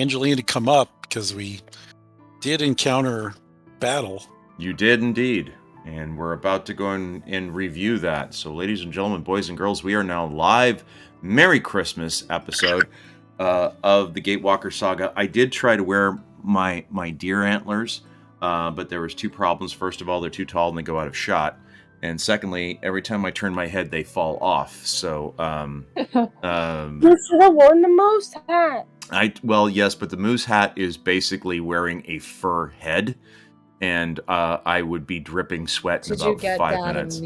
Angelina to come up because we did encounter battle. You did indeed. And we're about to go and review that. So, ladies and gentlemen, boys and girls, we are now live. Merry Christmas episode of the Gatewalker Saga. I did try to wear my deer antlers, but there was two problems. First of all, they're too tall and they go out of shot. And secondly, every time I turn my head, they fall off. So, You should have worn the moose hat. Well, yes, but the moose hat is basically wearing a fur head, and I would be dripping sweat in about 5 minutes.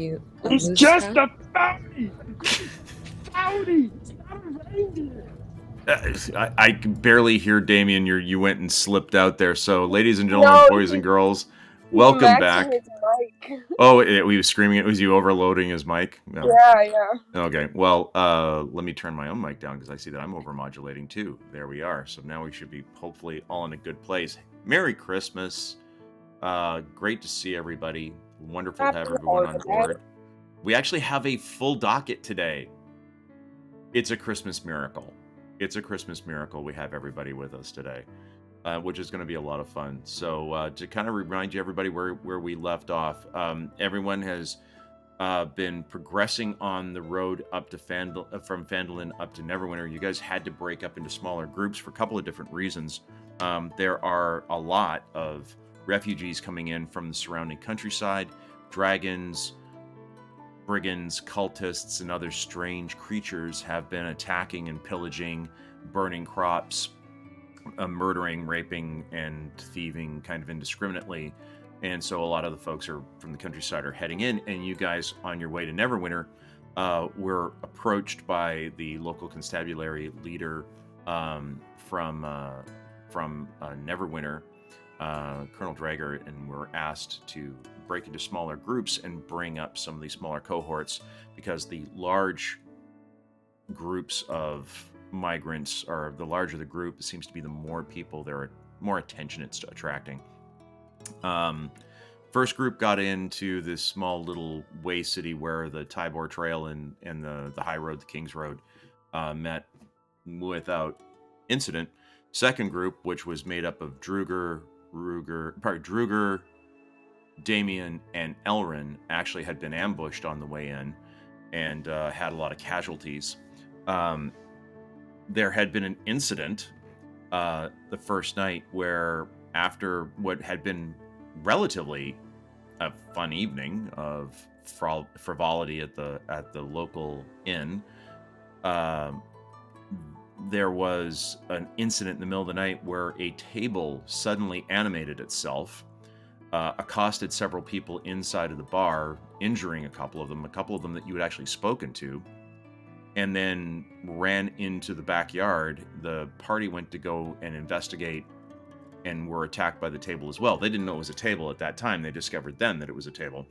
It's just a bounty! Bounty! It's not a reindeer! I can barely hear Damien. You went and slipped out there. So, ladies and gentlemen, boys and girls, welcome back. Oh, we was screaming. It was you overloading his mic? No. Yeah. Okay, well, let me turn my own mic down because I see that I'm overmodulating too. There we are. So now we should be hopefully all in a good place. Merry Christmas. Great to see everybody. Wonderful to have everyone on board. We actually have a full docket today. It's a Christmas miracle. It's a Christmas miracle. We have everybody with us today, which is going to be a lot of fun. So to kind of remind you, everybody, where we left off, everyone has been progressing on the road up to from Phandalin up to Neverwinter. You guys had to break up into smaller groups for a couple of different reasons. There are a lot of refugees coming in from the surrounding countryside, dragons, brigands, cultists, and other strange creatures have been attacking and pillaging, burning crops, murdering, raping, and thieving kind of indiscriminately. And so a lot of the folks from the countryside are heading in, and you guys on your way to Neverwinter were approached by the local constabulary leader from Neverwinter, Colonel Drager, and were asked to break into smaller groups and bring up some of these smaller cohorts because the large groups of migrants, or the larger the group, it seems to be the more people, there are more attention it's attracting. First group got into this small little way city where the Tybor Trail and the high road, the King's Road, met without incident. Second group, which was made up of Druger, Damien, and Elrin, actually had been ambushed on the way in and had a lot of casualties. There had been an incident the first night where, after what had been relatively a fun evening of frivolity at the local inn, there was an incident in the middle of the night where a table suddenly animated itself, accosted several people inside of the bar, injuring a couple of them that you had actually spoken to, and then ran into the backyard. The party went to go and investigate and were attacked by the table as well. They didn't know it was a table at that time. They discovered then that it was a table,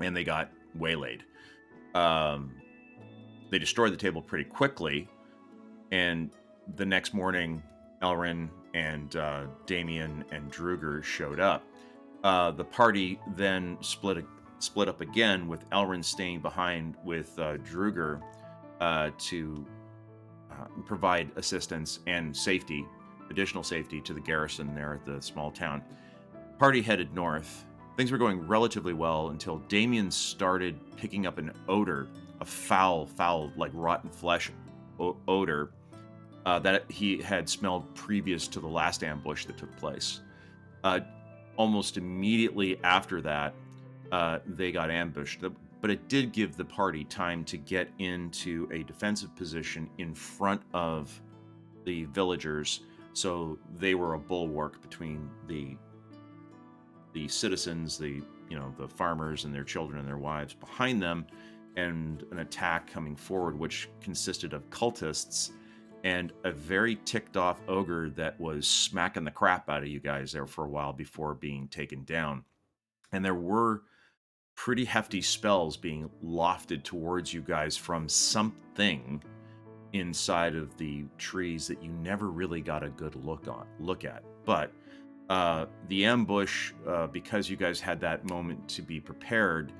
and they got waylaid. They destroyed the table pretty quickly, and the next morning, Elrin and Damien and Druger showed up. The party then split up again, with Elrin staying behind with Druger to provide assistance and additional safety to the garrison there at the small town. Party headed north. Things were going relatively well until Damien started picking up an odor, a foul, like rotten flesh odor that he had smelled previous to the last ambush that took place. Almost immediately after that, they got ambushed, but it did give the party time to get into a defensive position in front of the villagers, so they were a bulwark between the citizens, the farmers and their children and their wives behind them, and an attack coming forward, which consisted of cultists and a very ticked off ogre that was smacking the crap out of you guys there for a while before being taken down. And there were pretty hefty spells being lofted towards you guys from something inside of the trees that you never really got a good look at. But the ambush, because you guys had that moment to be prepared,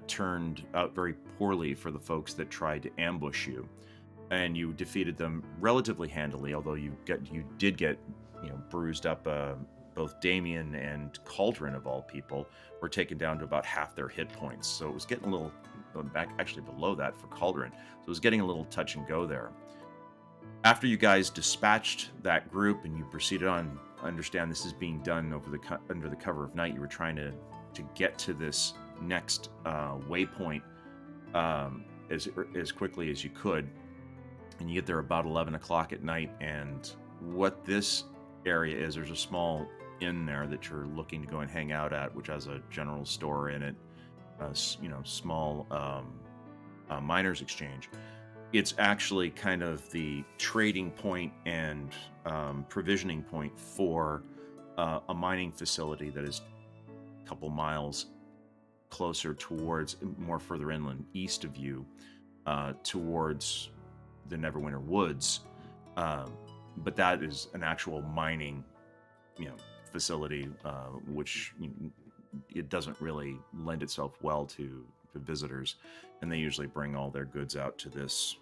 turned out very poorly for the folks that tried to ambush you. and you defeated them relatively handily. Although you did get bruised up. Both Damien and Cauldron, of all people, were taken down to about half their hit points. So it was getting a little back, actually below that for Cauldron. So it was getting a little touch and go there. After you guys dispatched that group and you proceeded on, understand this is being done under the cover of night. You were trying to get to this next waypoint as quickly as you could, and you get there about 11 o'clock at night. And what this area is, there's a small inn there that you're looking to go and hang out at, which has a general store in it, small miners exchange. It's actually kind of the trading point and provisioning point for a mining facility that is a couple miles closer towards, more further inland, east of you, towards the Neverwinter woods. But that is an actual mining, facility, which it doesn't really lend itself well to visitors, and they usually bring all their goods out to this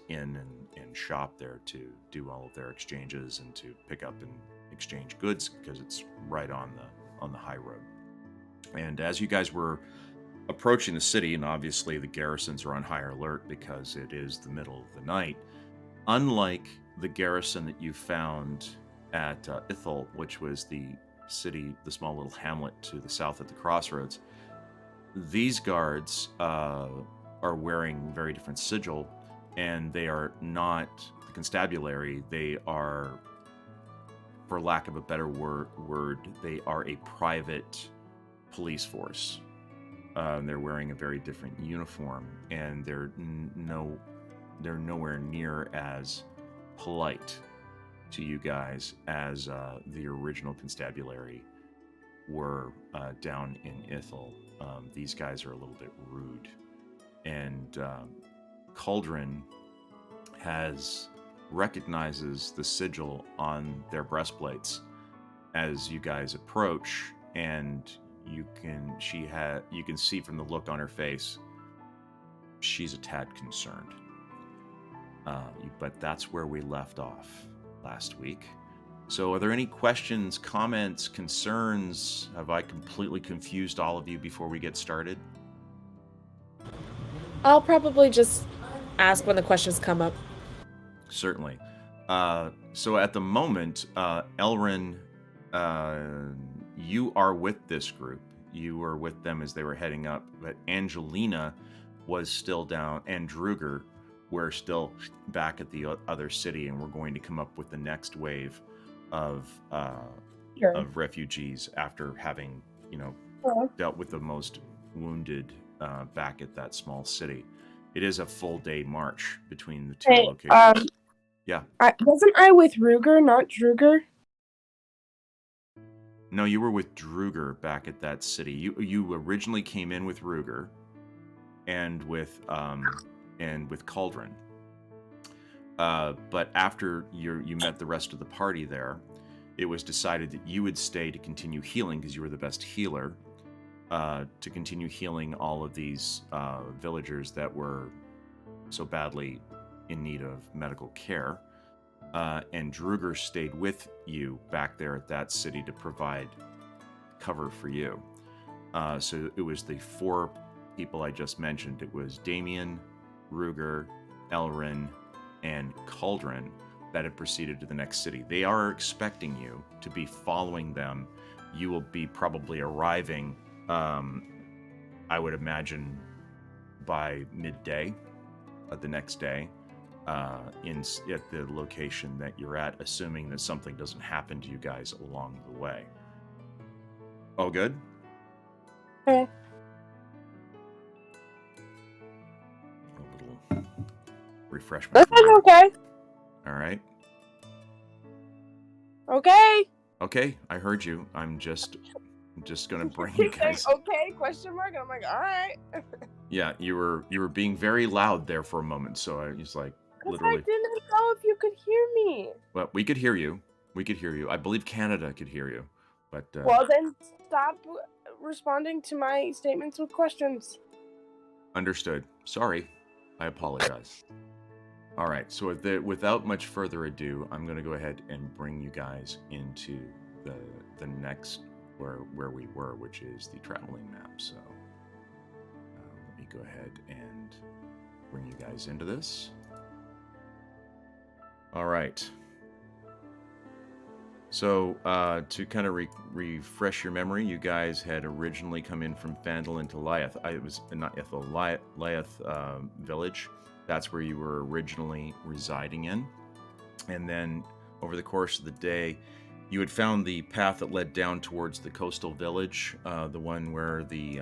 inn and shop there to do all of their exchanges and to pick up and exchange goods, because it's right on the high road. And as you guys were approaching the city, and obviously the garrisons are on high alert because it is the middle of the night, unlike the garrison that you found at Ithel, which was the city, the small little hamlet to the south at the crossroads, these guards are wearing very different sigil, and they are not the constabulary. They are, for lack of a better word, they are a private police force. They're wearing a very different uniform, and they're nowhere near as polite to you guys as the original constabulary were down in Ithel. These guys are a little bit rude, and Cauldron recognizes the sigil on their breastplates as you guys approach, and you can see from the look on her face she's a tad concerned. But that's where we left off last week. So are there any questions, comments, concerns? Have I completely confused all of you before we get started? I'll probably just ask when the questions come up. Certainly. So at the moment, Elrin, you are with this group. You were with them as they were heading up, but Angelina was still down, and Druger were still back at the other city, and we're going to come up with the next wave of refugees after having, dealt with the most wounded back at that small city. It is a full day march between the two locations. Yeah. Wasn't I with Ruger, not Druger? No, you were with Druger back at that city. You originally came in with Ruger and with Cauldron. But after you met the rest of the party there, it was decided that you would stay to continue healing because you were the best healer, to continue healing all of these villagers that were so badly in need of medical care. And Druger stayed with you back there at that city to provide cover for you. So it was the four people I just mentioned. It was Damien, Ruger, Elrin, and Cauldron that had proceeded to the next city. They are expecting you to be following them. You will be probably arriving, I would imagine, by midday of the next day, at the location that you're at, assuming that something doesn't happen to you guys along the way. All good? Okay. A little refreshment. That's okay. All right. Okay. Okay, I heard you. I'm just gonna bring you guys. Okay? Question mark. I'm like, all right. Yeah, you were being very loud there for a moment, so I was like, Because literally. I didn't know if you could hear me. Well, we could hear you. I believe Canada could hear you, but Well, then stop responding to my statements with questions. understood. Sorry, I apologize. All right, so without much further ado, I'm going to go ahead and bring you guys into the next where we were, which is the traveling map. So let me go ahead and bring you guys into this. All right. So to kind of refresh your memory, you guys had originally come in from Phandalin to Lyeth. It was not Ethel, Lyeth village. That's where you were originally residing in. And then over the course of the day, you had found the path that led down towards the coastal village, the one where the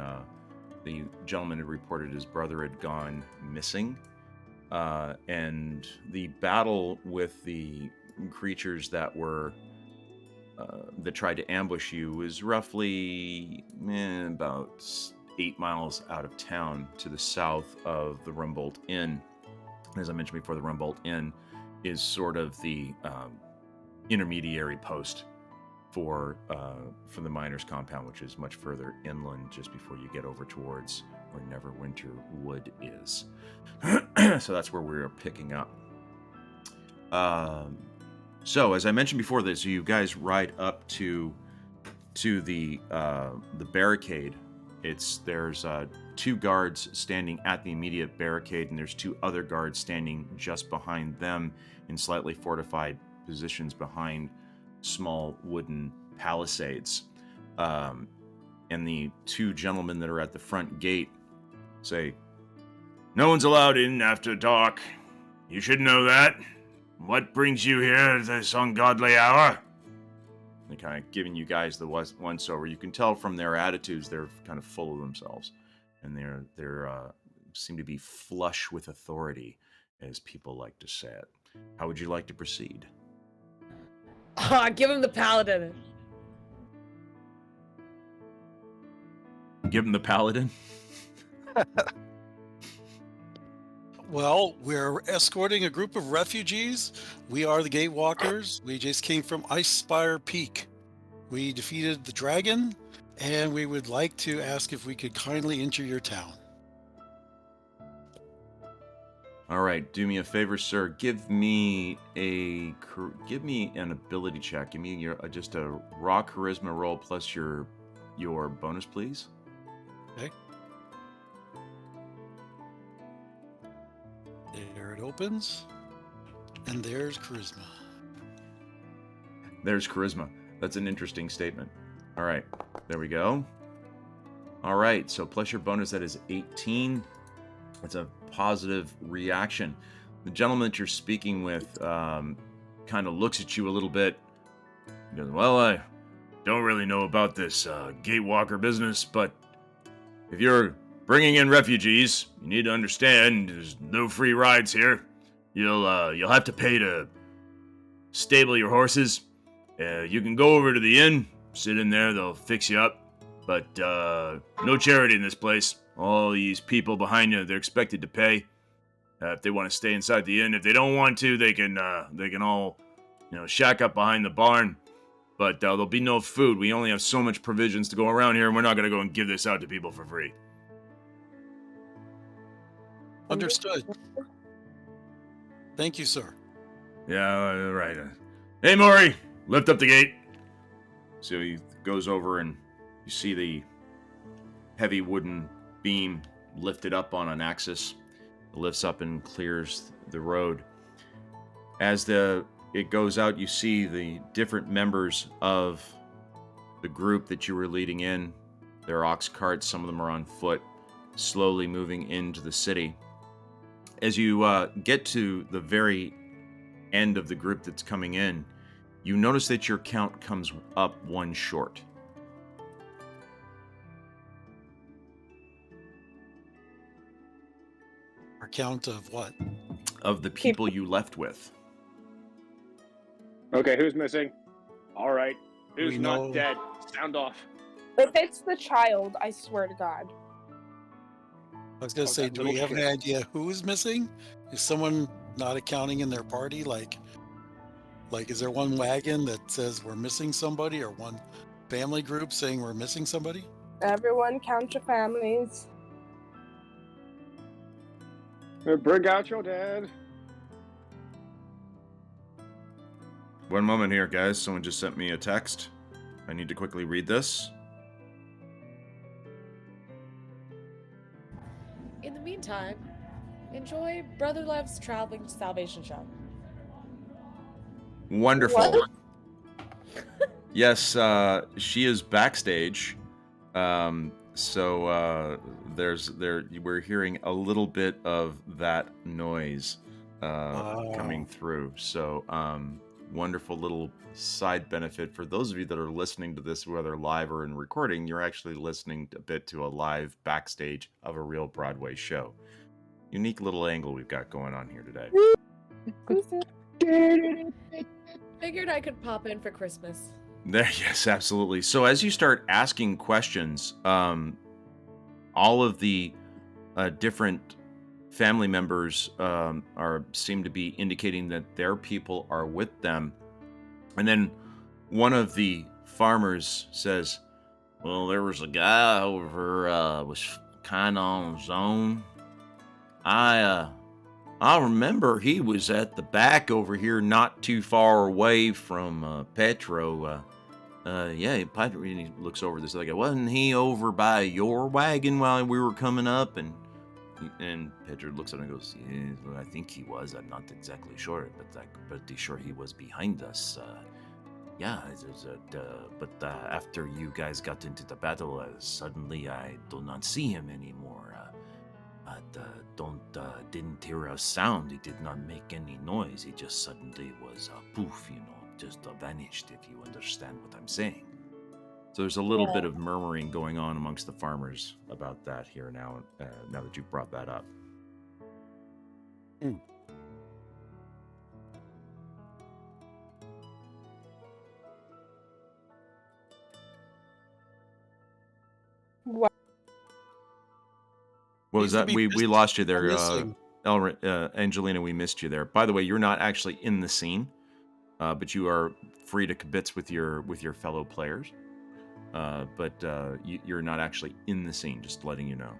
gentleman had reported his brother had gone missing. And the battle with the creatures that were that tried to ambush you was roughly about 8 miles out of town to the south of the Rumbold Inn. As I mentioned before, the Rumbold Inn is sort of the intermediary post for the miners' compound, which is much further inland, just before you get over towards where Neverwinter Wood is. So that's where we're picking up. So as I mentioned before this, you guys ride up to the barricade. There's 2 guards standing at the immediate barricade, and there's 2 other guards standing just behind them in slightly fortified positions behind small wooden palisades. And the 2 gentlemen that are at the front gate say, "No one's allowed in after dark. You should know that. What brings you here at this ungodly hour?" They're kind of giving you guys the once-over. You can tell from their attitudes they're kind of full of themselves, and they're seem to be flush with authority, as people like to say it. How would you like to proceed? Give him the paladin. Give him the paladin. Well, we're escorting a group of refugees. We are the Gatewalkers. We just came from Icespire Peak. We defeated the dragon, and we would like to ask if we could kindly enter your town. All right, do me a favor, sir. Give me an ability check. Give me just a raw charisma roll plus your bonus, please. Okay. There it opens, and there's charisma. There's charisma. That's an interesting statement. All right, there we go. All right, so plus your bonus, that is 18. It's a positive reaction. The gentleman that you're speaking with kind of looks at you a little bit. He goes, "Well, I don't really know about this Gatewalker business, but if you're bringing in refugees, you need to understand there's no free rides here. You'll have to pay to stable your horses. You can go over to the inn, sit in there, they'll fix you up. But no charity in this place. All these people behind you, they're expected to pay if they want to stay inside the inn. If they don't want to, they can all, shack up behind the barn. But there'll be no food. We only have so much provisions to go around here, and we're not going to go and give this out to people for free." Understood. Thank you, sir. Yeah, right. Hey, Maury, lift up the gate. So he goes over, and you see the heavy wooden beam lifted up on an axis. It lifts up and clears the road. As it goes out, you see the different members of the group that you were leading in. There are ox carts, some of them are on foot, slowly moving into the city. As you get to the very end of the group that's coming in, you notice that your count comes up 1 short. Our count of what? Of the people you left with. Okay, who's missing? All right. Who's We not know- dead? Sound off. If it's the child, I swear to God. I was going to say, that do we little have an idea who is missing? Is someone not accounting in their party? Like, is there one wagon that says we're missing somebody, or one family group saying we're missing somebody? Everyone count your families. Bring out your dead. One moment here, guys. Someone just sent me a text. I need to quickly read this. In the meantime, enjoy Brother Love's Traveling Salvation Shop. Wonderful. What? Yes, she is backstage. We're hearing a little bit of that noise coming through. So wonderful little side benefit for those of you that are listening to this, whether live or in recording. You're actually listening a bit to a live backstage of a real Broadway show. Unique little angle we've got going on here today. Figured I could pop in for Christmas. There, yes, absolutely. So as you start asking questions, all of the different family members seem to be indicating that their people are with them, and then one of the farmers says, "Well, there was a guy over was kind of on his own. I remember he was at the back over here, not too far away from Petro. Yeah, Petro." And he looks over this other guy. "Wasn't he over by your wagon while we were coming up?" And Pedro looks at him and goes, "Yeah, well, I think he was. I'm not exactly sure, but I'm pretty sure he was behind us. Yeah, but after you guys got into the battle, suddenly I do not see him anymore. Didn't hear a sound. He did not make any noise. He just suddenly was poof, just vanished, if you understand what I'm saying." So there's a little bit of murmuring going on amongst the farmers about that here now, now that you brought that up. What? What was Needs to that? be We lost you there, missing. Angelina. We missed you there. By the way, you're not actually in the scene, but you are free to kibitz with your fellow players. But you're not actually in the scene. Just letting you know.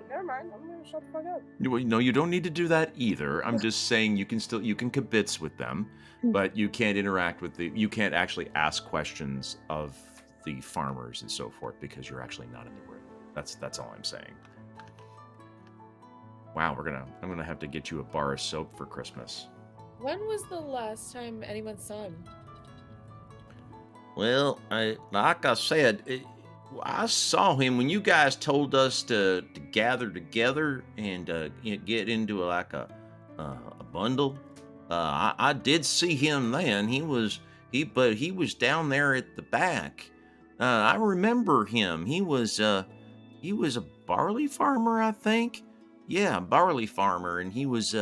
Never mind. I'm gonna shut the fuck up. No, you don't need to do that either. I'm just saying you can kibitz with them, but you can't interact with you can't actually ask questions of the farmers and so forth because you're actually not in the room. That's all I'm saying. Wow, I'm gonna have to get you a bar of soap for Christmas. When was the last time anyone saw him? Well, like I said, I saw him when you guys told us to gather together and get into like a bundle. I did see him then. He was down there at the back. I remember him. He was a barley farmer, I think. Yeah, barley farmer, and he was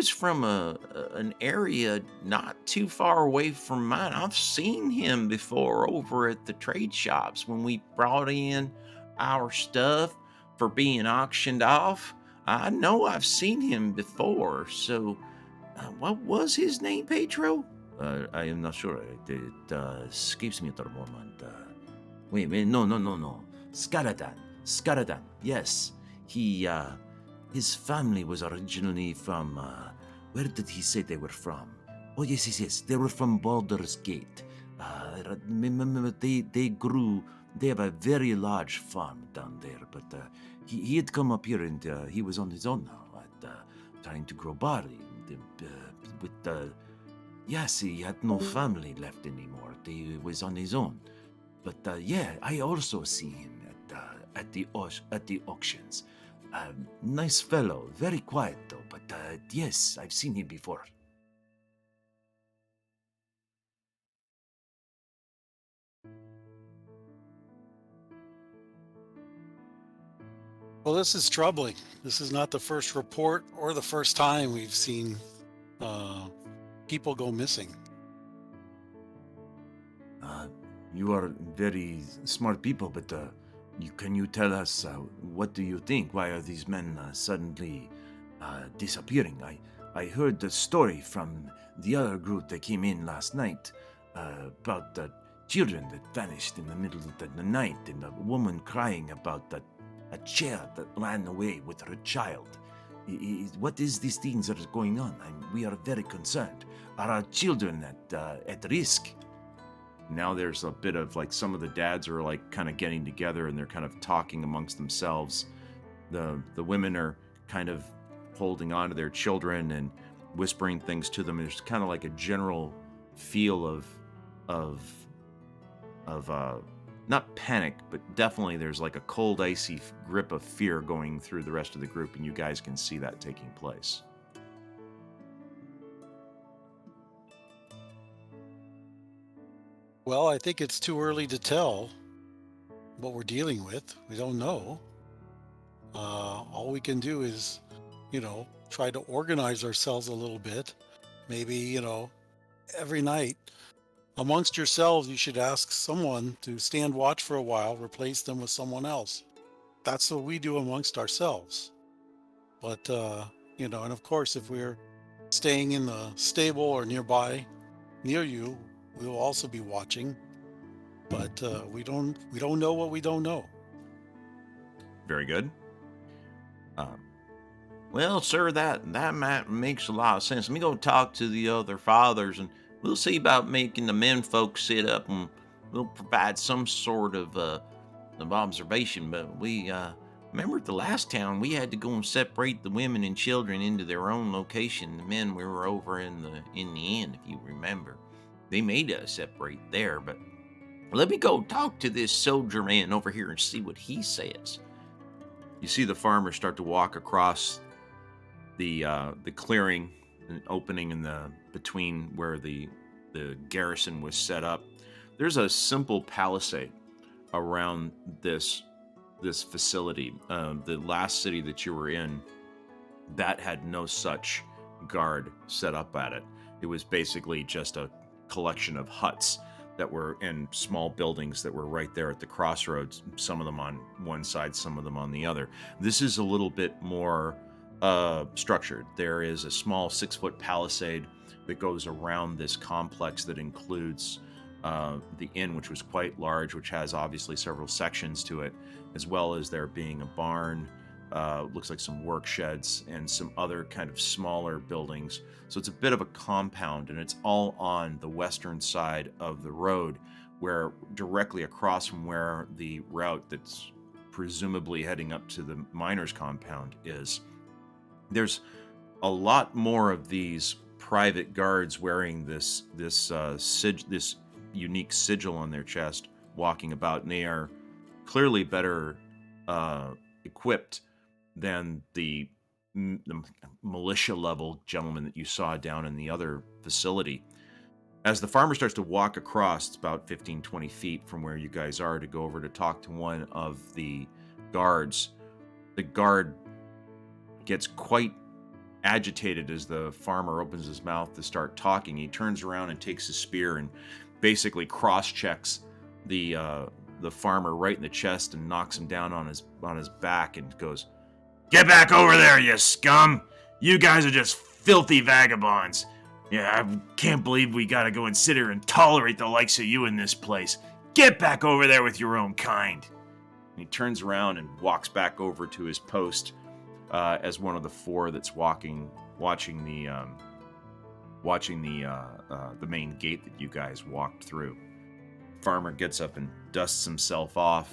from an area not too far away from mine. I've seen him before over at the trade shops when we brought in our stuff for being auctioned off. I know I've seen him before. So, what was his name, Pedro? I am not sure. It escapes me at the moment. Wait, no. Skaradan. Yes, he. His family was originally from, where did he say they were from? Oh, yes. They were from Baldur's Gate. Remember, they have a very large farm down there, but he had come up here and he was on his own now, trying to grow barley. Yes, he had no family left anymore. He was on his own. But yeah, I also see him at the auctions. Nice fellow, very quiet though, but yes, I've seen him before. Well, this is troubling. This is not the first report or the first time we've seen people go missing. You are very smart people, but can you tell us what do you think? Why are these men suddenly disappearing? I heard the story from the other group that came in last night about the children that vanished in the middle of the night, and a woman crying about a chair that ran away with her child. What is these things that are going on? We are very concerned. Are our children at risk? Now there's a bit of like some of the dads are like kind of getting together and they're kind of talking amongst themselves. The women are kind of holding on to their children and whispering things to them. There's kind of like a general feel of not panic, but definitely there's like a cold, icy grip of fear going through the rest of the group, and you guys can see that taking place. Well, I think it's too early to tell what we're dealing with. We don't know. All we can do is, try to organize ourselves a little bit. Maybe, every night amongst yourselves, you should ask someone to stand watch for a while, replace them with someone else. That's what we do amongst ourselves. But, and of course, if we're staying in the stable or nearby, near you, we will also be watching. But we don't know what we don't know. Very good. Well, sir, that makes a lot of sense. Let me go talk to the other fathers, and we'll see about making the men folks sit up, and we'll provide some sort of observation. But we remember at the last town we had to go and separate the women and children into their own location. The men we were over in the inn, if you remember. They made us separate there, but let me go talk to this soldier man over here and see what he says. You see the farmer start to walk across the clearing, an opening in the between where the garrison was set up. There's a simple palisade around this facility. The last city that you were in, that had no such guard set up at it. It was basically just a collection of huts that were in small buildings that were right there at the crossroads, some of them on one side, some of them on the other. This is a little bit more structured. There is a small 6-foot palisade that goes around this complex that includes the inn, which was quite large, which has obviously several sections to it, as well as there being a barn, looks like some work sheds, and some other kind of smaller buildings. So it's a bit of a compound, and it's all on the western side of the road, where directly across from where the route that's presumably heading up to the miners' compound is. There's a lot more of these private guards wearing this unique sigil on their chest, walking about, and they are clearly better equipped than the militia level gentlemen that you saw down in the other facility. As the farmer starts to walk across, it's about 15-20 feet from where you guys are, to go over to talk to one of the guards. The guard gets quite agitated as the farmer opens his mouth to start talking. He turns around and takes his spear and basically cross-checks the farmer right in the chest and knocks him down on his back and goes, "Get back over there, you scum! You guys are just filthy vagabonds. Yeah, I can't believe we gotta go and sit here and tolerate the likes of you in this place. Get back over there with your own kind." And he turns around and walks back over to his post as one of the four that's watching the main gate that you guys walked through. Farmer gets up and dusts himself off,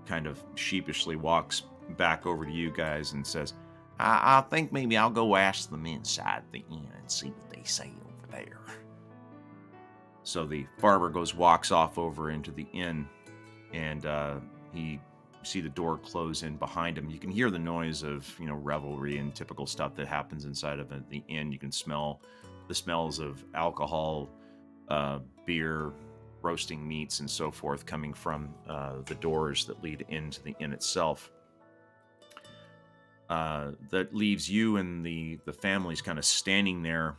kind of sheepishly walks back over to you guys and says, I think maybe I'll go ask them inside the inn and see what they say over there." So the farmer walks off over into the inn, and you see the door close in behind him. You can hear the noise of, revelry and typical stuff that happens inside of the inn. You can smell the smells of alcohol, beer, roasting meats, and so forth coming from the doors that lead into the inn itself. That leaves you and the families kind of standing there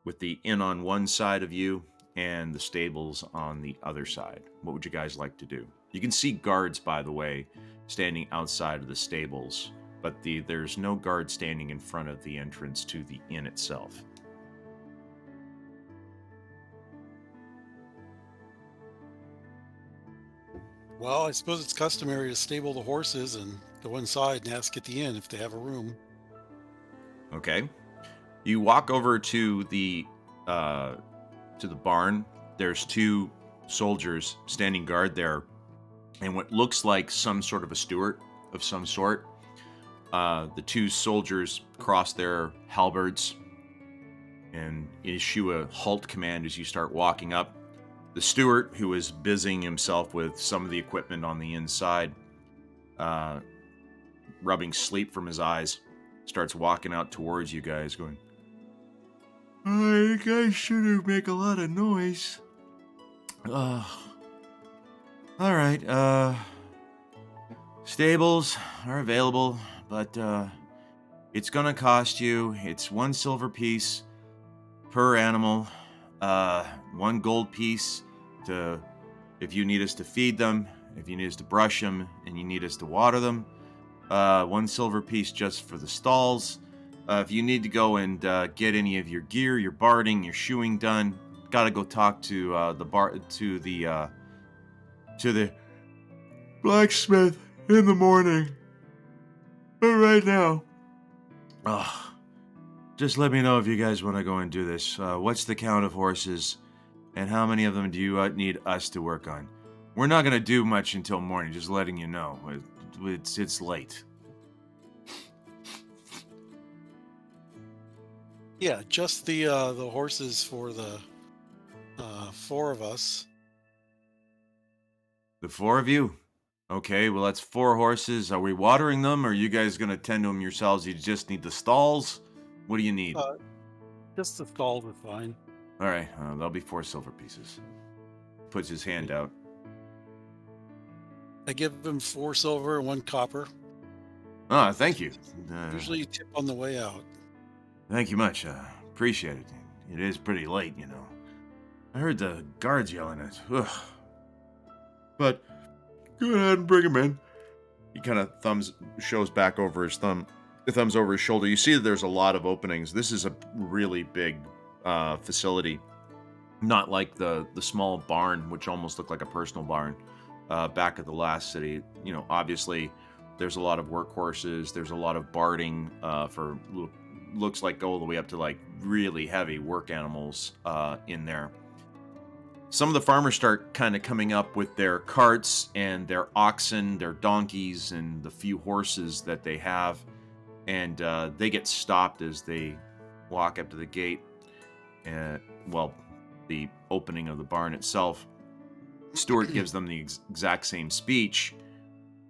with the inn on one side of you and the stables on the other side. What would you guys like to do? You can see guards, by the way, standing outside of the stables, but there's no guard standing in front of the entrance to the inn itself. Well, I suppose it's customary to stable the horses and go inside and ask at the inn if they have a room. Okay. You walk over to the barn. There's 2 soldiers standing guard there, and what looks like some sort of a steward of some sort. The 2 soldiers cross their halberds and issue a halt command as you start walking up. The steward, who is busying himself with some of the equipment on the inside, rubbing sleep from his eyes, starts walking out towards you guys, going, "You guys shouldn't make a lot of noise. All right. Stables are available, but it's gonna cost you. It's 1 silver piece per animal, 1 gold piece to if you need us to feed them, if you need us to brush them, and you need us to water them. 1 silver piece just for the stalls. If you need to go and get any of your gear, your barding, your shoeing done, gotta go talk to the blacksmith in the morning. But right now, just let me know if you guys want to go and do this. What's the count of horses, and how many of them do you need us to work on? We're not gonna do much until morning. Just letting you know. It's late." Yeah, just the horses for the 4 of us. The 4 of you? Okay, well, that's 4 horses. Are we watering them, or are you guys going to tend to them yourselves? You just need the stalls? What do you need? Just the stalls are fine. All right, that'll be 4 silver pieces. Puts his hand out. I give him 4 silver and 1 copper. Ah, thank you. Usually you tip on the way out. Thank you much. Appreciate it. It is pretty late, you know. I heard the guards yelling at. Ugh. But go ahead and bring him in. He kind of shows back over his thumbs over his shoulder. You see that there's a lot of openings. This is a really big facility, not like the small barn, which almost looked like a personal barn back at the last city. You know, obviously, there's a lot of workhorses. There's a lot of barding for looks like all the way up to like really heavy work animals in there. Some of the farmers start kind of coming up with their carts and their oxen, their donkeys, and the few horses that they have. And they get stopped as they walk up to the gate. The opening of the barn itself. Stuart gives them the exact same speech.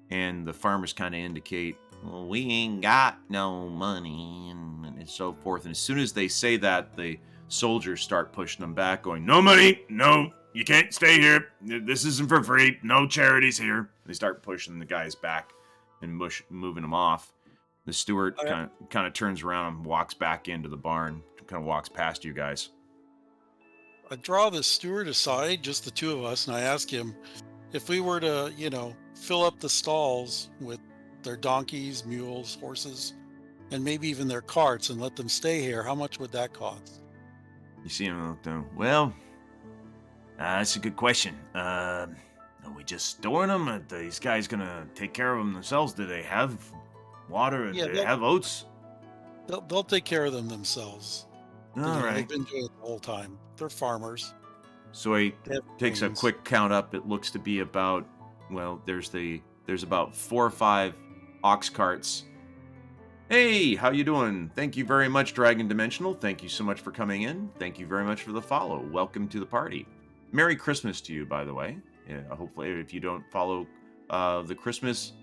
And the farmers kind of indicate, well, we ain't got no money, and so forth. And as soon as they say that, the soldiers start pushing them back, going, "No money, no, you can't stay here. This isn't for free. No charities here." They start pushing the guys back and moving them off. The steward kind of turns around and walks back into the barn, kind of walks past you guys. I draw the steward aside, just the 2 of us, and I ask him if we were to, fill up the stalls with their donkeys, mules, horses, and maybe even their carts and let them stay here, how much would that cost? You see him look down. Well, that's a good question. Are we just storing them? Are these guys gonna take care of them themselves? Do they have water? Yeah, Do they have oats? They'll take care of them themselves. All right. They've been doing it the whole time. They're farmers. So he They have takes a things. quick count up. It looks to be about, there's about 4 or 5 ox carts. Hey, how you doing? Thank you very much, Dragon Dimensional. Thank you so much for coming in. Thank you very much for the follow. Welcome to the party. Merry Christmas to you, by the way. Yeah, hopefully, if you don't follow the Christmas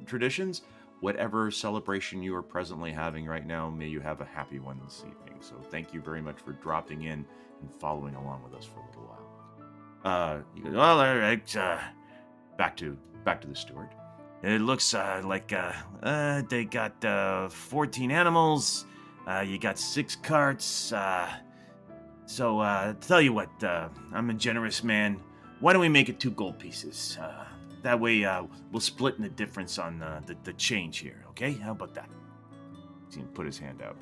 traditions, whatever celebration you are presently having right now, may you have a happy one this evening. So thank you very much for dropping in and following along with us for a little while. You go, well, all right. Back to the steward. It looks like they got 14 animals. You got 6 carts. So tell you what, I'm a generous man. Why don't we make it 2 gold pieces? That way we'll split in the difference on the change here, okay? How about that? See him put his hand out.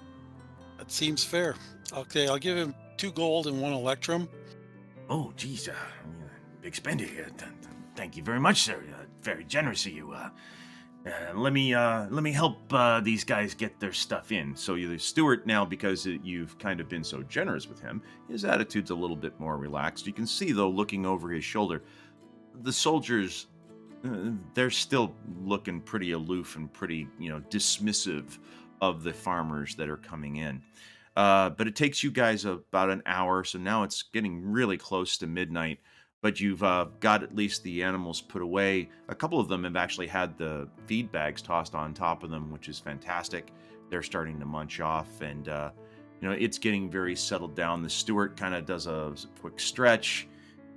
That seems fair. Okay, I'll give him 2 gold and 1 electrum. Oh, geez, big spender here. Thank you very much, sir. Very generous of you. Let me help these guys get their stuff in. So the steward now, because you've kind of been so generous with him, his attitude's a little bit more relaxed. You can see, though, looking over his shoulder, the soldiers, they're still looking pretty aloof and pretty, dismissive of the farmers that are coming in. But it takes you guys about an hour, so now it's getting really close to midnight. But you've got at least the animals put away. A couple of them have actually had the feed bags tossed on top of them, which is fantastic. They're starting to munch off, and it's getting very settled down. The steward kind of does a quick stretch.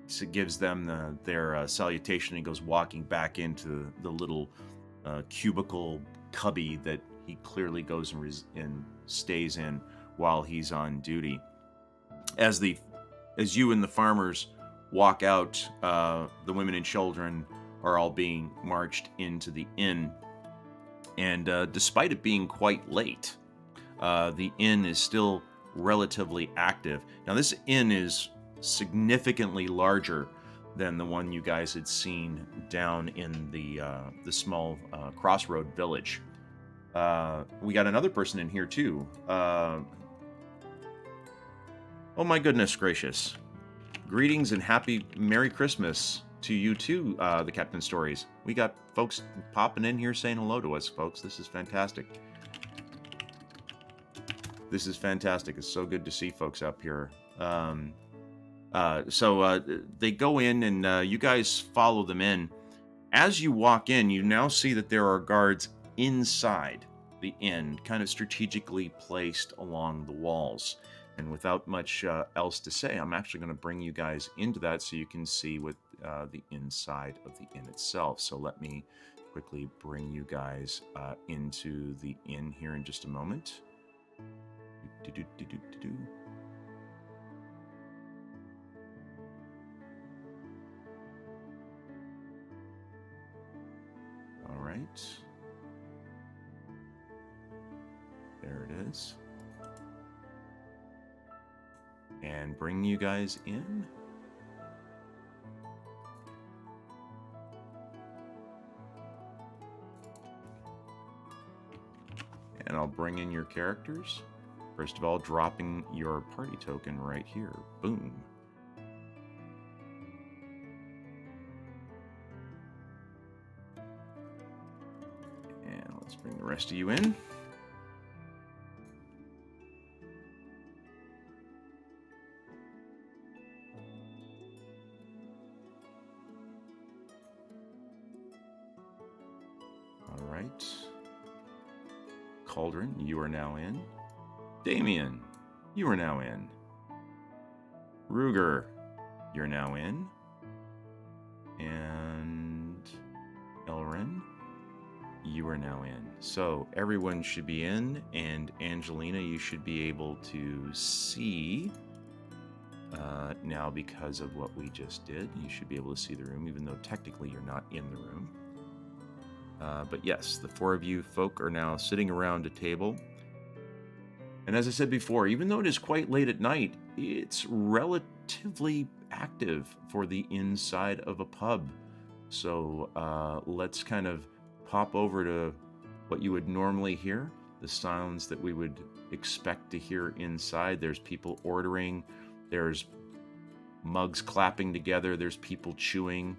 So gives them their salutation and goes walking back into the little cubicle cubby that he clearly goes and stays in while he's on duty. As you and the farmers walk out, the women and children are all being marched into the inn. And despite it being quite late, the inn is still relatively active. Now, this inn is significantly larger than the one you guys had seen down in the small crossroad village. We got another person in here too. Oh my goodness gracious! Greetings and happy Merry Christmas to you too, the Captain Stories. We got folks popping in here saying hello to us, folks. This is fantastic. This is fantastic. It's so good to see folks up here. So they go in and you guys follow them in. As you walk in, you now see that there are guards inside the inn, kind of strategically placed along the walls. And without much else to say, I'm actually going to bring you guys into that so you can see what the inside of the inn itself. So let me quickly bring you guys into the inn here in just a moment. All right. There it is. And bring you guys in. And I'll bring in your characters. First of all, dropping your party token right here. Boom. And let's bring the rest of you in. All right. Cauldron, you are now in. Damien, you are now in. Ruger, you're now in. And Elrin, you are now in. So everyone should be in, and Angelina, you should be able to see now because of what we just did. You should be able to see the room, even though technically you're not in the room. But yes, the four of you folk are now sitting around a table. And as I said before, even though it is quite late at night, it's relatively active for the inside of a pub. So let's kind of pop over to what you would normally hear, the sounds that we would expect to hear inside. There's people ordering, there's mugs clapping together, there's people chewing,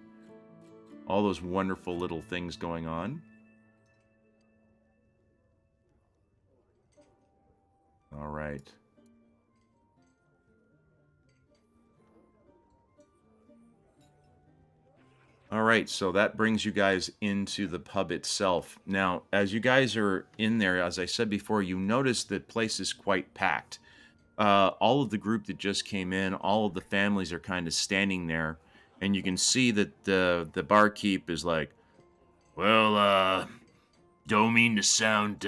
all those wonderful little things going on. All right. All right, so that brings you guys into the pub itself. Now, as you guys are in there, as I said before, you notice the place is quite packed. All of the group that just came in, all of the families are kind of standing there, and you can see that the barkeep is like, Well, don't mean to sound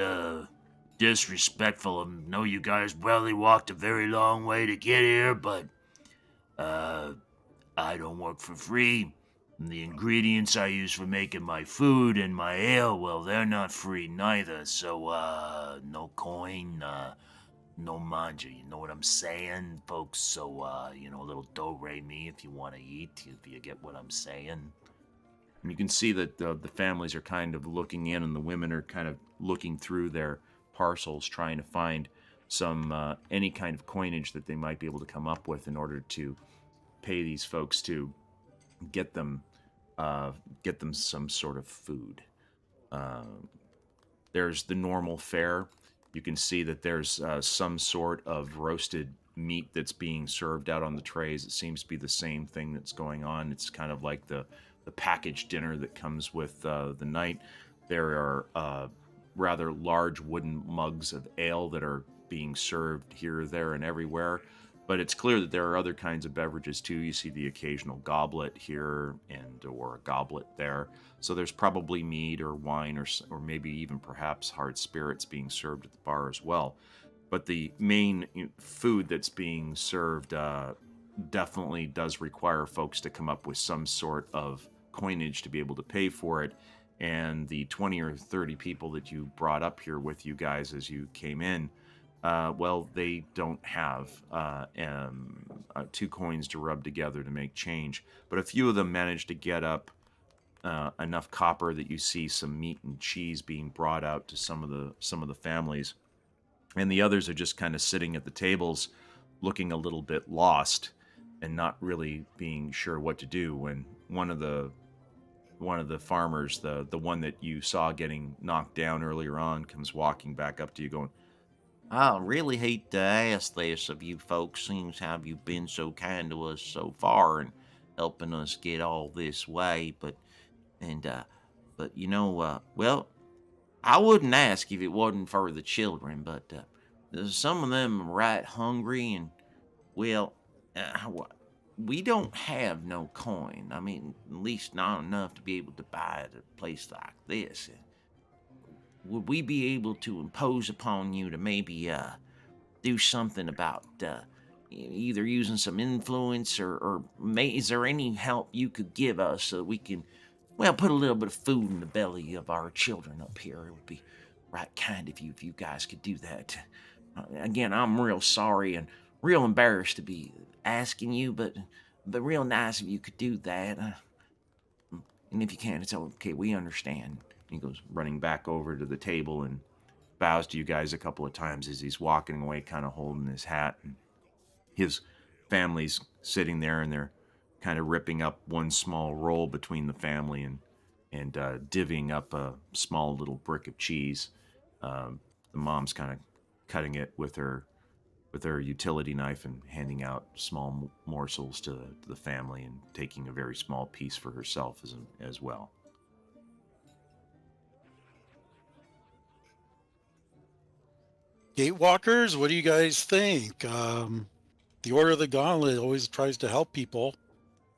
disrespectful. I know you guys probably walked a very long way to get here, but I don't work for free. And the ingredients I use for making my food and my ale, well, they're not free neither. So, no coin, no manja. You know what I'm saying, folks? So, a little do-re-mi if you want to eat, if you get what I'm saying. And you can see that the families are kind of looking in, and the women are kind of looking through their parcels, trying to find some any kind of coinage that they might be able to come up with in order to pay these folks to get them some sort of food. Um, there's the normal fare. You can see that there's some sort of roasted meat that's being served out on the trays. It seems to be the same thing that's going on. It's kind of like the packaged dinner that comes with the night. There are rather large wooden mugs of ale that are being served here, there, and everywhere. But it's clear that there are other kinds of beverages too. You see the occasional goblet here or a goblet there. So there's probably mead or wine or maybe even perhaps hard spirits being served at the bar as well. But the main food that's being served definitely does require folks to come up with some sort of coinage to be able to pay for it. And the 20 or 30 people that you brought up here with you guys as you came in, well, they don't have 2 coins to rub together to make change. But a few of them managed to get up enough copper that you see some meat and cheese being brought out to some of the families, and the others are just kind of sitting at the tables, looking a little bit lost and not really being sure what to do. When one of the farmers, the one that you saw getting knocked down earlier on, comes walking back up to you, going, I really hate to ask this of you folks, seems how you've been so kind to us so far and helping us get all this way, but well, I wouldn't ask if it wasn't for the children, but some of them are right hungry, and well, we don't have no coin. I mean, at least not enough to be able to buy at a place like this. Would we be able to impose upon you to maybe do something about either using some influence or is there any help you could give us so that we can, well, put a little bit of food in the belly of our children up here? It would be right kind of you if you guys could do that. Again, I'm real sorry and real embarrassed to be asking you, but real nice if you could do that. And if you can, it's okay. We understand. he goes running back over to the table and bows to you guys a couple of times as he's walking away, kind of holding his hat. And his family's sitting there, and they're kind of ripping up one small roll between the family and divvying up a small little brick of cheese. The mom's kind of cutting it with her utility knife and handing out small morsels to the family, and taking a very small piece for herself as well. Gatewalkers, what do you guys think? The Order of the Gauntlet always tries to help people,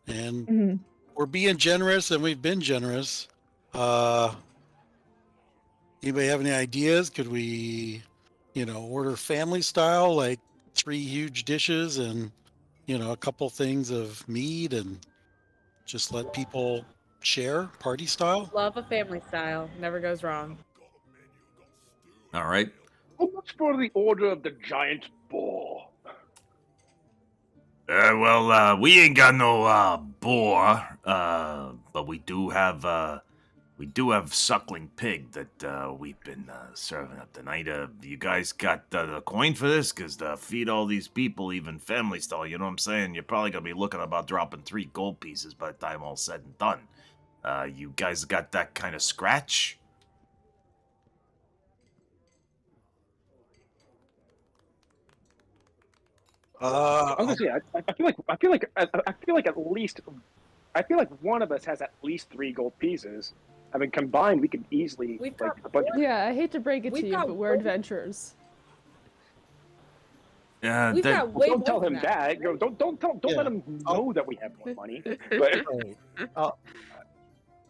and Mhm. we're being generous, and we've been generous. Anybody have any ideas? Could we, order family style, like 3 huge dishes and, a couple things of meat, and just let people share party style? Love a family style. Never goes wrong. All right. How much for the Order of the Giant Boar? We ain't got no boar, but we do have suckling pig that we've been serving up tonight. You guys got the coin for this? Cause to feed all these people, even family style, you know what I'm saying? You're probably gonna be looking about dropping 3 gold pieces by the time all's said and done. You guys got that kind of scratch? I was gonna say, I feel like one of us has at least 3 gold pieces. I mean, combined, we could easily We've like got a bunch. Yeah, I hate to break it We've to you, got but we're one- adventurers. We've got way Don't more tell than him that. right? Don't Yeah. let him know that we have more money. But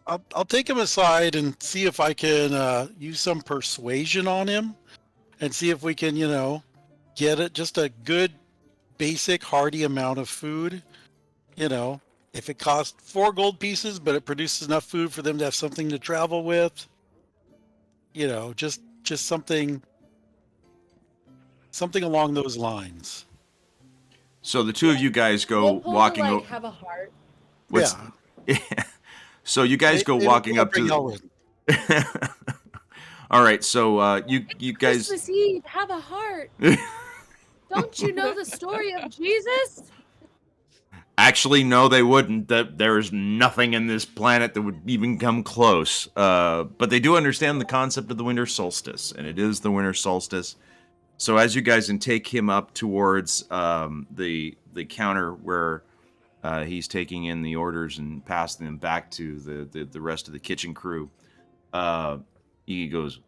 I'll take him aside and see if I can use some persuasion on him, and see if we can, get it just a good, basic, hearty amount of food. If it costs 4 gold pieces, but it produces enough food for them to have something to travel with. Just something along those lines. So the two of you guys go We'll pull walking to, over. have a heart. What's Yeah. So you guys go walking up bring to. Elwyn. All right, so you guys. Christmas Eve, have a heart. Don't you know the story of Jesus? Actually, no, they wouldn't. That there's nothing in this planet that would even come close. But they do understand the concept of the winter solstice, and it is the winter solstice. So as you guys take him up towards the counter where he's taking in the orders and passing them back to the rest of the kitchen crew, he goes,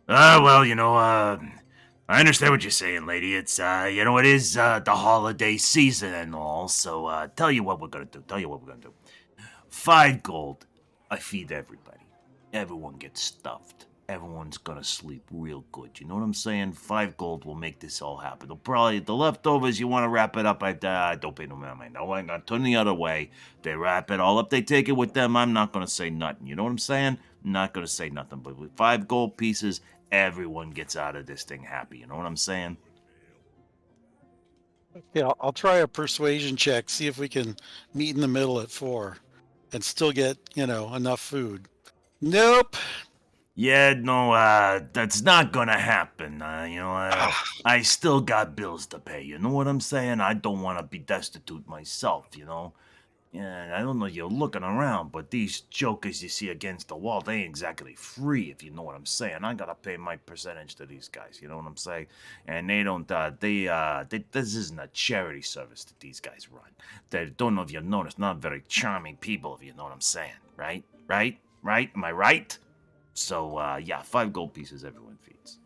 Well, I understand what you're saying, lady. It's, it is the holiday season and all, so tell you what we're gonna do. 5 gold. I feed everybody. Everyone gets stuffed. Everyone's gonna sleep real good. You know what I'm saying? 5 gold will make this all happen. The leftovers, you want to wrap it up, I don't pay no mind. No, I'm not turning the other way. They wrap it all up. They take it with them. I'm not gonna say nothing. You know what I'm saying? I'm not gonna say nothing. But with 5 gold pieces, everyone gets out of this thing happy. You know what I'm saying? Yeah, I'll try a persuasion check, see if we can meet in the middle at 4 and still get, enough food. Nope. Yeah, no, that's not gonna happen. I still got bills to pay. You know what I'm saying? I don't want to be destitute myself, Yeah, I don't know you're looking around, but these jokers you see against the wall, they ain't exactly free, if you know what I'm saying. I gotta pay my percentage to these guys, you know what I'm saying? And they don't, this isn't a charity service that these guys run. They don't know if you noticed, not very charming people, if you know what I'm saying, right? Right? Am I right? So, yeah, 5 gold pieces everyone feeds.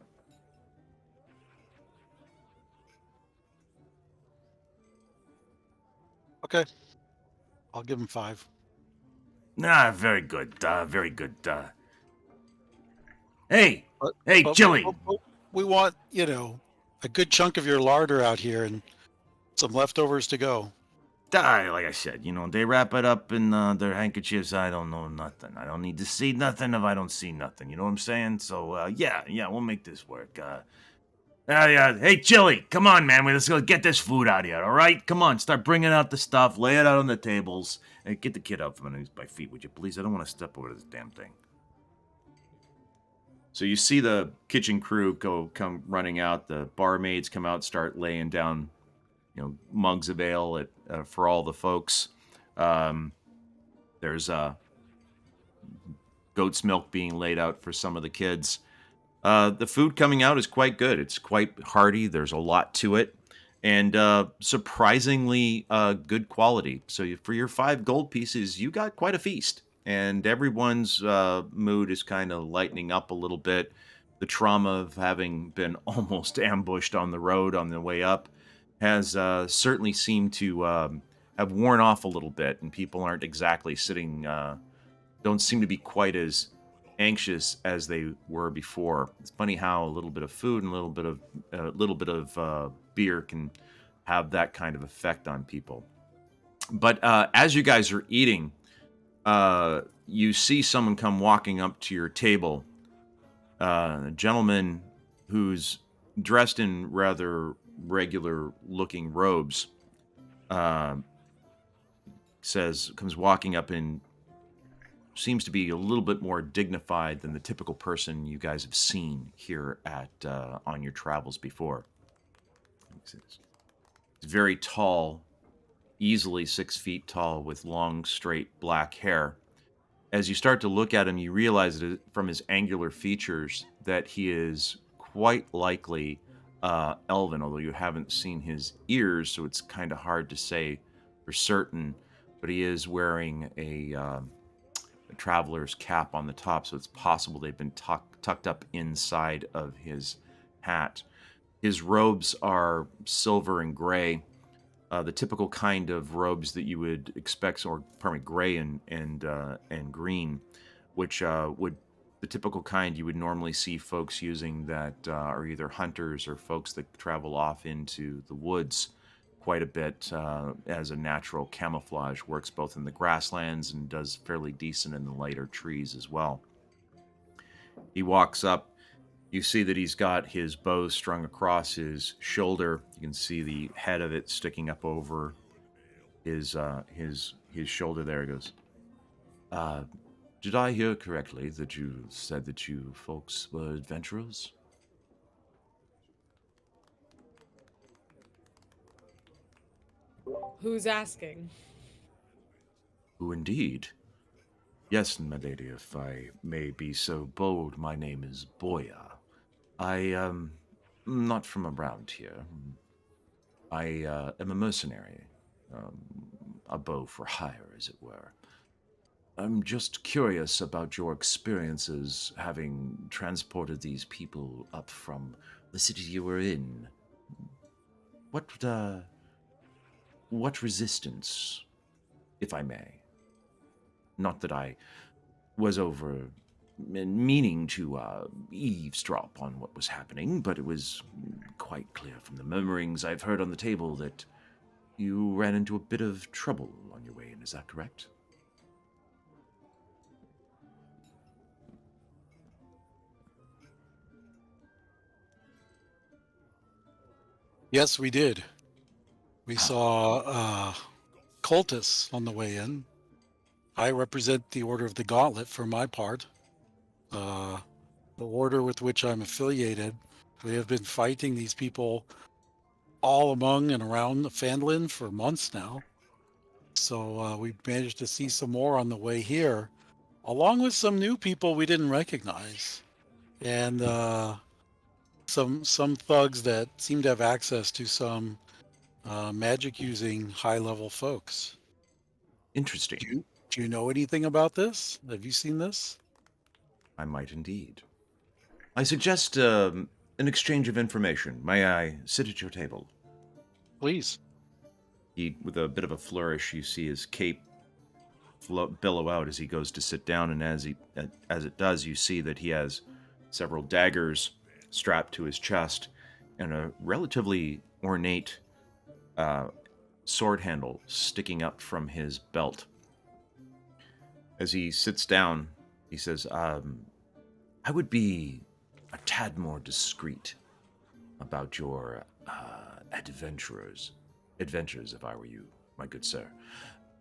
Okay. I'll give him 5. Nah, very good, very good. Hey, But, hey, but Chili! we want, a good chunk of your larder out here and some leftovers to go. Like I said, they wrap it up in their handkerchiefs. I don't know nothing. I don't need to see nothing if I don't see nothing. You know what I'm saying? So, yeah, we'll make this work. Yeah. Hey, Chili, come on, man. Let's go get this food out here, all right? Come on, start bringing out the stuff. Lay it out on the tables. Hey, get the kid out from underneath my feet, would you please? I don't want to step over this damn thing. So you see the kitchen crew come running out. The barmaids come out, start laying down, mugs of ale for all the folks. There's goat's milk being laid out for some of the kids. The food coming out is quite good. It's quite hearty. There's a lot to it, and surprisingly good quality. So for your 5 gold pieces, you got quite a feast, and everyone's mood is kind of lightening up a little bit. The trauma of having been almost ambushed on the road on the way up has certainly seemed to have worn off a little bit, and people aren't exactly sitting, don't seem to be quite as anxious as they were before. It's funny how a little bit of food and a little bit of beer can have that kind of effect on people. But as you guys are eating, you see someone come walking up to your table. A gentleman who's dressed in rather regular-looking robes comes walking up and seems to be a little bit more dignified than the typical person you guys have seen here at on your travels before. He's very tall, easily 6 feet tall, with long, straight black hair. As you start to look at him, you realize that from his angular features that he is quite likely elven, although you haven't seen his ears, so it's kind of hard to say for certain. But he is wearing a traveler's cap on the top, so it's possible they've been tucked up inside of his hat. His robes are silver and gray, the typical kind of robes that you would expect, or gray and green, which would the typical kind you would normally see folks using that are either hunters or folks that travel off into the woods quite a bit as a natural camouflage. Works both in the grasslands and does fairly decent in the lighter trees as well. He walks up. You see that he's got his bow strung across his shoulder. You can see the head of it sticking up over his shoulder there. He goes, Uh, did I hear correctly that you said that you folks were adventurers? Who's asking? Who indeed? Yes, my lady, if I may be so bold, my name is Boya. I not from around here. I am a mercenary, a bow for hire, as it were. I'm just curious about your experiences having transported these people up from the city you were in. What what resistance, if I may? Not that I was over meaning to eavesdrop on what was happening, but it was quite clear from the murmurings I've heard on the table that you ran into a bit of trouble on your way in. Is that correct? Yes, we did. We How? saw cultists on the way in. I represent the Order of the Gauntlet for my part. Uh, the order with which I'm affiliated. We have been fighting these people all among and around the Fandlin for months now. So we managed to see some more on the way here, along with some new people we didn't recognize, and some thugs that seem to have access to some magic using high level folks. Interesting. Do you know anything about this? Have you seen this? I might indeed. I suggest an exchange of information. May I sit at your table? Please. He, with a bit of a flourish, you see his cape billow out as he goes to sit down, and as it does, you see that he has several daggers strapped to his chest and a relatively ornate sword handle sticking up from his belt. As he sits down, he says, I would be a tad more discreet about your adventures if I were you, my good sir.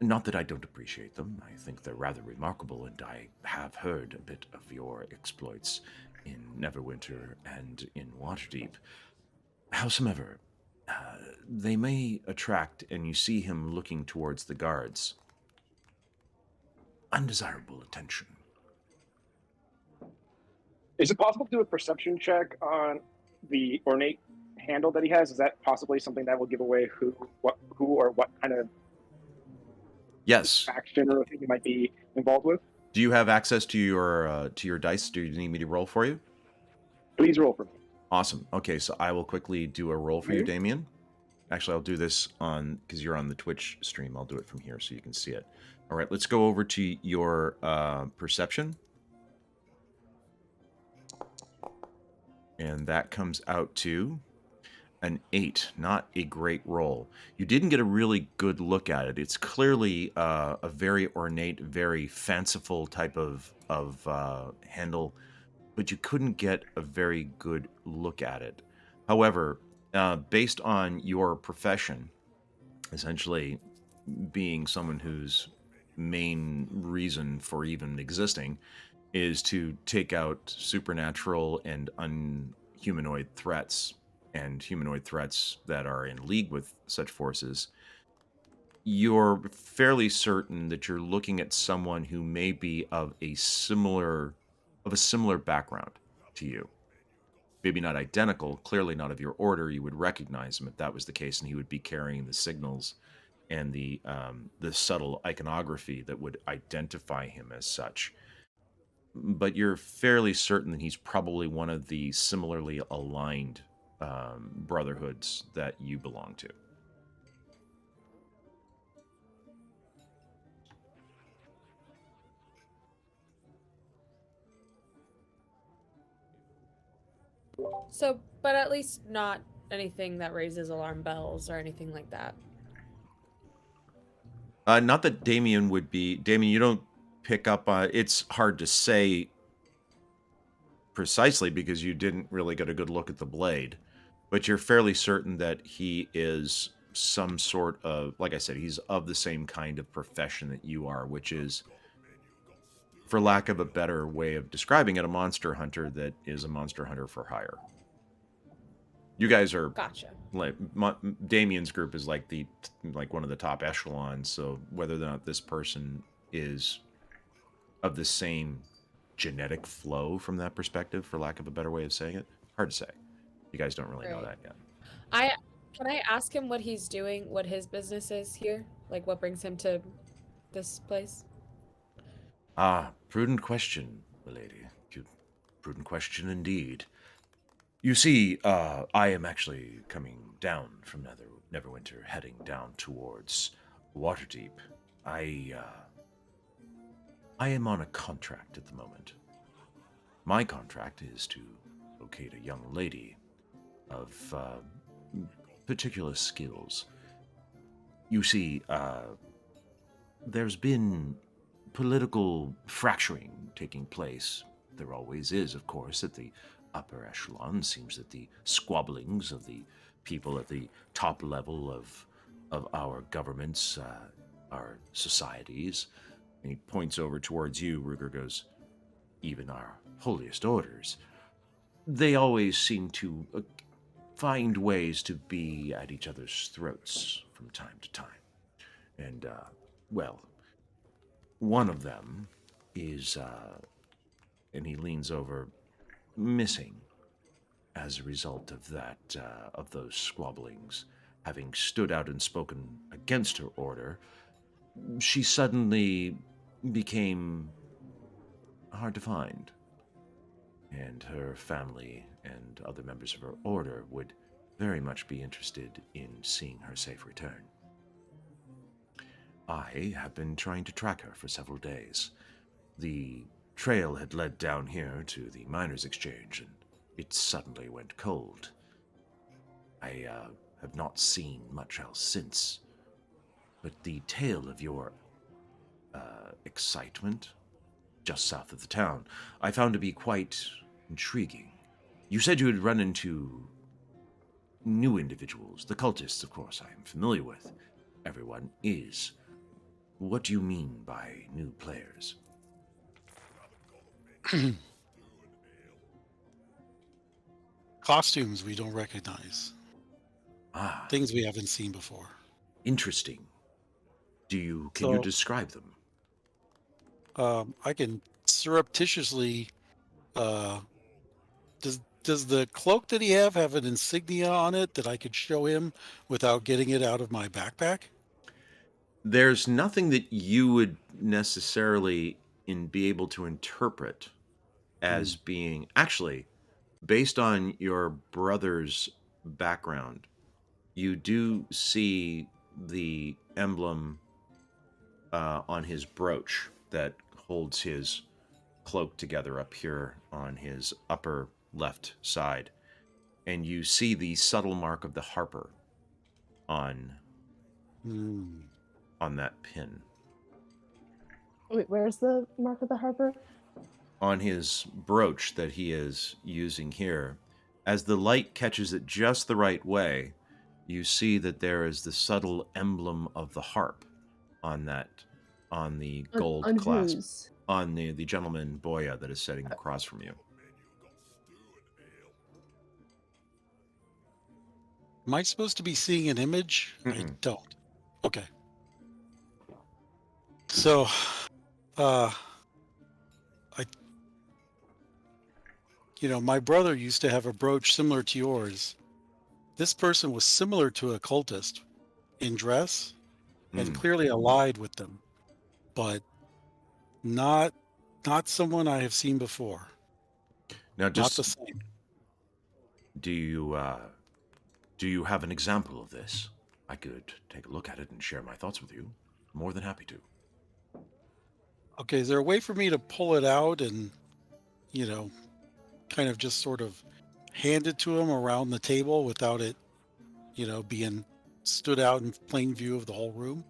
Not that I don't appreciate them. I think they're rather remarkable, and I have heard a bit of your exploits in Neverwinter and in Waterdeep. Howsoever, they may attract, and you see him looking towards the guards, undesirable attention. Is it possible to do a perception check on the ornate handle that he has? Is that possibly something that will give away who or what kind of Yes. faction or thing he might be involved with? Do you have access to your dice? Do you need me to roll for you? Please roll for me. Awesome. Okay, so I will quickly do a roll for you, Damien. Actually, I'll do this on, because you're on the Twitch stream, I'll do it from here so you can see it. All right, let's go over to your perception. And that comes out to an 8, not a great roll. You didn't get a really good look at it. It's clearly a very ornate, very fanciful type of handle, but you couldn't get a very good look at it. However, based on your profession, essentially being someone whose main reason for even existing is to take out supernatural and unhumanoid threats, and humanoid threats that are in league with such forces, you're fairly certain that you're looking at someone who may be of a similar background to you. Maybe not identical, clearly not of your order. You would recognize him if that was the case, and he would be carrying the signals and the subtle iconography that would identify him as such. But you're fairly certain that he's probably one of the similarly aligned brotherhoods that you belong to. So, but at least not anything that raises alarm bells or anything like that. Not that Damien would be. Damien, you don't pick up on. It's hard to say precisely because you didn't really get a good look at the blade, but you're fairly certain that he is some sort of, like I said, he's of the same kind of profession that you are, which is for lack of a better way of describing it, a monster hunter that is a monster hunter for hire. You guys are Gotcha. like Damien's group is like one of the top echelons. So whether or not this person is of the same genetic flow from that perspective, for lack of a better way of saying it, hard to say. You guys don't really know that yet. Can I ask him what he's doing, what his business is here? Like what brings him to this place? Prudent question, milady. Prudent question indeed. You see, I am actually coming down from Neverwinter, heading down towards Waterdeep. I am on a contract at the moment. My contract is to locate a young lady of particular skills. You see, there's been political fracturing taking place. There always is, of course, at the upper echelon. Seems that the squabblings of the people at the top level of our governments, our societies. And he points over towards you. Ruger goes, even our holiest orders. They always seem to find ways to be at each other's throats from time to time. And, well, one of them is, and he leans over, missing as a result of that, of those squabblings. Having stood out and spoken against her order, she suddenly became hard to find. And her family and other members of her order would very much be interested in seeing her safe return. I have been trying to track her for several days. The trail had led down here to the miners' exchange, and it suddenly went cold. I have not seen much else since. But the tale of your excitement just south of the town I found to be quite intriguing. You said you had run into new individuals. The cultists, of course, I am familiar with. Everyone is. What do you mean by new players? Costumes we don't recognize. Ah, Things we haven't seen before. interesting. Can you describe them? I can surreptitiously. Does the cloak that he have an insignia on it that I could show him without getting it out of my backpack? There's nothing that you would necessarily be able to interpret as being actually based on your brother's background. You do see the emblem on his brooch that holds his cloak together up here on his upper left side, and you see the subtle mark of the harper on that pin. Wait, where's the mark of the harbor? On his brooch that he is using here. As the light catches it just the right way, you see that there is the subtle emblem of the harp on the gold clasp. Whose? On the gentleman Boya that is sitting across from you. Am I supposed to be seeing an image? I don't. Okay. So, my brother used to have a brooch similar to yours. This person was similar to a cultist in dress and clearly allied with them, but not someone I have seen before. Now, just not the same. Do you have an example of this? I could take a look at it and share my thoughts with you. More than happy to. Okay, is there a way for me to pull it out and, kind of just sort of hand it to him around the table without it, being stood out in plain view of the whole room?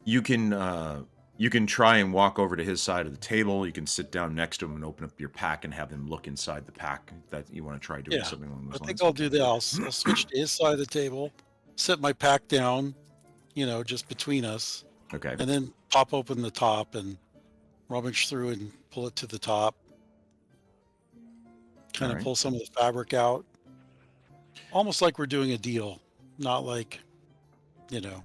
You can try and walk over to his side of the table. You can sit down next to him and open up your pack and have him look inside the pack. That you want to try doing something along those lines. I think I'll do that. I'll switch to his side of the table, set my pack down, just between us. Okay. And then pop open the top and, rummage through and pull it to the top. Kind of Alright. pull some of the fabric out. Almost like we're doing a deal, not like, you know,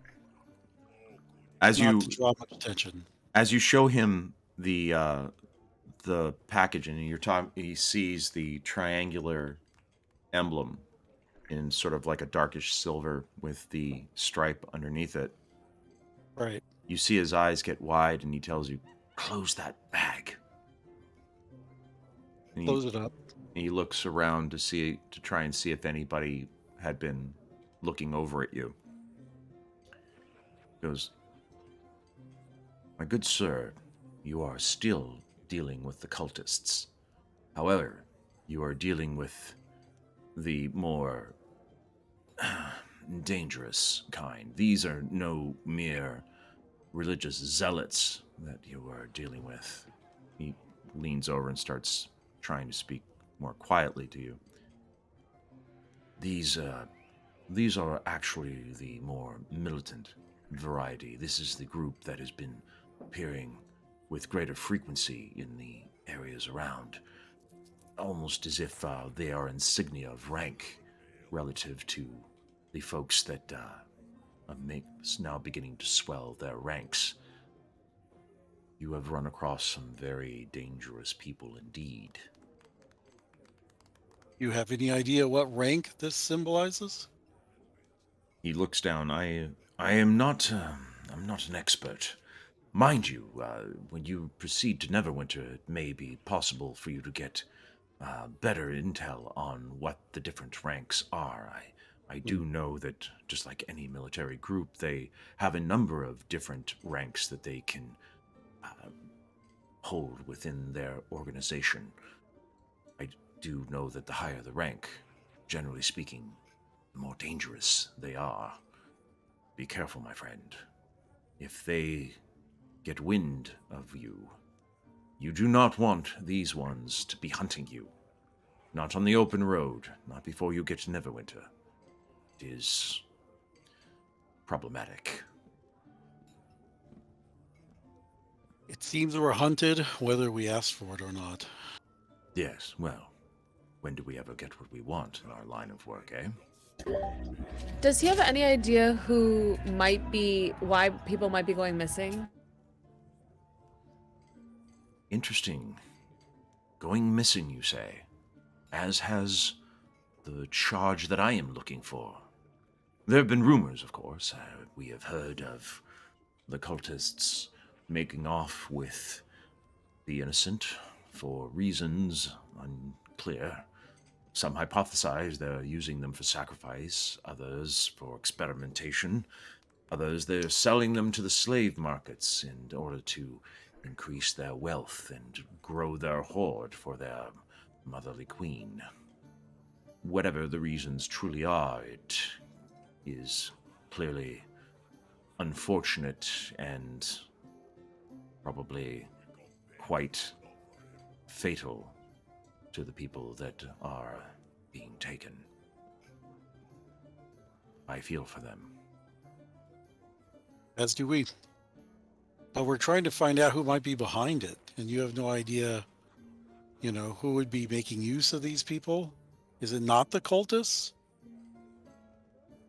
As not you to draw much attention. as you show him the package and he sees the triangular emblem in sort of like a darkish silver with the stripe underneath it. Right. You see his eyes get wide and he tells you, "Close that bag." And Close it up. he looks around to try and see if anybody had been looking over at you. He goes, "My good sir, you are still dealing with the cultists. However, you are dealing with the more dangerous kind. These are no mere religious zealots that you are dealing with." He leans over and starts trying to speak more quietly to you. These are actually the more militant variety. This is the group that has been appearing with greater frequency in the areas around, almost as if they are insignia of rank relative to the folks that are now beginning to swell their ranks. You have run across some very dangerous people indeed. You have any idea what rank this symbolizes? He looks down. I am not. I'm not an expert. Mind you, when you proceed to Neverwinter, it may be possible for you to get better intel on what the different ranks are. I do know that, just like any military group, they have a number of different ranks that they can hold within their organization. I do know that the higher the rank, generally speaking, the more dangerous they are. Be careful, my friend. If they get wind of you, you do not want these ones to be hunting you. Not on the open road, not before you get to Neverwinter. It is problematic. It seems we're hunted whether we ask for it or not. Yes, well, when do we ever get what we want in our line of work, eh? Does he have any idea why people might be going missing? Interesting. Going missing, you say? As has the charge that I am looking for. There have been rumors, of course. We have heard of the cultists making off with the innocent for reasons unclear. Some hypothesize they're using them for sacrifice, others for experimentation, others they're selling them to the slave markets in order to increase their wealth and grow their hoard for their motherly queen. Whatever the reasons truly are, it is clearly unfortunate and probably quite fatal to the people that are being taken. I feel for them. As do we. But we're trying to find out who might be behind it, and you have no idea, who would be making use of these people? Is it not the cultists?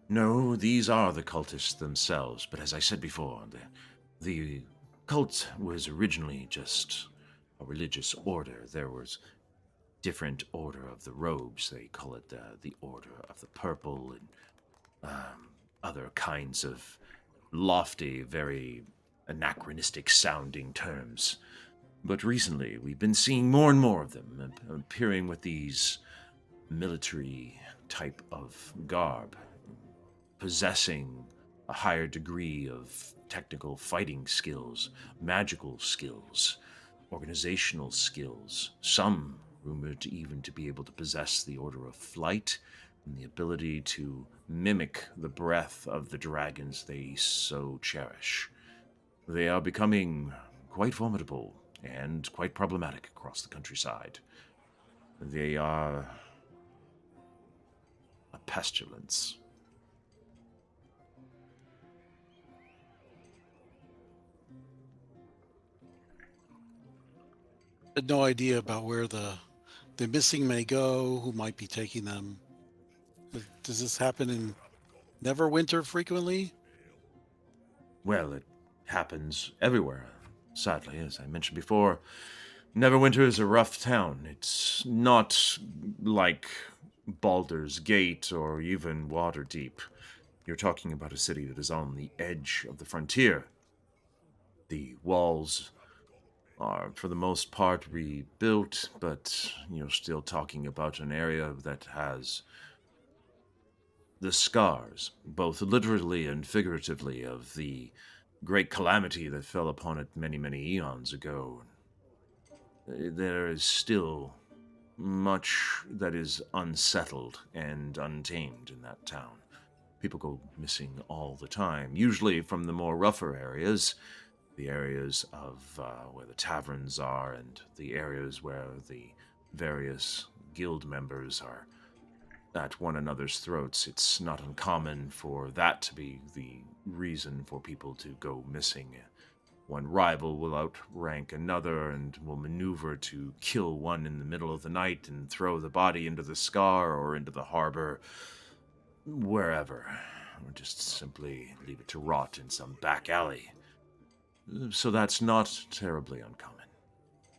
No, these are the cultists themselves, but as I said before, the cult was originally just a religious order. There was different order of the robes. They call it the Order of the Purple, and other kinds of lofty, very anachronistic sounding terms. But recently, we've been seeing more and more of them appearing with these military type of garb, possessing a higher degree of technical fighting skills, magical skills, organizational skills, some rumored to even to be able to possess the Order of Flight and the ability to mimic the breath of the dragons they so cherish. They are becoming quite formidable and quite problematic across the countryside. They are a pestilence. Had no idea about where the missing may go, who might be taking them. Does this happen in Neverwinter frequently? Well, it happens everywhere, sadly, as I mentioned before. Neverwinter is a rough town. It's not like Baldur's Gate or even Waterdeep. You're talking about a city that is on the edge of the frontier. The walls are, for the most part, rebuilt, but you're still talking about an area that has the scars, both literally and figuratively, of the great calamity that fell upon it many, many eons ago. There is still much that is unsettled and untamed in that town. People go missing all the time, usually from the more rougher areas, the areas of where the taverns are, and the areas where the various guild members are at one another's throats. It's not uncommon for that to be the reason for people to go missing. One rival will outrank another and will maneuver to kill one in the middle of the night and throw the body into the scar or into the harbor, wherever, or just simply leave it to rot in some back alley. So that's not terribly uncommon.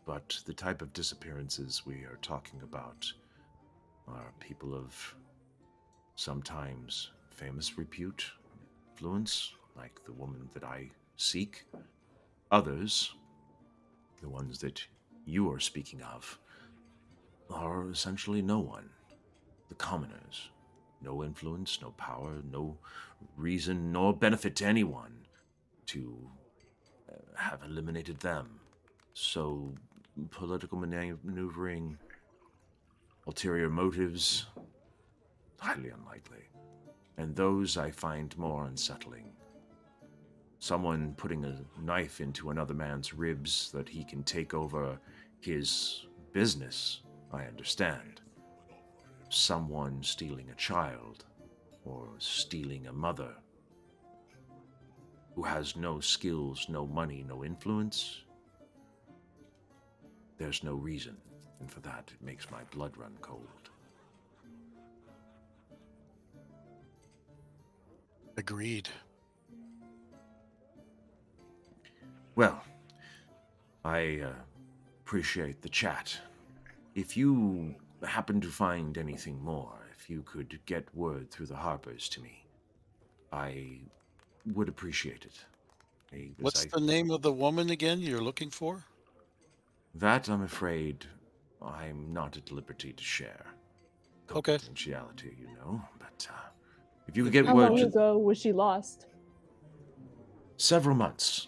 But the type of disappearances we are talking about are people of sometimes famous repute, influence, like the woman that I seek. Others, the ones that you are speaking of, are essentially no one. The commoners. No influence, no power, no reason, nor benefit to anyone to have eliminated them. So, political maneuvering, ulterior motives, highly unlikely. And those I find more unsettling. Someone putting a knife into another man's ribs that he can take over his business, I understand. Someone stealing a child, or stealing a mother, who has no skills, no money, no influence, there's no reason, and for that it makes my blood run cold. Agreed. Well, I appreciate the chat. If you happen to find anything more, if you could get word through the Harpers to me, I would appreciate it. What's the name of the woman again you're looking for? That, I'm afraid, I'm not at liberty to share. Okay. Confidentiality, you know, but if you could get How word long to... ago was she lost? Several months.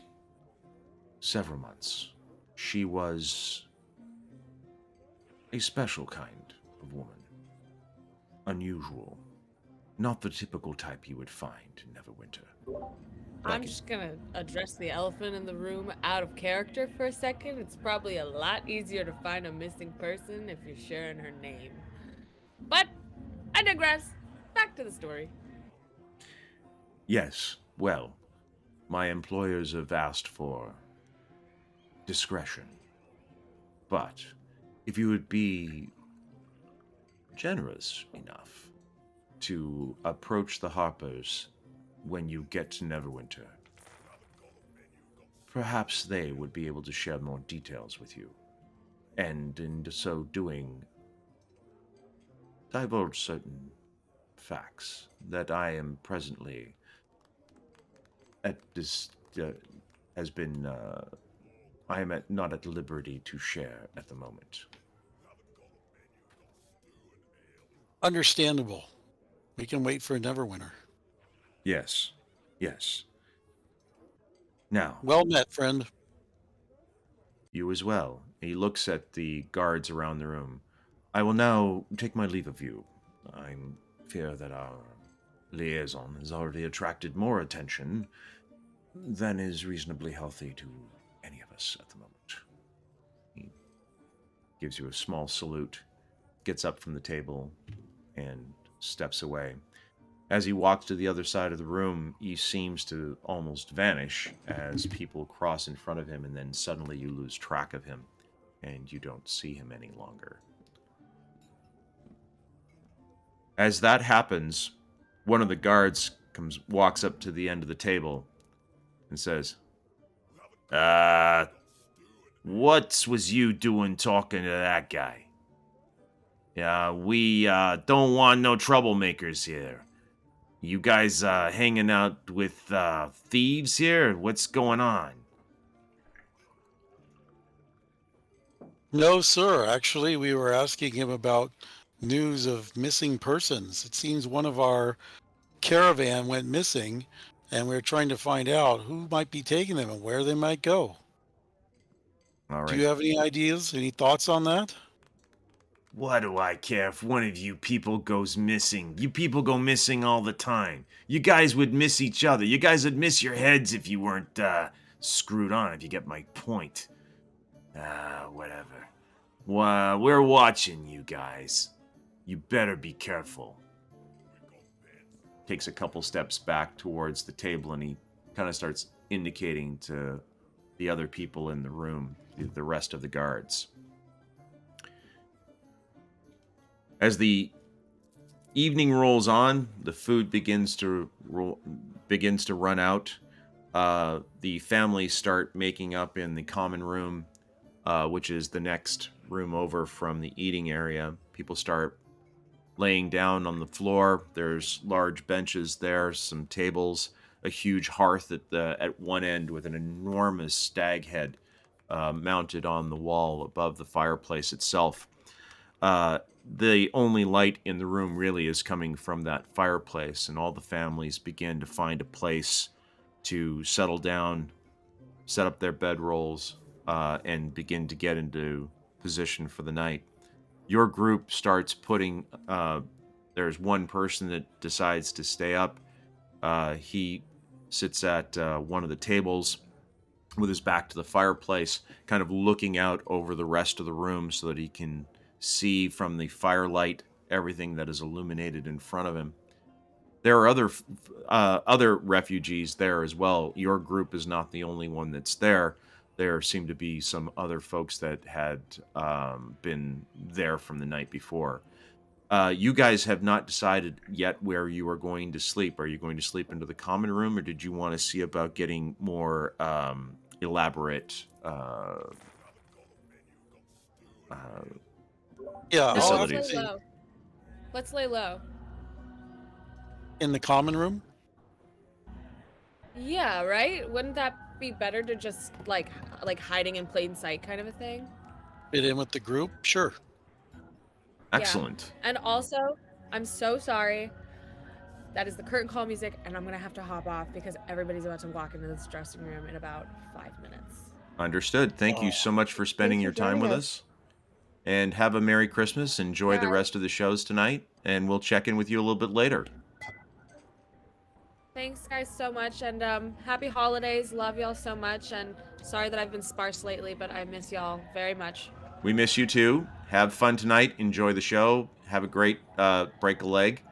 Several months. She was a special kind of woman. Unusual. Not the typical type you would find in Neverwinter. I'm just gonna address the elephant in the room out of character for a second. It's probably a lot easier to find a missing person if you're sharing her name. But I digress. Back to the story. Yes, well, my employers have asked for discretion. But if you would be generous enough to approach the Harpers when you get to Neverwinter, perhaps they would be able to share more details with you, and in so doing, divulge certain facts that I am presently at this has been I am not at liberty to share at the moment. Understandable. We can wait for Neverwinter. Yes, yes. Now, Well met, friend. you as well. He looks at the guards around the room. I will now take my leave of you. I fear that our liaison has already attracted more attention than is reasonably healthy to any of us at the moment. He gives you a small salute, gets up from the table, and steps away. As he walks to the other side of the room, he seems to almost vanish as people cross in front of him, and then suddenly you lose track of him. and you don't see him any longer. As that happens, one of the guards walks up to the end of the table and says, what was you doing talking to that guy? We don't want no troublemakers here. You guys hanging out with thieves here? What's going on? No, sir. Actually, we were asking him about news of missing persons. It seems one of our caravan went missing, and we're trying to find out who might be taking them and where they might go. All Do right. you have any ideas, any thoughts on that? What do I care if one of you people goes missing? You people go missing all the time. You guys would miss each other. You guys would miss your heads if you weren't screwed on, if you get my point. Whatever. We're watching you guys. You better be careful. Takes a couple steps back towards the table, and he kind of starts indicating to the other people in the room, the rest of the guards. As the evening rolls on, the food begins to run out. The families start making up in the common room, which is the next room over from the eating area. People start laying down on the floor. There's large benches there, some tables, a huge hearth at one end with an enormous stag head mounted on the wall above the fireplace itself. The only light in the room really is coming from that fireplace, and all the families begin to find a place to settle down, set up their bedrolls, and begin to get into position for the night. Your group starts putting, there's one person that decides to stay up. He sits at one of the tables with his back to the fireplace, kind of looking out over the rest of the room so that he can see from the firelight everything that is illuminated in front of him. There are other refugees there as well. Your group is not the only one that's there. There seem to be some other folks that had been there from the night before. You guys have not decided yet where you are going to sleep. Are you going to sleep into the common room, or did you want to see about getting more elaborate Yeah, No, I'll have let's to lay see. low. Let's lay low. In the common room? Yeah, right? Wouldn't that be better to just like hiding in plain sight kind of a thing? Fit in with the group? Sure. Excellent. And also, I'm so sorry. That is the curtain call music, and I'm gonna have to hop off because everybody's about to walk into this dressing room in about 5 minutes. Understood. Thank you so much for spending your time with us. And have a Merry Christmas. Enjoy the rest of the shows tonight, and we'll check in with you a little bit later. Thanks, guys, so much, and happy holidays. Love y'all so much, and sorry that I've been sparse lately, but I miss y'all very much. We miss you too. Have fun tonight. Enjoy the show. Have a great break a leg.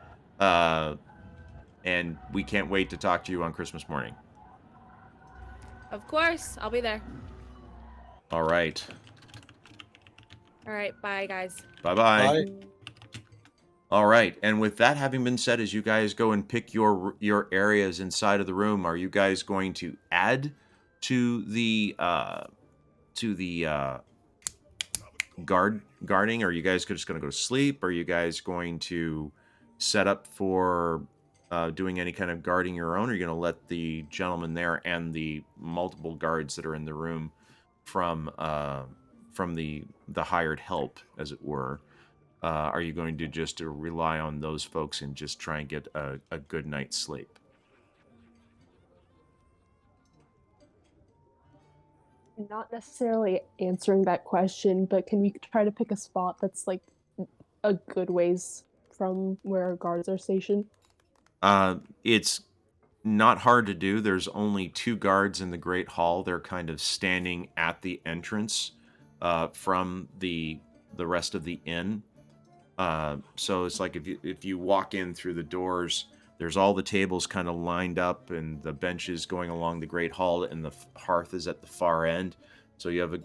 And we can't wait to talk to you on Christmas morning. Of course, I'll be there. All right. All right, bye, guys. Bye-bye. Bye. All right. And with that having been said, as you guys go and pick your areas inside of the room, are you guys going to add to the guarding? Are you guys just going to go to sleep? Are you guys going to set up for doing any kind of guarding your own? Or are you going to let the gentleman there and the multiple guards that are in the room from the hired help, as it were? Are you going to just rely on those folks and just try and get a good night's sleep? Not necessarily answering that question, but can we try to pick a spot that's like a good ways from where our guards are stationed? It's not hard to do. There's only 2 guards in the Great Hall. They're kind of standing at the entrance from the rest of the inn. So it's like if you walk in through the doors, there's all the tables kind of lined up and the benches going along the Great Hall, and the hearth is at the far end. So you have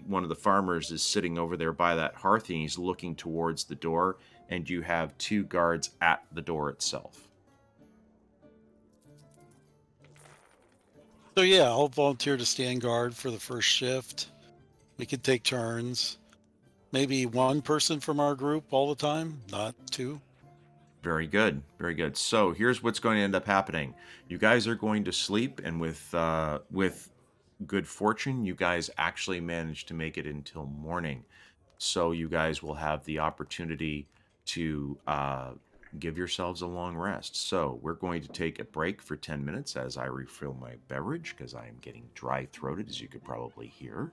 one of the farmers is sitting over there by that hearth, and he's looking towards the door, and you have 2 guards at the door itself. So yeah, I'll volunteer to stand guard for the first shift. We could take turns. Maybe one person from our group all the time, not 2. Very good, very good. So here's what's going to end up happening. You guys are going to sleep, and with good fortune, you guys actually manage to make it until morning. So you guys will have the opportunity to give yourselves a long rest. So we're going to take a break for 10 minutes as I refill my beverage because I am getting dry-throated, as you could probably hear.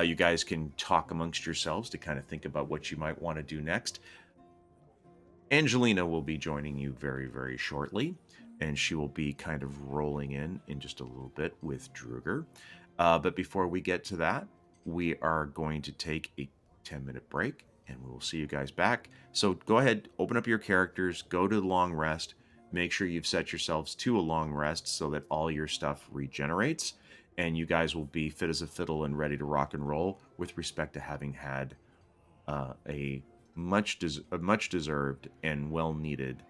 You guys can talk amongst yourselves to kind of think about what you might want to do next. Angelina will be joining you very, very shortly, and she will be kind of rolling in just a little bit with Druger. But before we get to that, we are going to take a 10-minute break, and we will see you guys back. So go ahead, open up your characters, go to the long rest, make sure you've set yourselves to a long rest so that all your stuff regenerates, and you guys will be fit as a fiddle and ready to rock and roll with respect to having had a much deserved and well needed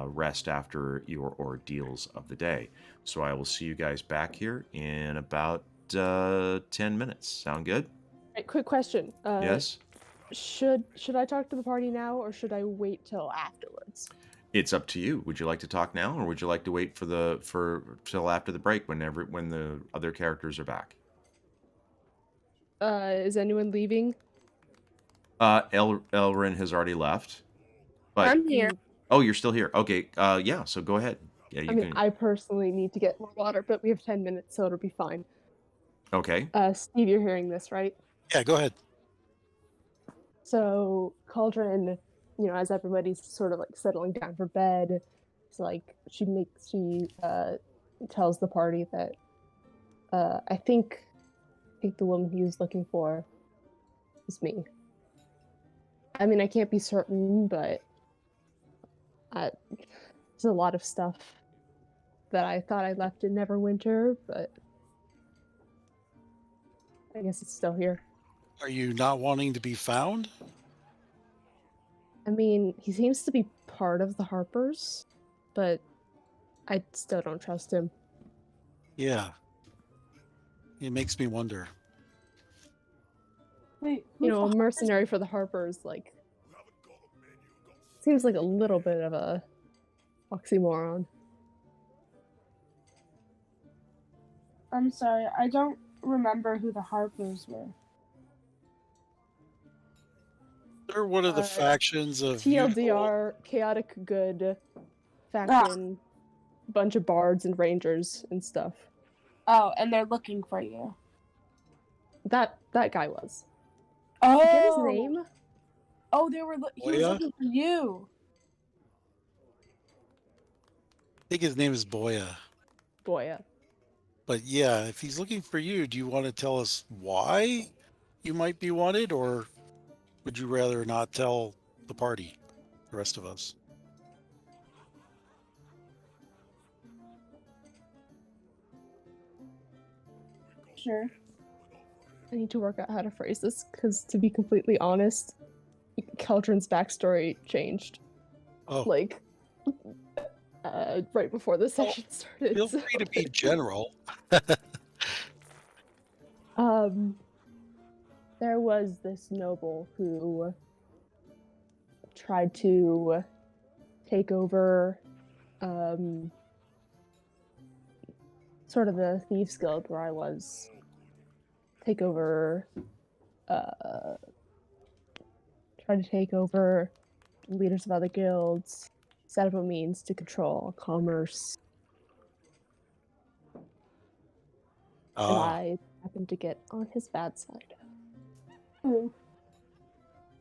rest after your ordeals of the day. So I will see you guys back here in about 10 minutes. Sound good? Right, quick question. Yes. Should I talk to the party now, or should I wait till afterwards? It's up to you. Would you like to talk now, or would you like to wait till after the break when the other characters are back? Is anyone leaving? Elrin has already left. But I'm here. oh, you're still here. Okay. Yeah. So go ahead. Yeah, I mean, I personally need to get more water, but we have 10 minutes, so it'll be fine. Okay. Steve, you're hearing this, right? Yeah, go ahead. So Cauldron, as everybody's sort of like settling down for bed, it's like she tells the party that I think the woman he was looking for is me. I mean, I can't be certain, but there's a lot of stuff that I thought I left in Neverwinter, but I guess it's still here. Are you not wanting to be found? I mean, he seems to be part of the Harpers, but I still don't trust him. Yeah. It makes me wonder. Wait, A mercenary for the Harpers, like, seems like a little bit of a oxymoron. I'm sorry, I don't remember who the Harpers were. They're one of the factions of TLDR, chaotic good faction, bunch of bards and rangers and stuff. Oh, and they're looking for you. That guy was. Oh, Did you get his name? Oh, he was looking for you. I think his name is Boya. Boya. But yeah, if he's looking for you, do you want to tell us why you might be wanted, or would you rather not tell the party, the rest of us? Sure. I need to work out how to phrase this, because to be completely honest, Cauldron's backstory changed. Oh. Like, right before the session started. Feel free to be general. There was this noble who tried to take over sort of the Thieves Guild where I was. Try to take over leaders of other guilds, set up a means to control commerce. And I happened to get on his bad side.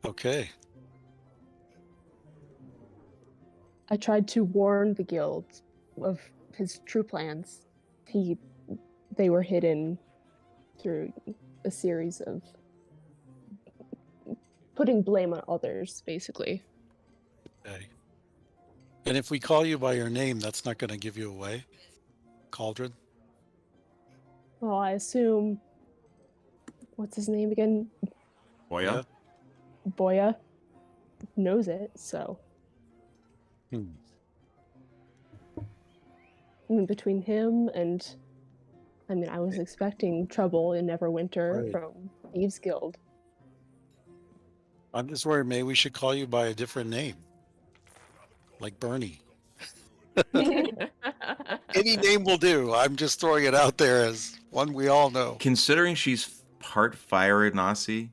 Okay. I tried to warn the guild of his true plans. They were hidden through a series of putting blame on others, basically. Okay. And if we call you by your name, that's not going to give you away? Cauldron? Well, I assume. What's his name again? Boya? Boya knows it, so. Hmm. I mean, between him and. I mean, I was expecting trouble in Neverwinter Right. from Thieves Guild. I'm just worried maybe we should call you by a different name. Like Bernie. Any name will do. I'm just throwing it out there as one we all know. Considering she's part fire Nasi,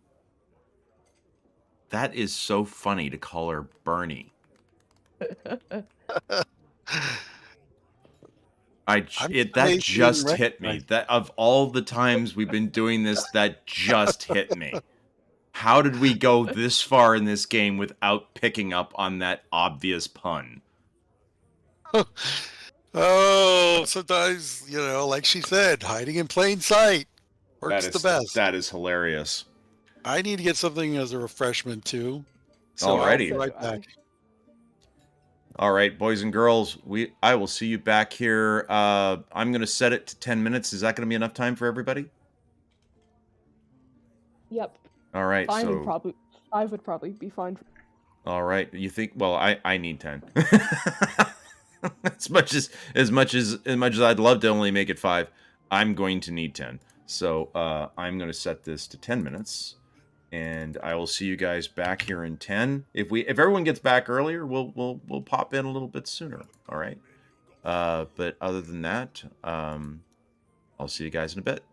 that is so funny to call her Bernie. That just hit me. That of all the times we've been doing this, that just hit me. How did we go this far in this game without picking up on that obvious pun? Oh, sometimes, like she said, hiding in plain sight works the best. That is hilarious. I need to get something as a refreshment too. So Alrighty. I'll be right back. All right, boys and girls, I will see you back here. I'm going to set it to 10 minutes. Is that going to be enough time for everybody? Yep. All right, 5 would probably be fine. All right, you think? Well, I need 10. as much as I'd love to only make it 5, I'm going to need 10. So I'm going to set this to 10 minutes, and I will see you guys back here in 10. If everyone gets back earlier, we'll pop in a little bit sooner. All right. But other than that, I'll see you guys in a bit.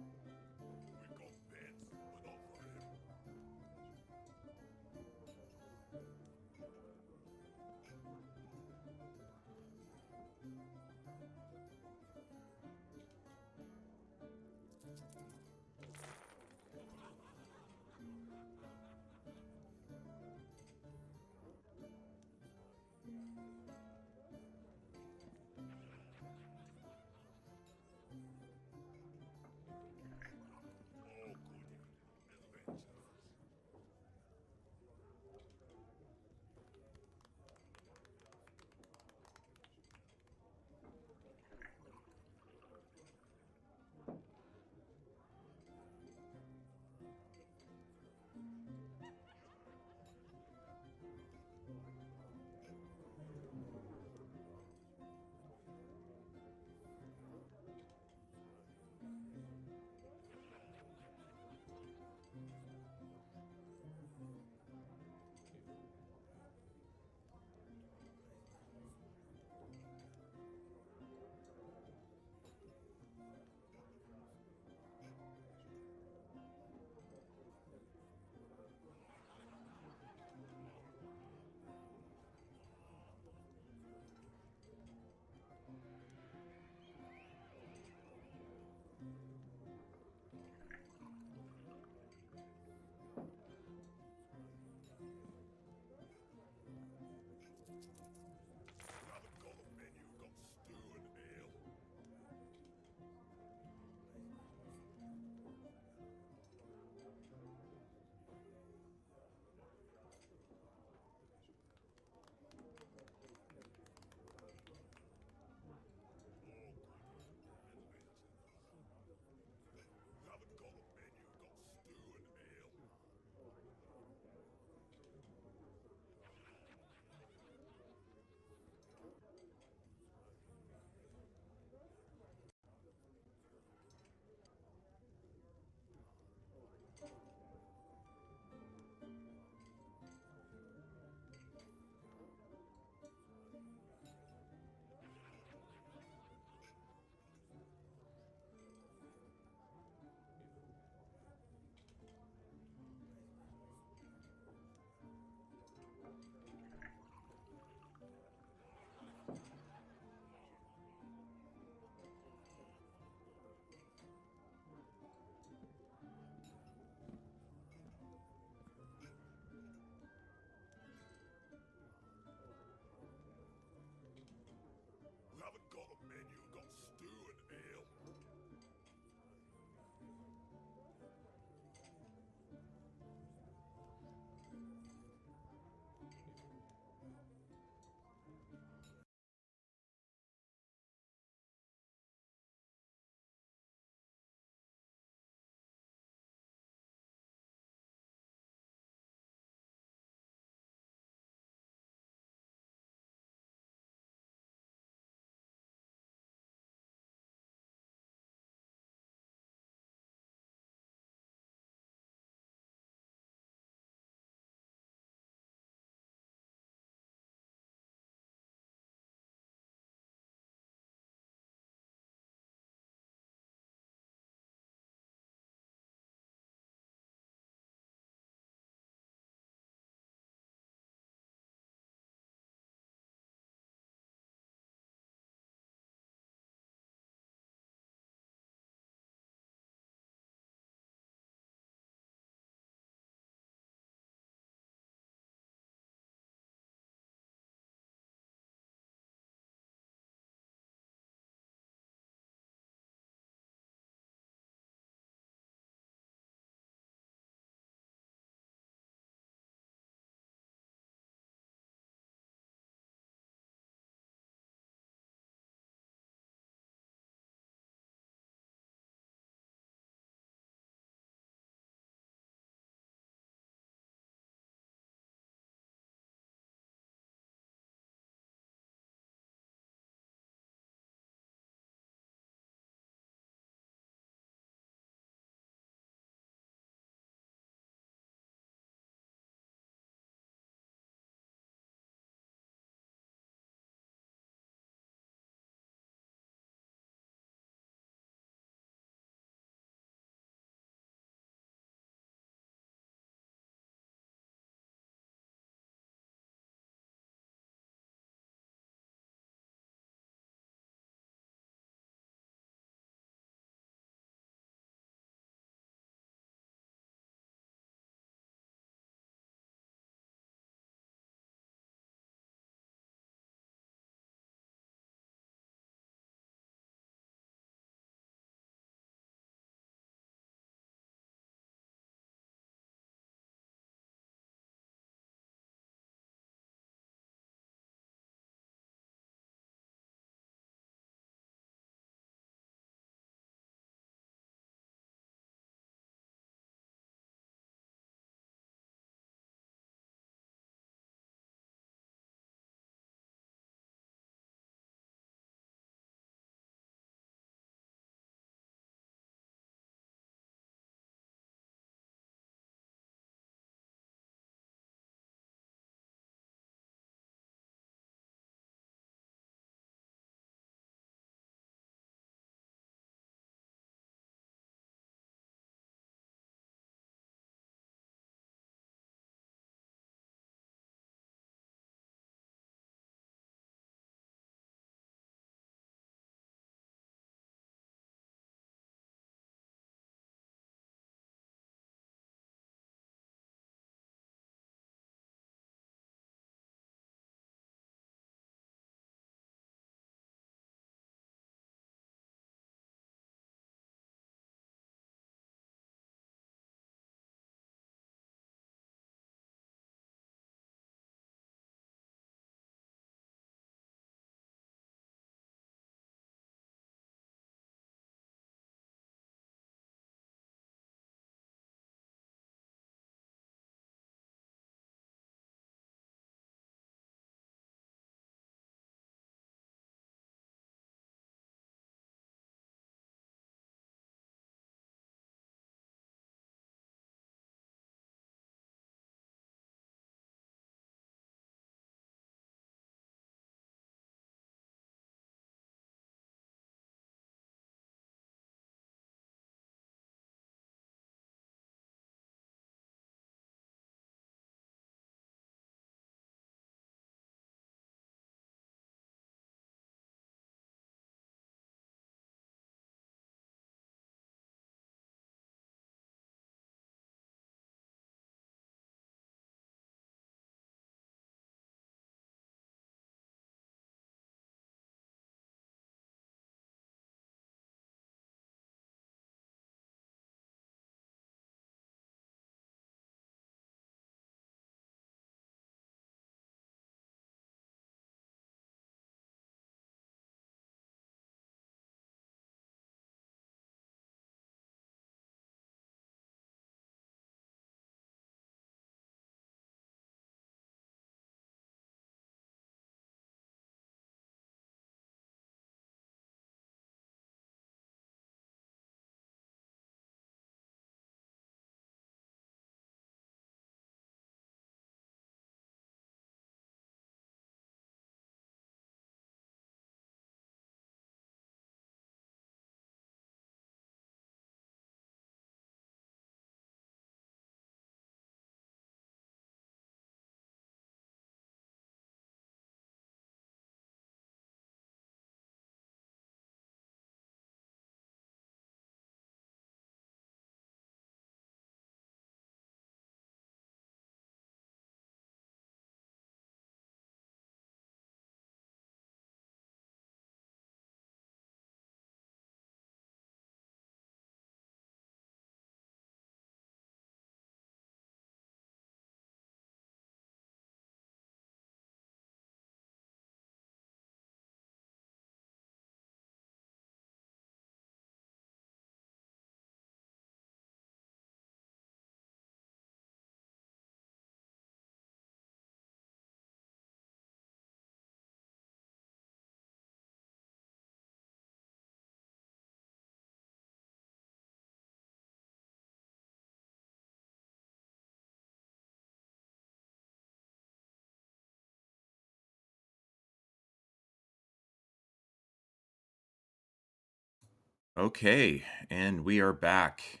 Okay, and we are back,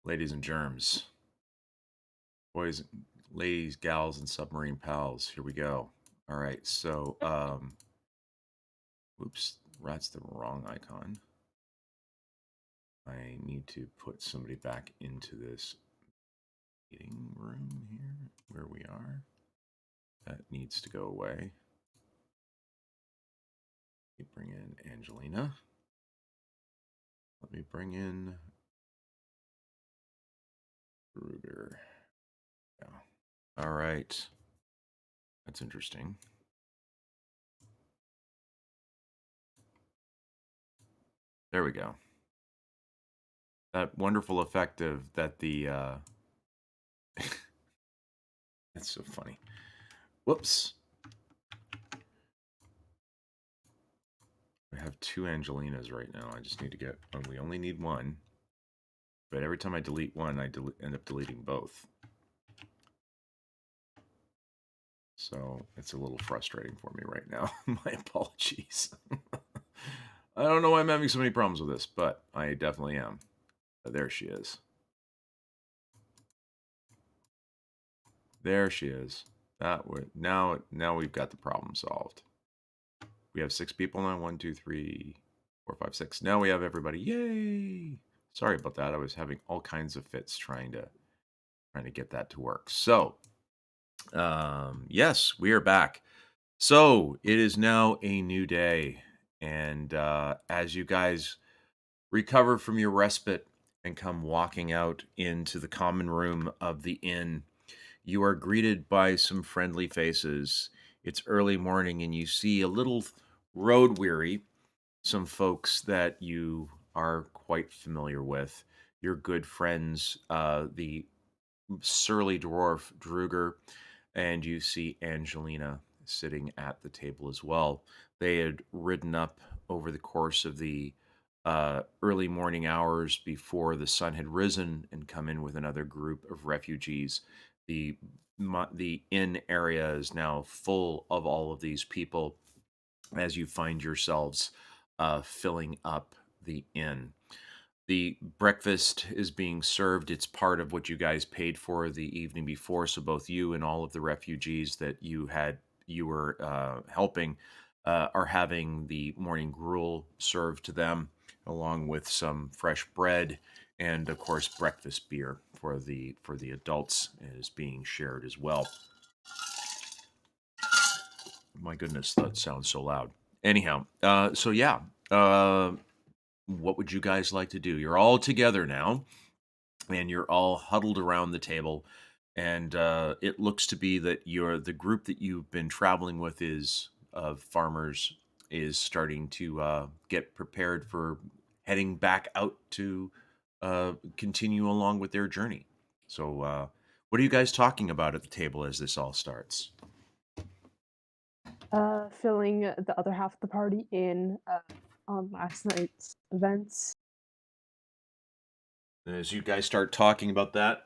ladies and germs, boys, ladies, gals, and submarine pals. Here we go. All right, so oops, that's the wrong icon. I need to put somebody back into this meeting room here, where we are. That needs to go away. Let me bring in Angelina. Let me bring in Ruger. Yeah. All right. That's interesting. There we go. That wonderful effect of that the that's so funny. Whoops. I have two Angelinas right now. I just need to get we only need one. But every time I delete one, I end up deleting both. So it's a little frustrating for me right now. My apologies. I don't know why I'm having so many problems with this, but I definitely am. There she is. There she is. Now we've got the problem solved. We have 6 people now. 1, 2, 3, 4, 5, 6. Now we have everybody. Yay! Sorry about that. I was having all kinds of fits trying to get that to work. So, yes, we are back. So it is now a new day, and as you guys recover from your respite and come walking out into the common room of the inn, you are greeted by some friendly faces. It's early morning, and you see a little road weary, some folks that you are quite familiar with. Your good friends, the surly dwarf Druger, and you see Angelina sitting at the table as well. They had ridden up over the course of the early morning hours before the sun had risen and come in with another group of refugees. The inn area is now full of all of these people as you find yourselves filling up the inn. The breakfast is being served. It's part of what you guys paid for the evening before. So both you and all of the refugees that you were helping are having the morning gruel served to them, along with some fresh bread and, of course, breakfast beer for the adults is being shared as well. My goodness, that sounds so loud. Anyhow, so yeah, what would you guys like to do? You're all together now, and you're all huddled around the table, and it looks to be that the group that you've been traveling with is of farmers is starting to get prepared for heading back out to continue along with their journey. So, what are you guys talking about at the table as this all starts? Filling the other half of the party in on last night's events. As you guys start talking about that,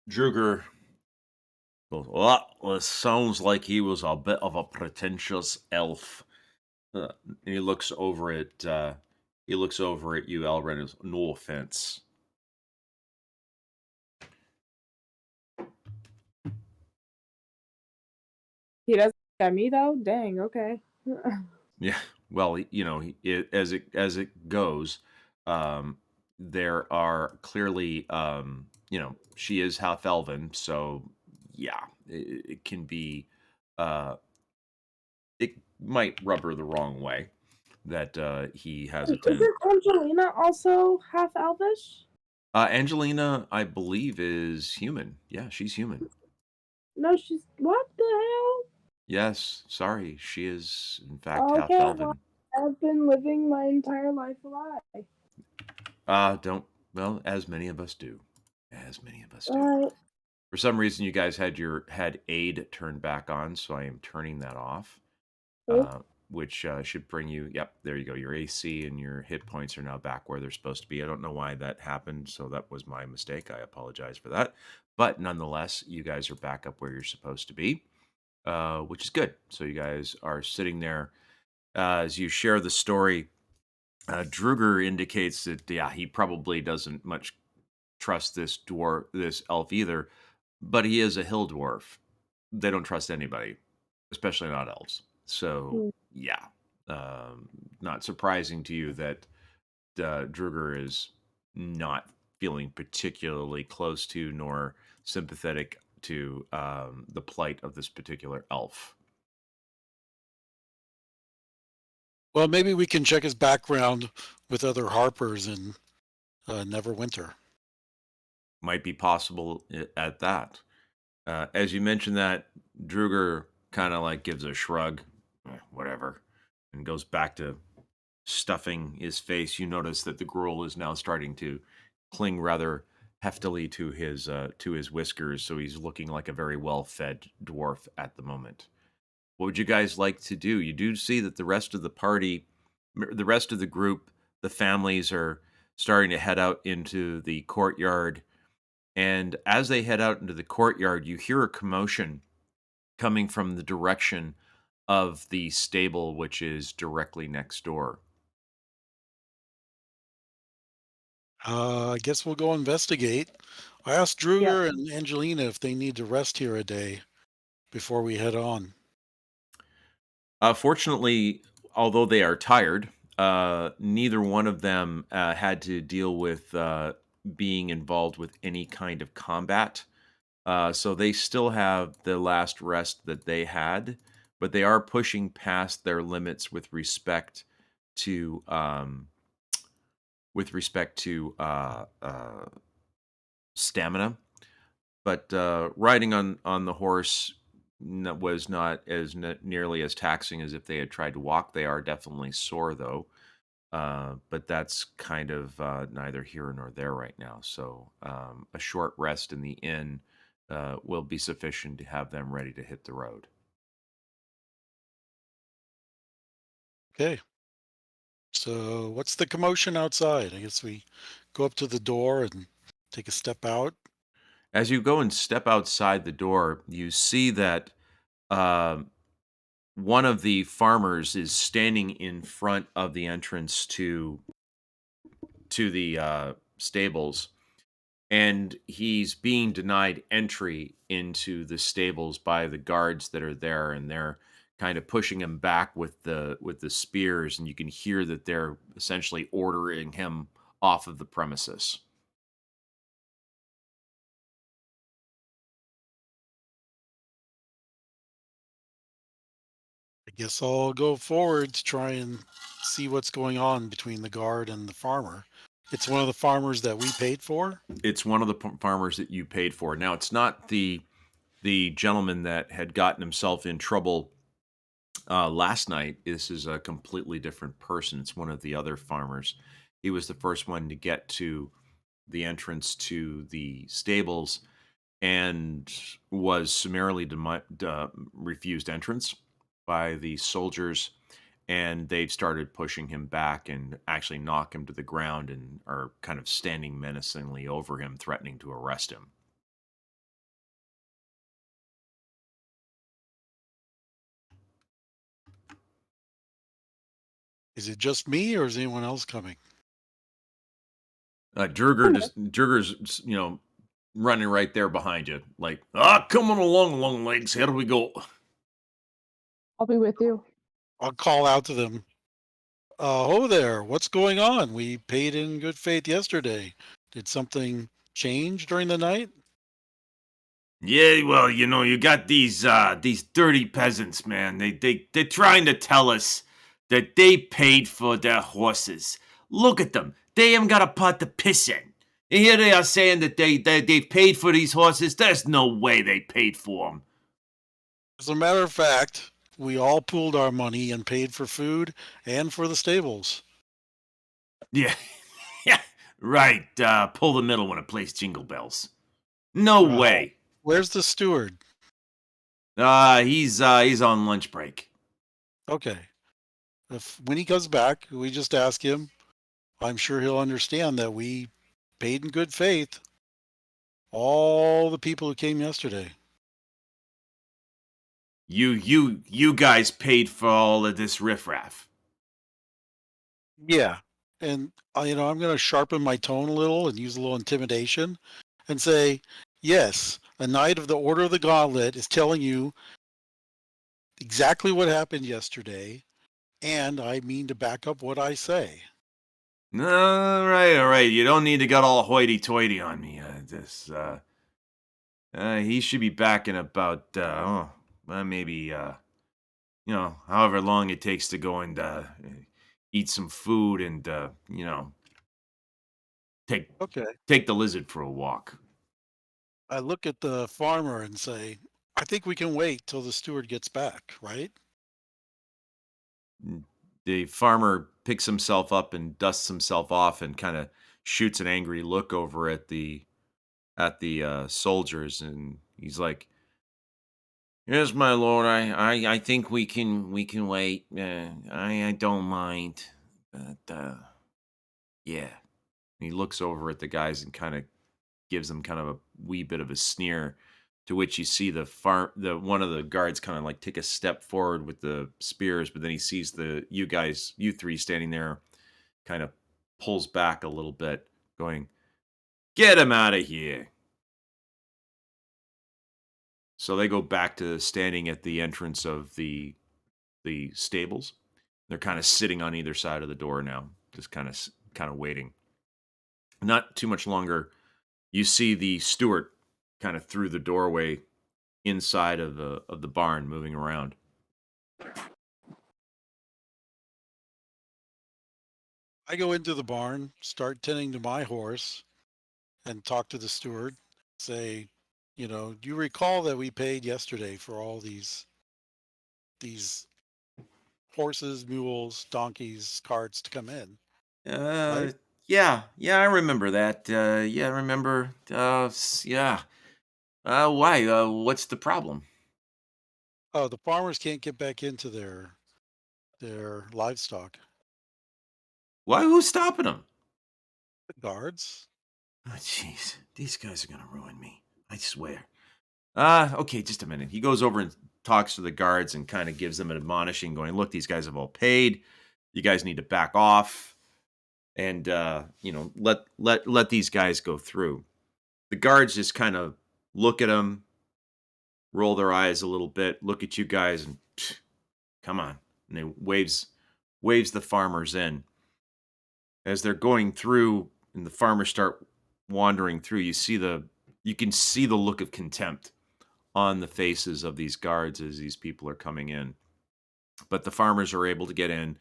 Druger goes, "Well, it sounds like he was a bit of a pretentious elf." And he looks over at you, Elren. And goes, "No offense." He doesn't look at me though. Dang. Okay. Yeah, well, as it goes, um, there are clearly, she is half elven, so yeah, it can be, it might rub her the wrong way that he has a Isn't Angelina also half elvish? Angelina, I believe, is human. Yeah, she's human. No, she's what the hell? Yes, sorry, she is in fact half Okay, well, elven. I've been living my entire life a lie. Don't well, as many of us do. As many of us do. Alright. For some reason, you guys had aid turned back on, so I am turning that off. Which should bring you. Yep, there you go. Your AC and your hit points are now back where they're supposed to be. I don't know why that happened, so that was my mistake. I apologize for that. But nonetheless, you guys are back up where you're supposed to be, which is good. So you guys are sitting there as you share the story Druger indicates that he probably doesn't much trust this elf either, but he is a hill dwarf. They don't trust anybody, especially not elves. So Mm. yeah, not surprising to you that Druger is not feeling particularly close to nor sympathetic to the plight of this particular elf. Well, maybe we can check his background with other Harpers in Neverwinter. Might be possible at that. As you mentioned that, Druger kind of like gives a shrug, whatever, and goes back to stuffing his face. You notice that the gruel is now starting to cling rather heftily to his whiskers, so he's looking like a very well-fed dwarf at the moment. What would you guys like to do? You do see that the rest of the party, the rest of the group, the families are starting to head out into the courtyard. And as they head out into the courtyard, you hear a commotion coming from the direction of the stable, which is directly next door. I guess we'll go investigate. I asked Yeah. Druger and Angelina if they need to rest here a day before we head on. Fortunately, although they are tired, neither one of them had to deal with being involved with any kind of combat. So they still have the last rest that they had, but they are pushing past their limits to with respect to stamina. But riding on the horse was not as nearly as taxing as if they had tried to walk. They are definitely sore though, but that's kind of neither here nor there right now. So a short rest in the inn will be sufficient to have them ready to hit the road. Okay. So what's the commotion outside? I guess we go up to the door and take a step out. As you go and step outside the door, you see that um one of the farmers is standing in front of the entrance to the stables, and he's being denied entry into the stables by the guards that are there, and they're kind of pushing him back with the spears, and you can hear that they're essentially ordering him off of the premises. I guess I'll go forward to try and see what's going on between the guard and the farmer. It's one of the farmers that we paid for. It's one of the farmers that you paid for. Now, it's not the gentleman that had gotten himself in trouble last night. This is a completely different person. It's one of the other farmers. He was the first one to get to the entrance to the stables and was summarily refused entrance by the soldiers. And they've started pushing him back and actually knock him to the ground and are kind of standing menacingly over him, threatening to arrest him. Is it just me or is anyone else coming? Druger's running right there behind you, like, come on along, long legs. Here we go. I'll be with you. I'll call out to them. Ho there, what's going on? We paid in good faith yesterday. Did something change during the night? Yeah, well, you got these dirty peasants, man. They're trying to tell us that they paid for their horses. Look at them. They haven't got a pot to piss in. And here they are saying that they've paid for these horses. There's no way they paid for them. As a matter of fact, we all pooled our money and paid for food and for the stables. Yeah, yeah, right. Pull the middle when it plays Jingle Bells. No way. Where's the steward? He's on lunch break. Okay. When he comes back, we just ask him. I'm sure he'll understand that we paid in good faith. All the people who came yesterday. You guys paid for all of this riffraff. Yeah, And I'm going to sharpen my tone a little and use a little intimidation and say, yes, a knight of the Order of the Gauntlet is telling you exactly what happened yesterday, and I mean to back up what I say. All right. You don't need to get all hoity-toity on me. He should be back in about, maybe, however long it takes to go and eat some food and, take Okay. take the lizard for a walk. I look at the farmer and say, I think we can wait till the steward gets back, right? The farmer picks himself up and dusts himself off and kind of shoots an angry look over at the soldiers, and he's like, Yes, my lord. I think we can wait. I don't mind. But yeah. he looks over at the guys and kind of gives them kind of a wee bit of a sneer, to which you see the one of the guards kind of like take a step forward with the spears, but then he sees you three standing there, kind of pulls back a little bit, going, "Get him out of here." So they go back to standing at the entrance of the stables. They're kind of sitting on either side of the door now, just kind of waiting. Not too much longer, you see the steward kind of through the doorway inside of the barn, moving around. I go into the barn, start tending to my horse, and talk to the steward. Say, do you recall that we paid yesterday for all these horses, mules, donkeys, carts to come in, Uh, right? yeah, I remember that. Yeah, I remember. Yeah. Why? What's the problem? Oh, the farmers can't get back into their livestock. Why? Who's stopping them? The guards. Oh, jeez, these guys are gonna ruin me. I swear. Okay, just a minute. He goes over and talks to the guards and kind of gives them an admonishing, going, "Look, these guys have all paid. You guys need to back off, and let these guys go through." The guards just kind of look at him, roll their eyes a little bit, look at you guys, and come on. And they waves the farmers in. As they're going through, and the farmers start wandering through, you can see the look of contempt on the faces of these guards as these people are coming in. But the farmers are able to get in.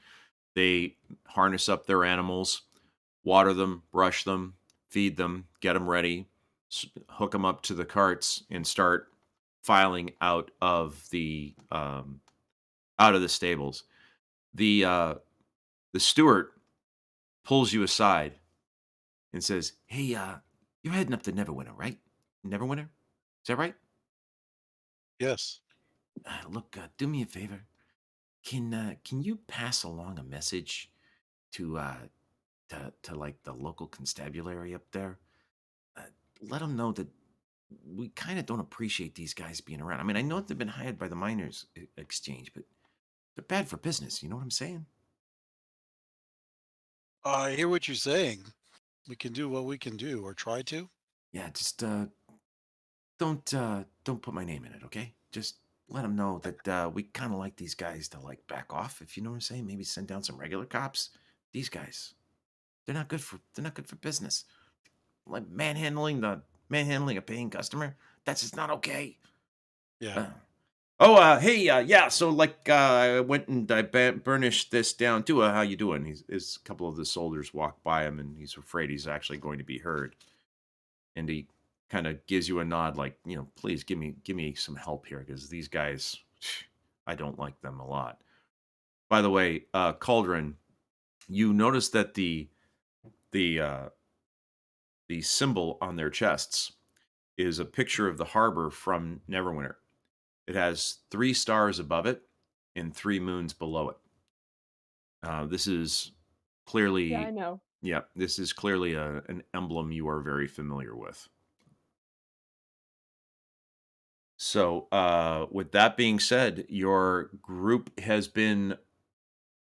They harness up their animals, water them, brush them, feed them, get them ready, hook them up to the carts, and start filing out of the stables. The steward pulls you aside and says, "Hey, you're heading up to Neverwinter, right? Neverwinter, is that right? Yes. Look, do me a favor. Can you pass along a message to to like the local constabulary up there? Uh, Let them know that we kind of don't appreciate these guys being around. I mean, I know they've been hired by the miners exchange, but they're bad for business. You know what I'm saying? I hear what you're saying. We can do what we can do, or try to. Yeah, just don't put my name in it, okay? Just let them know that we kind of like these guys to like back off, if you know what I'm saying. Maybe send down some regular cops. These guys, they're not good for business. Like manhandling a paying customer. That's just not okay. Yeah. Uh, hey, yeah. So like, I went and I burnished this down too. How you doing? He's a couple of the soldiers walk by him, and he's afraid he's actually going to be heard. And he kind of gives you a nod, like, please give me some help here, because these guys, I don't like them a lot. By the way, Cauldron, you notice that the uh, the symbol on their chests is a picture of the harbor from Neverwinter. It has 3 stars above it and 3 moons below it. This is Yeah, I clearly, know. yeah, this is clearly an emblem you are very familiar with. So, with that being said, your group has been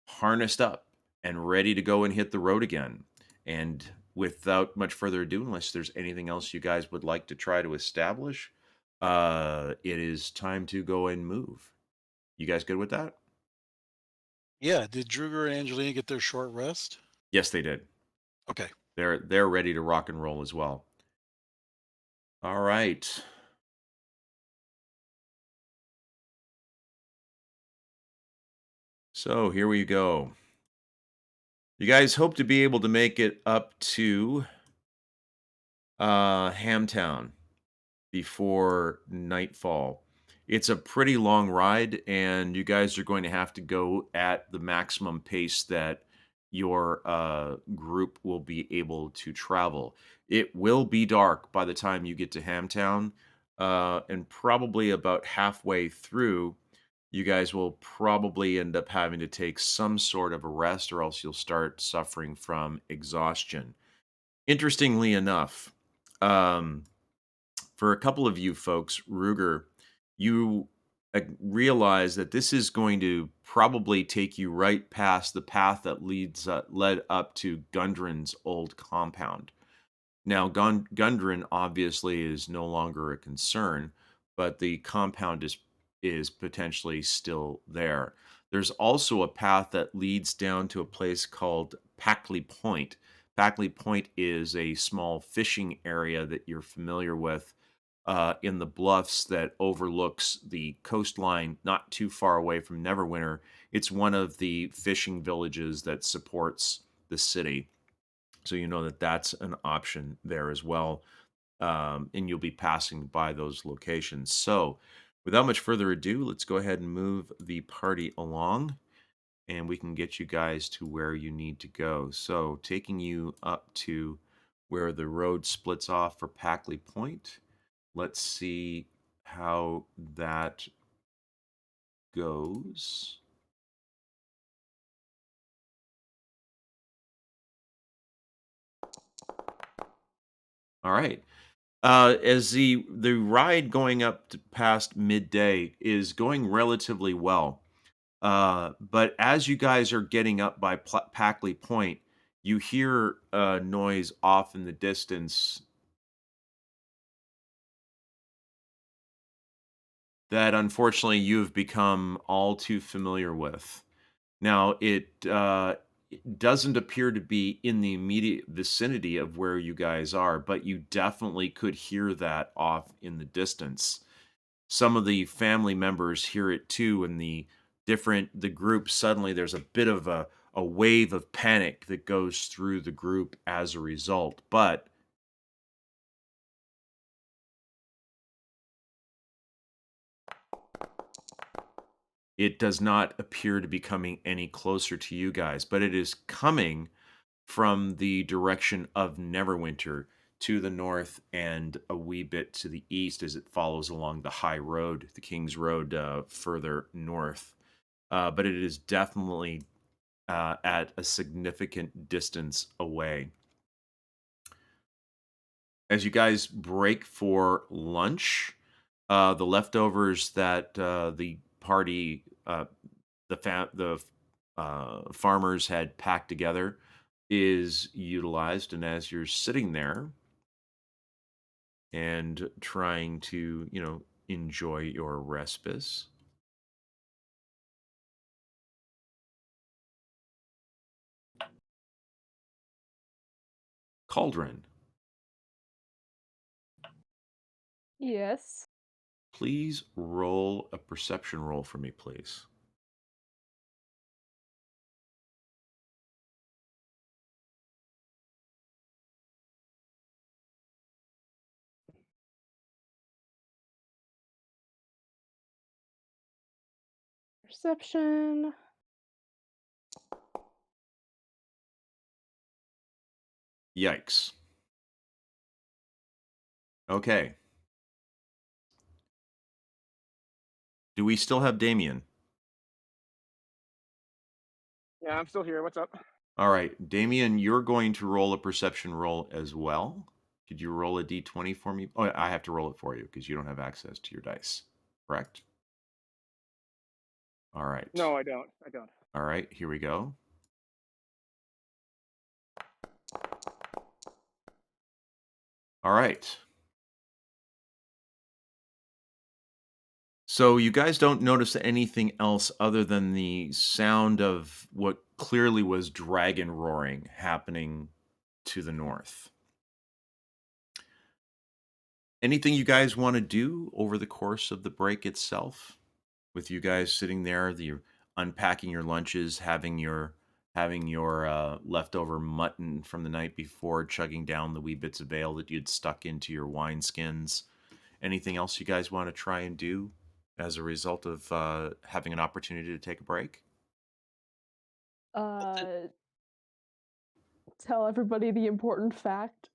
harnessed up. and ready to go and hit the road again. And without much further ado, unless there's anything else you guys would like to try to establish, it is time to go and move. You guys good with that? Yeah. Did Druger and Angelina get their short rest? Yes, they did. Okay. They're ready to rock and roll as well. All right. So here we go. You guys hope to be able to make it up to Hamtown before nightfall. It's a pretty long ride, and you guys are going to have to go at the maximum pace that your group will be able to travel. It will be dark by the time you get to Hamtown, and probably about halfway through, you guys will probably end up having to take some sort of a rest, or else you'll start suffering from exhaustion. Interestingly enough, um, for a couple of you folks, Ruger, you realize that this is going to probably take you right past the path that led up to Gundren's old compound. Now, Gundren obviously is no longer a concern, but the compound is potentially still there. There's also a path that leads down to a place called Packley Point. Packley Point is a small fishing area that you're familiar with in the bluffs that overlooks the coastline not too far away from Neverwinter. It's one of the fishing villages that supports the city. So you know that that's an option there as well. And you'll be passing by those locations. So without much further ado, let's go ahead and move the party along and we can get you guys to where you need to go. So taking you up to where the road splits off for Packley Point. Let's see how that goes. All right. As the ride going up to past midday is going relatively well, but as you guys are getting up by Packley Point, you hear a noise off in the distance that unfortunately you've become all too familiar with. Now, it doesn't appear to be in the immediate vicinity of where you guys are, but you definitely could hear that off in the distance. Some of the family members hear it too, and the group suddenly there's a bit of a wave of panic that goes through the group as a result. But it does not appear to be coming any closer to you guys, but it is coming from the direction of Neverwinter to the north and a wee bit to the east as it follows along the high road, the King's Road, further north. But it is definitely at a significant distance away. As you guys break for lunch, the leftovers that the party, the farmers had packed together, is utilized. And as you're sitting there and trying to, enjoy your respite, Cauldron, Yes. please roll a perception roll for me, please. Perception. Yikes. Okay. Do we still have Damien? Yeah, I'm still here. What's up? All right, Damien, you're going to roll a perception roll as well. Could you roll a d20 for me? Oh, I have to roll it for you because you don't have access to your dice, correct? All right. No, I don't. I don't. All right, here we go. All right. So you guys don't notice anything else other than the sound of what clearly was dragon roaring happening to the north. Anything you guys want to do over the course of the break itself? With you guys sitting there, unpacking your lunches, having your leftover mutton from the night before, chugging down the wee bits of ale that you'd stuck into your wineskins. Anything else you guys want to try and do as a result of having an opportunity to take a break? Uh, tell everybody the important fact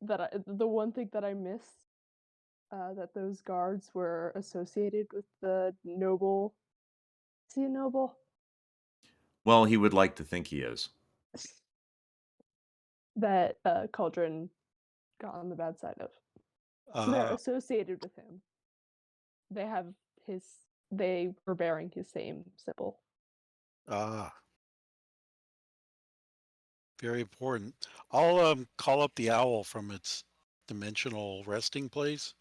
the one thing that I missed, that those guards were associated with the noble. Is he a noble? Well, he would like to think he is. That Cauldron got on the bad side of. So they're associated with him. They have his. They were bearing his same symbol. Very important. I'll call up the owl from its dimensional resting place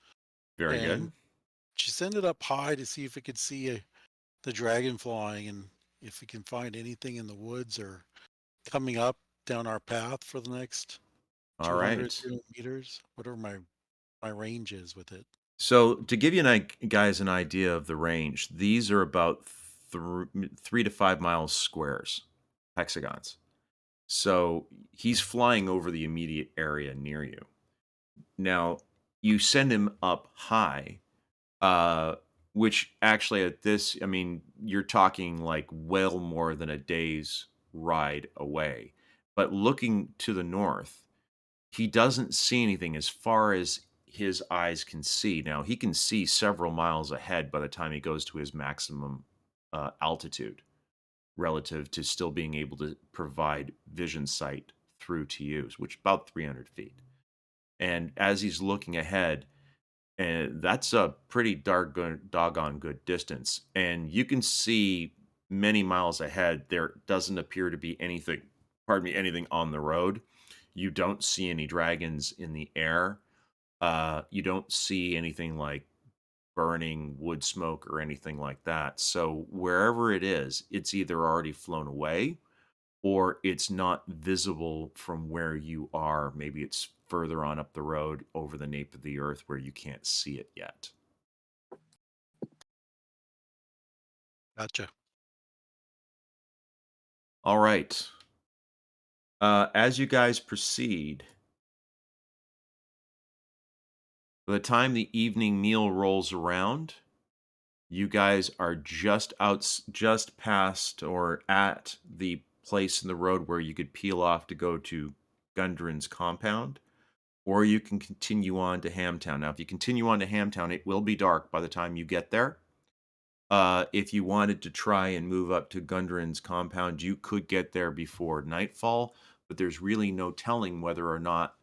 Very and good. just send it up high to see if it could see the dragon flying and if we can find anything in the woods or coming up down our path for the next All 200 right. meters, whatever my range is with it. So to give you guys an idea of the range, these are about 3 to 5 miles squares, hexagons. So he's flying over the immediate area near you. Now, you send him up high, uh, which actually at this, I mean, you're talking like well more than a day's ride away. But looking to the north, he doesn't see anything as far as his eyes can see. Now, he can see several miles ahead by the time he goes to his maximum altitude relative to still being able to provide vision sight through to you, which is about 300 feet. And as he's looking ahead, and that's a pretty doggone good distance. And you can see many miles ahead. There doesn't appear to be anything, pardon me, anything on the road. You don't see any dragons in the air. You don't see anything like burning wood smoke or anything like that. So wherever it is, it's either already flown away or it's not visible from where you are. Maybe it's further on up the road over the nape of the earth where you can't see it yet. Gotcha. All right. As you guys proceed, by the time the evening meal rolls around, you guys are just past or at the place in the road where you could peel off to go to Gundren's compound, or you can continue on to Hamtown. Now, if you continue on to Hamtown, it will be dark by the time you get there. If you wanted to try and move up to Gundren's compound, you could get there before nightfall, but there's really no telling whether or not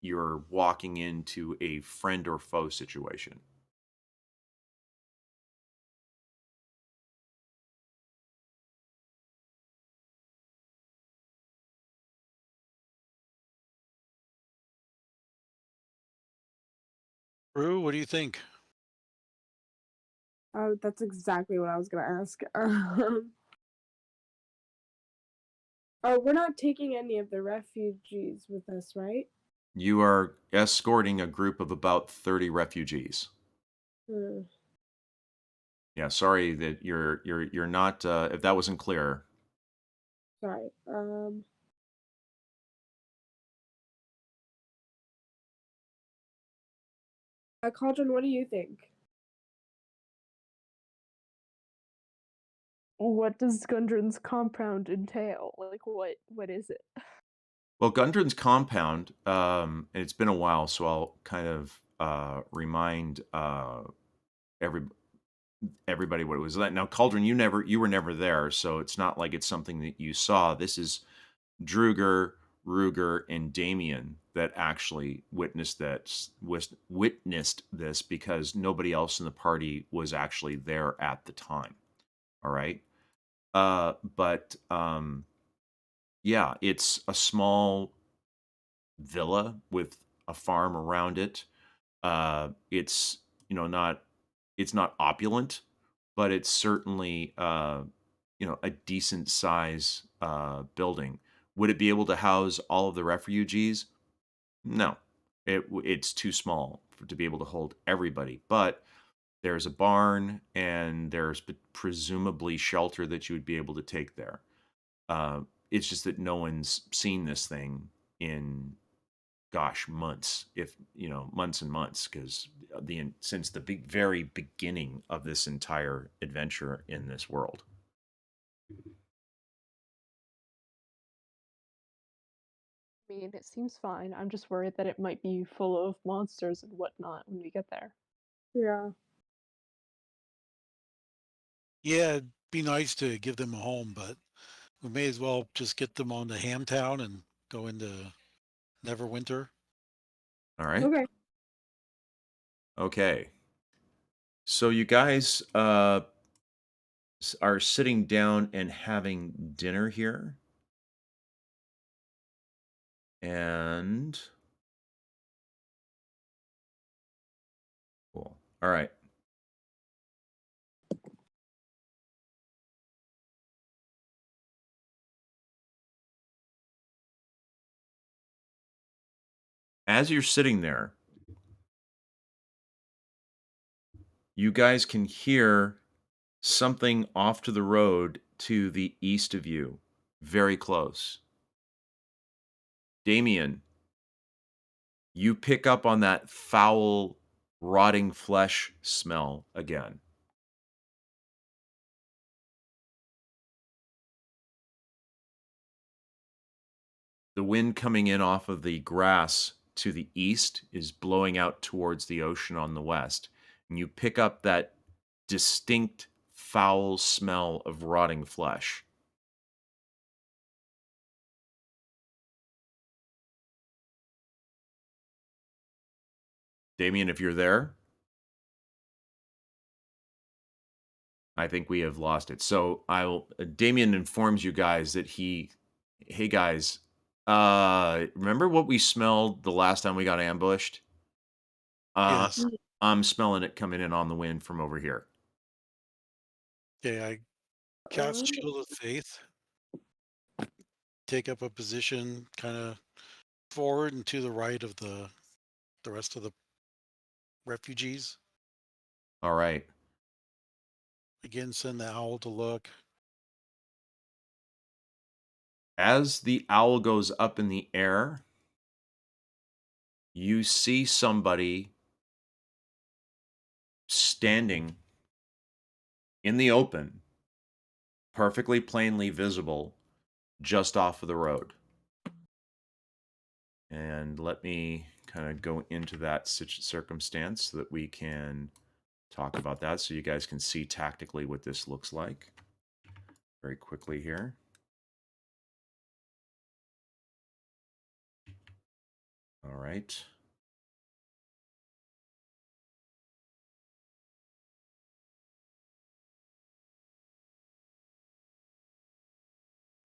you're walking into a friend or foe situation. Rue, what do you think? Oh, that's exactly what I was gonna ask. Oh, we're not taking any of the refugees with us, right? You are escorting a group of about 30 refugees. Hmm. Yeah, sorry that you're not if that wasn't clear. Sorry. Cauldron, what do you think? What does Gundren's compound entail? Like, what is it? Well, Gundren's compound, and it's been a while, so I'll kind of remind every everybody what it was like. Now, Cauldron, you were never there, so it's not like it's something that you saw. This is Druger, Ruger, and Damien that actually witnessed this because nobody else in the party was actually there at the time. All right, but yeah, it's a small villa with a farm around it. It's it's not opulent, but it's certainly a decent size building. Would it be able to house all of the refugees? No, it's too small to be able to hold everybody. But there's a barn and there's presumably shelter that you would be able to take there. It's just that no one's seen this thing in, gosh, months, if months and months, because since the very beginning of this entire adventure in this world. I mean, it seems fine. I'm just worried that it might be full of monsters and whatnot when we get there. Yeah. Yeah, it'd be nice to give them a home, but we may as well just get them on to Hamtown and go into Neverwinter. All right. Okay. Okay. So you guys are sitting down and having dinner here. And cool. All right. As you're sitting there, you guys can hear something off to the road to the east of you, very close. Damien, you pick up on that foul, rotting flesh smell again. The wind coming in off of the grass to the east is blowing out towards the ocean on the west. And you pick up that distinct foul smell of rotting flesh. Damien, if you're there, I think we have lost it. So Damien informs you guys that hey guys, remember what we smelled the last time we got ambushed? Yes. I'm smelling it coming in on the wind from over here. Okay, I cast Shield of Faith. Take up a position kind of forward and to the right of the rest of the refugees. All right. Again, send the owl to look. As the owl goes up in the air, you see somebody standing in the open, perfectly plainly visible, just off of the road. And let me kind of go into that circumstance so that we can talk about that so you guys can see tactically what this looks like very quickly here. All right.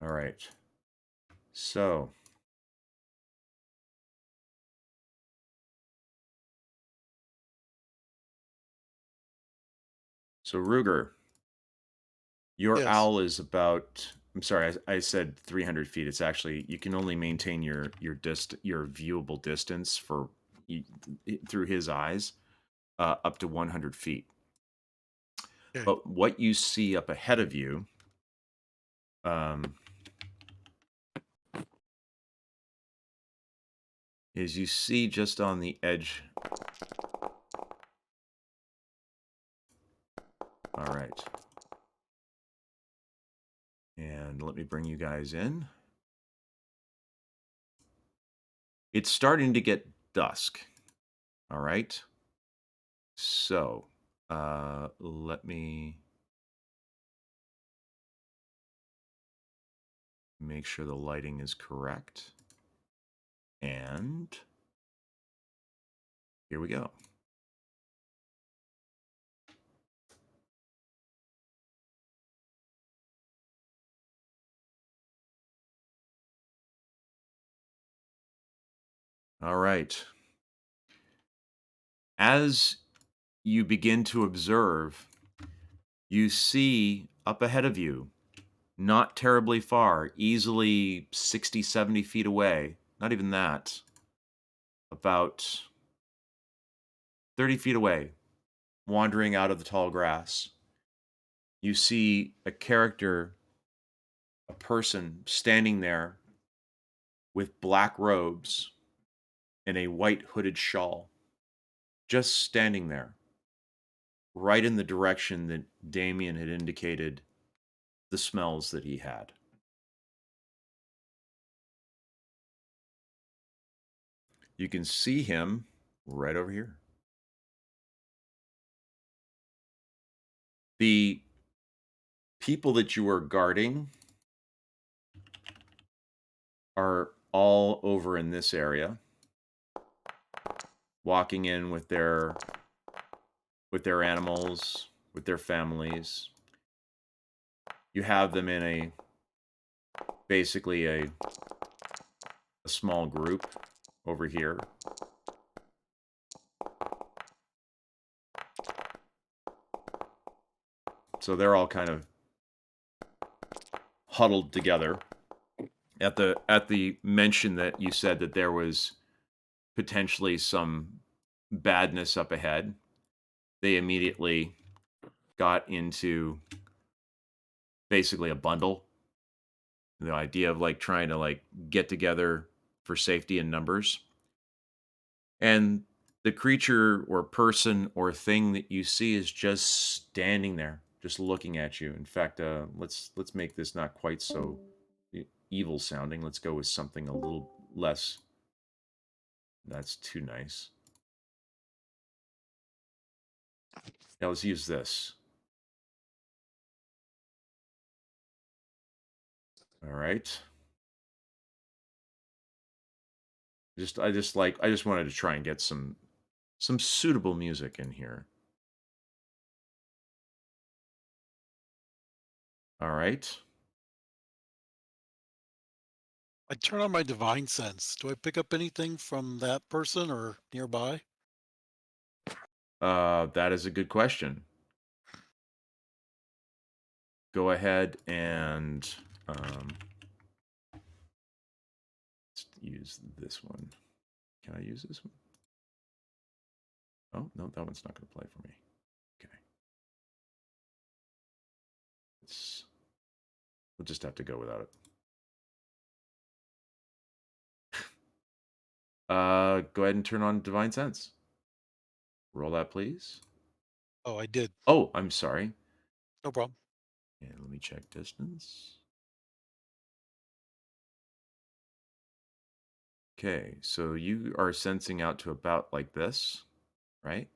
All right. So Ruger, your Yes. owl is about, I'm sorry, I said 300 feet. It's actually, you can only maintain your viewable distance through his eyes up to 100 feet. Okay. But what you see up ahead of you is you see just on the edge. All right. And let me bring you guys in. It's starting to get dusk. All right. So let me make sure the lighting is correct. And here we go. All right. as you begin to observe, you see up ahead of you, not terribly far, easily 60, 70 feet away, not even that, about 30 feet away, wandering out of the tall grass, you see a character, a person standing there with black robes and a white hooded shawl, just standing there, right in the direction that Damien had indicated the smells that he had. You can see him right over here. The people that you are guarding are all over in this area, walking in with their animals, with their families. You have them in basically a small group over here. So they're all kind of huddled together at the mention that you said that there was potentially some badness up ahead. They immediately got into basically a bundle. The idea of like trying to like get together for safety in numbers. And the creature or person or thing that you see is just standing there, just looking at you. In fact, let's make this not quite so evil sounding. Let's go with something a little less. That's too nice. Now let's use this. All right. I just wanted to try and get some suitable music in here. All right. I turn on my divine sense. Do I pick up anything from that person or nearby? That is a good question. Go ahead and let's use this one. Can I use this one? Oh, no, that one's not going to play for me. Okay. We'll just have to go without it. Go ahead and turn on Divine Sense. Roll that, please. Oh, I did. Oh, I'm sorry. No problem. And let me check distance. Okay, so you are sensing out to about like this, right?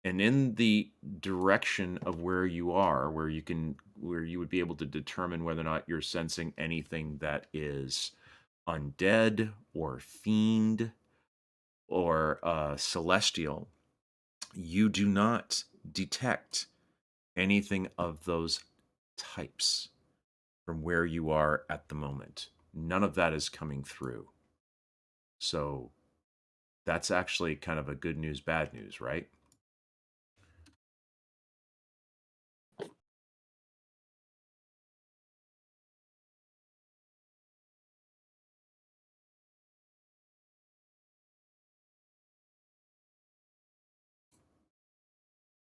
And in the direction of where you are, where you would be able to determine whether or not you're sensing anything that is undead or fiend or celestial, you do not detect anything of those types from where you are at the moment. None of that is coming through. So that's actually kind of a good news, bad news, right?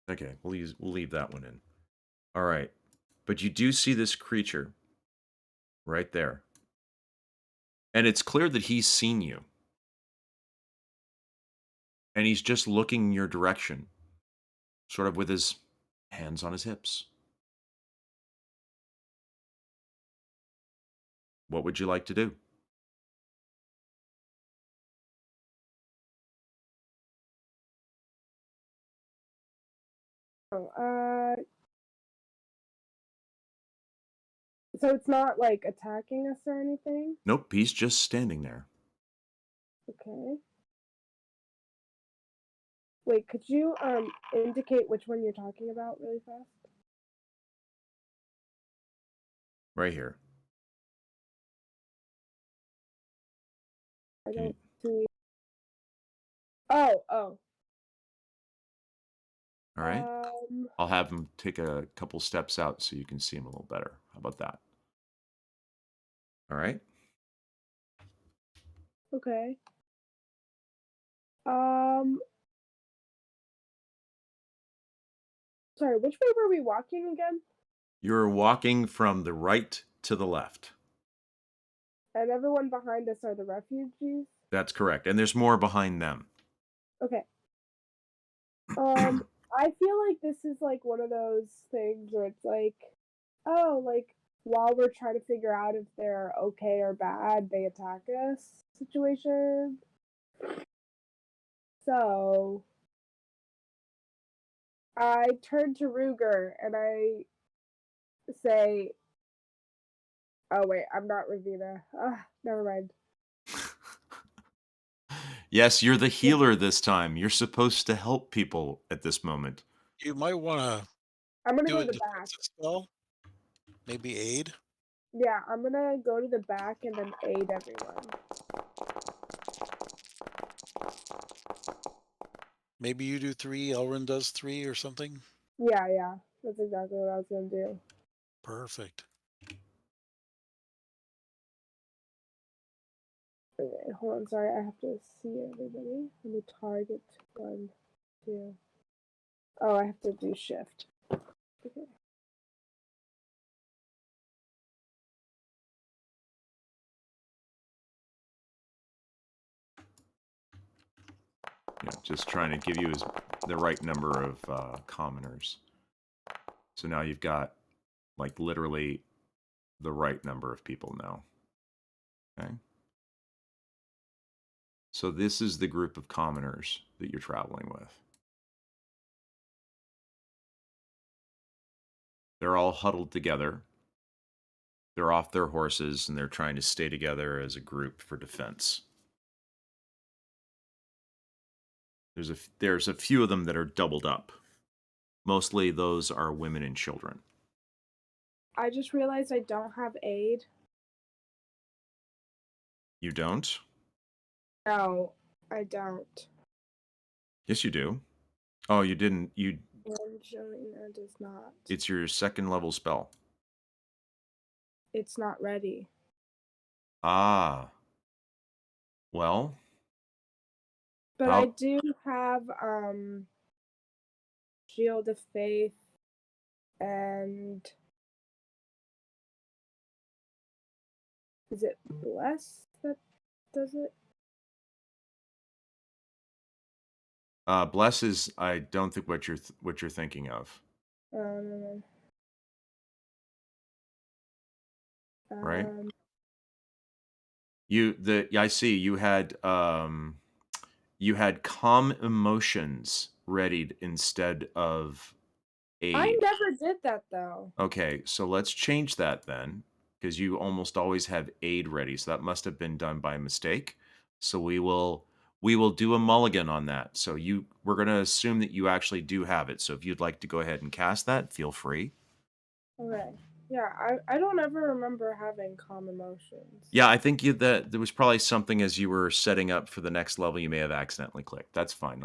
Okay, we'll leave that one in. All right. But you do see this creature right there. And it's clear that he's seen you. And he's just looking in your direction, sort of with his hands on his hips. What would you like to do? Oh, so it's not like attacking us or anything? Nope, he's just standing there. Okay. Wait, could you indicate which one you're talking about really fast? Right here. I don't see. Oh. All right. I'll have him take a couple steps out so you can see him a little better. How about that? All right. Okay. Sorry, which way were we walking again? You're walking from the right to the left. And everyone behind us are the refugees? That's correct. And there's more behind them. Okay. I feel like this is like one of those things where it's like, oh, like while we're trying to figure out if they're okay or bad, they attack us situation. So I turn to Ruger and I say, oh wait, I'm not Ravina. Never mind. Yes, you're the healer this time. You're supposed to help people at this moment. You might want to I'm gonna do go a to the back. defensive spell. Maybe aid. Yeah, I'm gonna go to the back and then aid everyone. Maybe you do 3, Elrin does 3 or something. Yeah. That's exactly what I was gonna do. Perfect. Okay, hold on, sorry, I have to see everybody. Let me target 1, 2. Oh, I have to do shift. Okay. Yeah, just trying to give you the right number of commoners. So now you've got like literally the right number of people now. Okay. So this is the group of commoners that you're traveling with. They're all huddled together. They're off their horses and they're trying to stay together as a group for defense. There's a few of them that are doubled up. Mostly those are women and children. I just realized I don't have aid. You don't? No, I don't. Yes, you do. Oh, you didn't. Angelina does not. It's your second level spell. It's not ready. Ah. Well. But I do have Shield of Faith and is it Bless that does it? Bless is, I don't think what you're thinking of. Right? I see you had calm emotions readied instead of aid. I never did that though. Okay, so let's change that then, because you almost always have aid ready. So that must have been done by mistake. So we will do a mulligan on that. So we're going to assume that you actually do have it. So if you'd like to go ahead and cast that, feel free. Okay. Yeah, I don't ever remember having calm emotions. Yeah, I think that there was probably something as you were setting up for the next level you may have accidentally clicked. That's fine.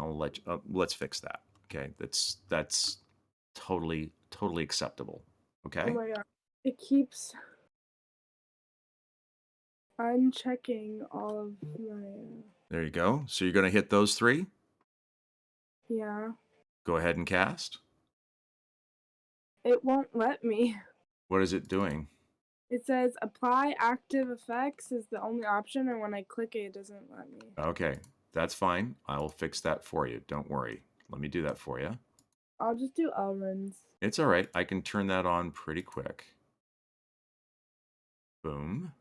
Let's fix that. Okay, that's totally acceptable. Okay. Oh my god, it keeps unchecking all of my. There you go. So you're gonna hit those 3. Yeah. Go ahead and cast. It won't let me. What is it doing? It says apply active effects is the only option, and when I click it, it doesn't let me. Okay, that's fine. I will fix that for you. Don't worry. Let me do that for you. I'll just do Elrond's. It's all right. I can turn that on pretty quick. Boom.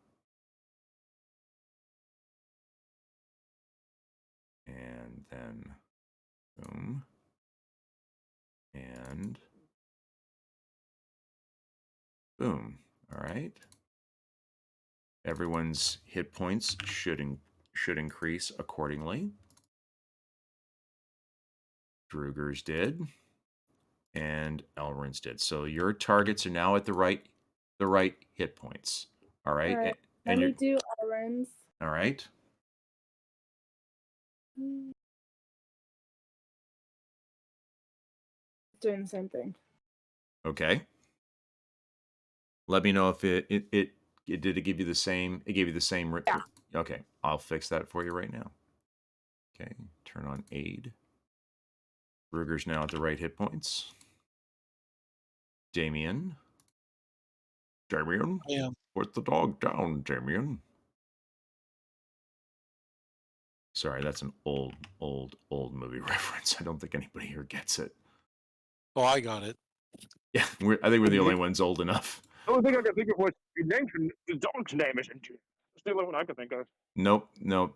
And then boom. And boom. All right. Everyone's hit points should increase accordingly. Druger's did, and Elrond's did. So your targets are now at the right hit points. All right. All right. Let me do Elrond's. All right. doing the same thing. Okay. Let me know if it did it give you the same. It gave you the same. Yeah. Okay, I'll fix that for you right now. Okay, turn on aid. Ruger's now at the right hit points. Damien. Damien, I am. put the dog down, Damien. Sorry, that's an old movie reference. I don't think anybody here gets it. Oh, I got it. Yeah, I think we're the only ones old enough. The only thing I can think of was your name. The dog's name is Ensues. That's the only one I can think of. Nope.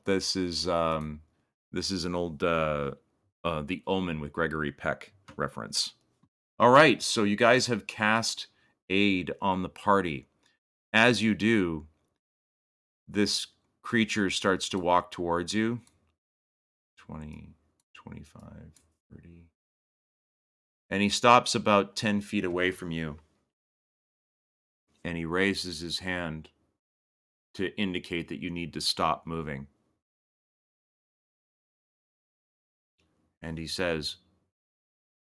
This is an old The Omen with Gregory Peck reference. All right, so you guys have cast aid on the party. As you do, this creature starts to walk towards you. 20, 25, 30. And he stops about 10 feet away from you. And he raises his hand to indicate that you need to stop moving. And he says,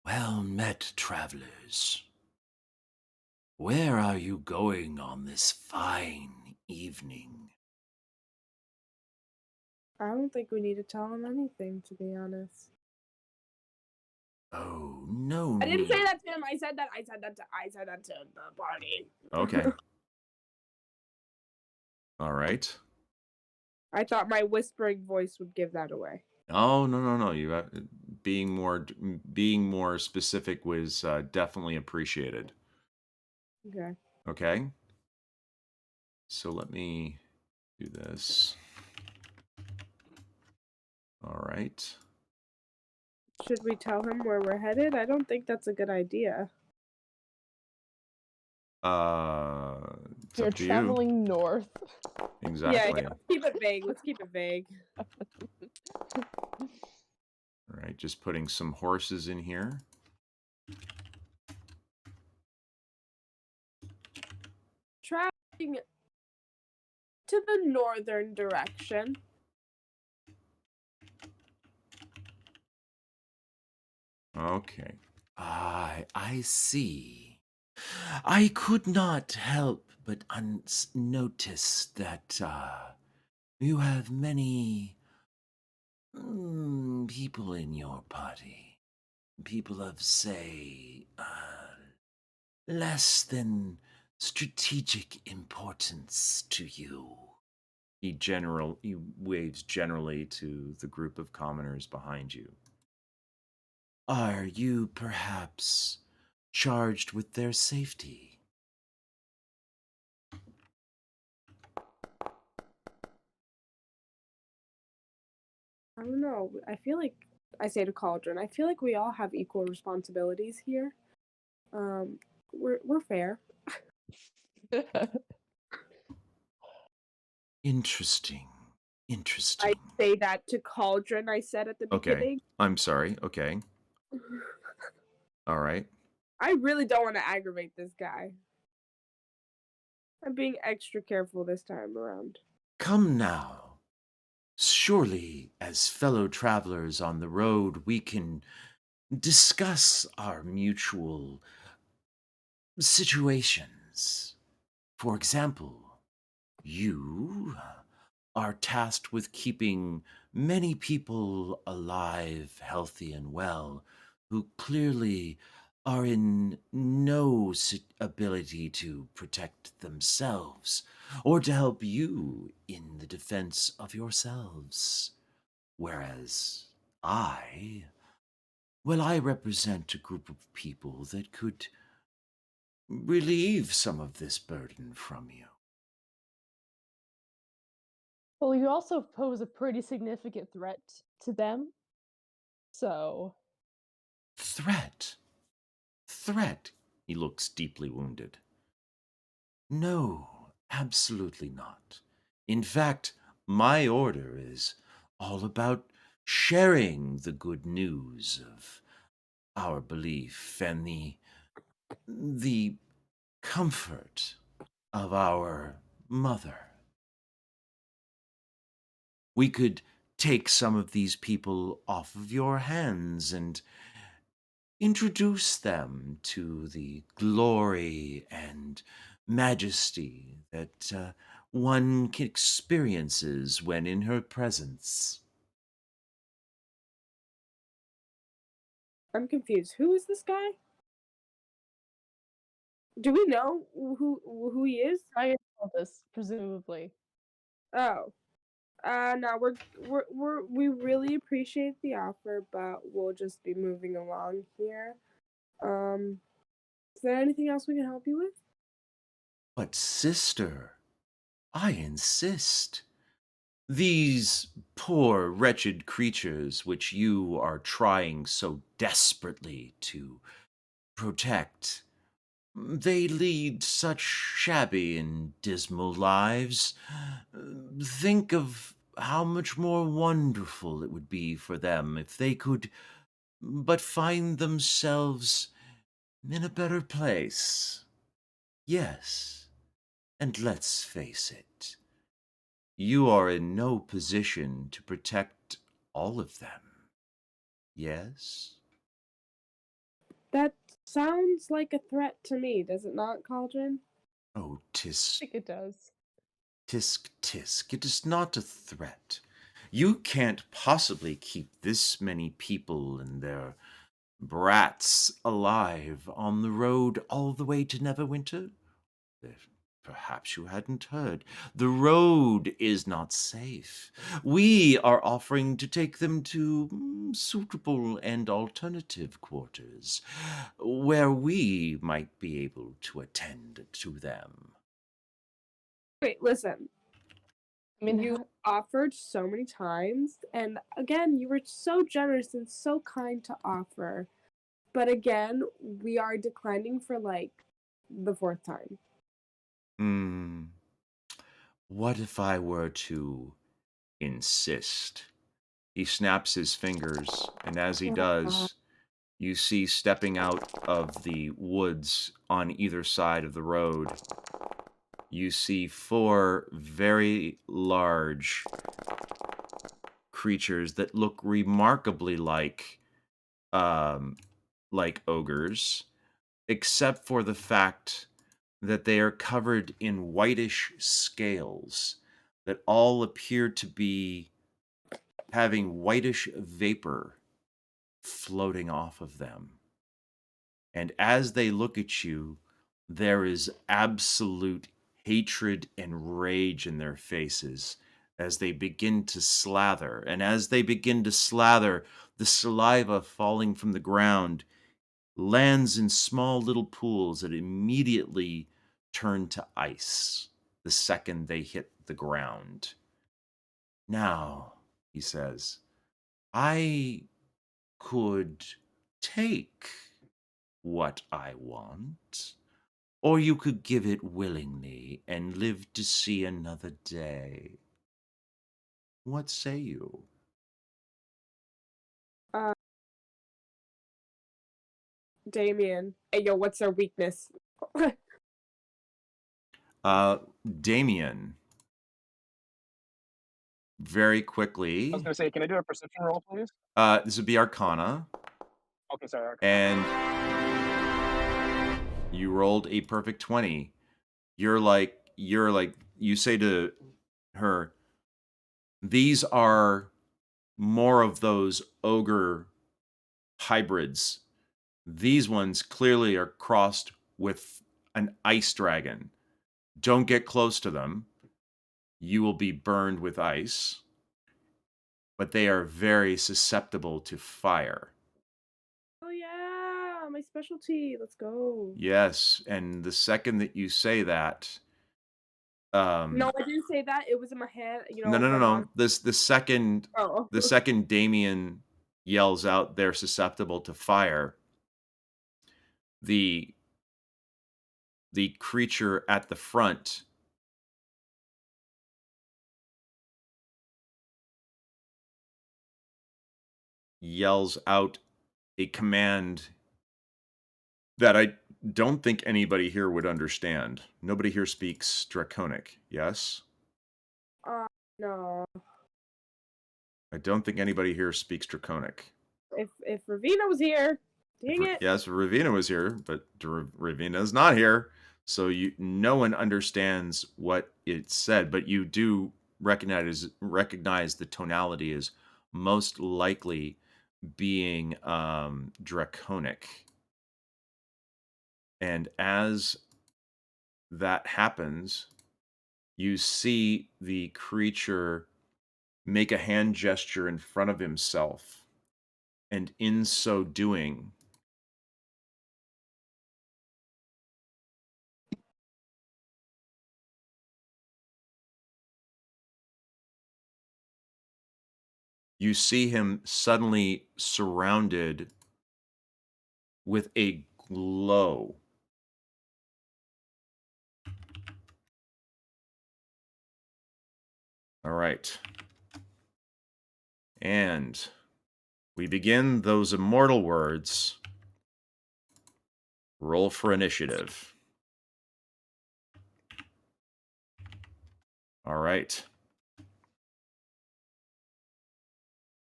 Well met, travelers. Where are you going on this fine evening? I don't think we need to tell him anything, to be honest. Oh, no I didn't need. say that to him. I said that to the party. okay. All right. I thought my whispering voice would give that away. Oh, no. You being more specific was definitely appreciated. Okay. Okay. So let me do this. All right. Should we tell him where we're headed? I don't think that's a good idea. It's You're up to traveling north. you. Exactly. Yeah. Keep it vague. Let's keep it vague. All right, just putting some horses in here. Traveling to the northern direction. Okay. I see. I could not help but notice that you have many people in your party. People of, say, less than strategic importance to you. He waves generally to the group of commoners behind you. Are you perhaps charged with their safety? I don't know. I feel like I say to Cauldron, I feel like we all have equal responsibilities here. We're fair. Interesting. I say that to Cauldron. I said at the Okay. beginning. I'm sorry. Okay. All right. I really don't want to aggravate this guy. I'm being extra careful this time around. Come now. Surely, as fellow travelers on the road, we can discuss our mutual situations. For example, you are tasked with keeping many people alive, healthy, and well, who clearly are in no ability to protect themselves or to help you in the defense of yourselves. Whereas I represent a group of people that could relieve some of this burden from you. Well, you also pose a pretty significant threat to them. So. Threat? He looks deeply wounded. No, absolutely not. In fact, my order is all about sharing the good news of our belief and the comfort of our mother. We could take some of these people off of your hands and introduce them to the glory and majesty that one experiences when in her presence. I'm confused. Who is this guy? Do we know who he is? I know this, presumably. Oh. No, we really appreciate the offer, but we'll just be moving along here. Is there anything else we can help you with? But, sister, I insist. These poor, wretched creatures which you are trying so desperately to protect, they lead such shabby and dismal lives. Think of how much more wonderful it would be for them if they could but find themselves in a better place. Yes, and let's face it, you are in no position to protect all of them. Yes? That sounds like a threat to me, does it not, Cauldron? Oh, I think it does. tisk, tisk, it is not a threat. You can't possibly keep this many people and their brats alive on the road all the way to Neverwinter. Perhaps you hadn't heard. The road is not safe. We are offering to take them to suitable and alternative quarters, where we might be able to attend to them. Wait, listen. I mean, You offered so many times, and again, you were so generous and so kind to offer. But again, we are declining for like the fourth time. What if I were to insist? He snaps his fingers, and as he does, you see stepping out of the woods on either side of the road, you see 4 very large creatures that look remarkably like ogres, except for the fact that they are covered in whitish scales that all appear to be having whitish vapor floating off of them. And as they look at you, there is absolute hatred and rage in their faces as they begin to slather. And as they begin to slather, the saliva falling from the ground lands in small little pools that immediately turn to ice the second they hit the ground. Now, he says, I could take what I want, or you could give it willingly and live to see another day. What say you? Damien. Hey, yo, what's our weakness? Damien, very I quickly. was gonna say, can I do a perception roll, please? This would be Arcana, Okay, sorry. and you rolled a perfect 20. You're like, you say to her, these are more of those ogre hybrids. These ones clearly are crossed with an ice dragon. Don't get close to them. You will be burned with ice. But they are very susceptible to fire. Oh yeah, my specialty. Let's go. Yes, and the second that you say that, No, I didn't say that. It was in my head. You know. no. The second Oh. the second Damien yells out they're susceptible to fire, the creature at the front yells out a command that I don't think anybody here would understand. Nobody here speaks Draconic, yes? No. I don't think anybody here speaks Draconic. If Ravina was here, Dang it. Yes, Ravina was here, but Ravina's not here. So no one understands what it said, but you do recognize the tonality as most likely being draconic. And as that happens, you see the creature make a hand gesture in front of himself, and in so doing, you see him suddenly surrounded with a glow. All right. And we begin those immortal words. Roll for initiative. All right.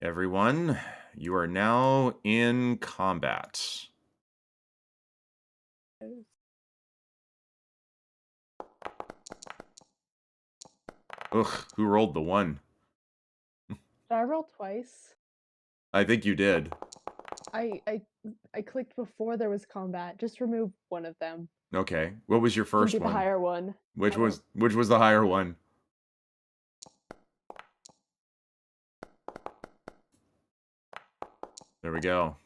Everyone, you are now in combat. Ugh, who rolled the 1? Did I roll twice? I think you did. I clicked before there was combat. Just remove one of them. Okay. What was your first Can be one? the higher one. Which was the higher one? There we go.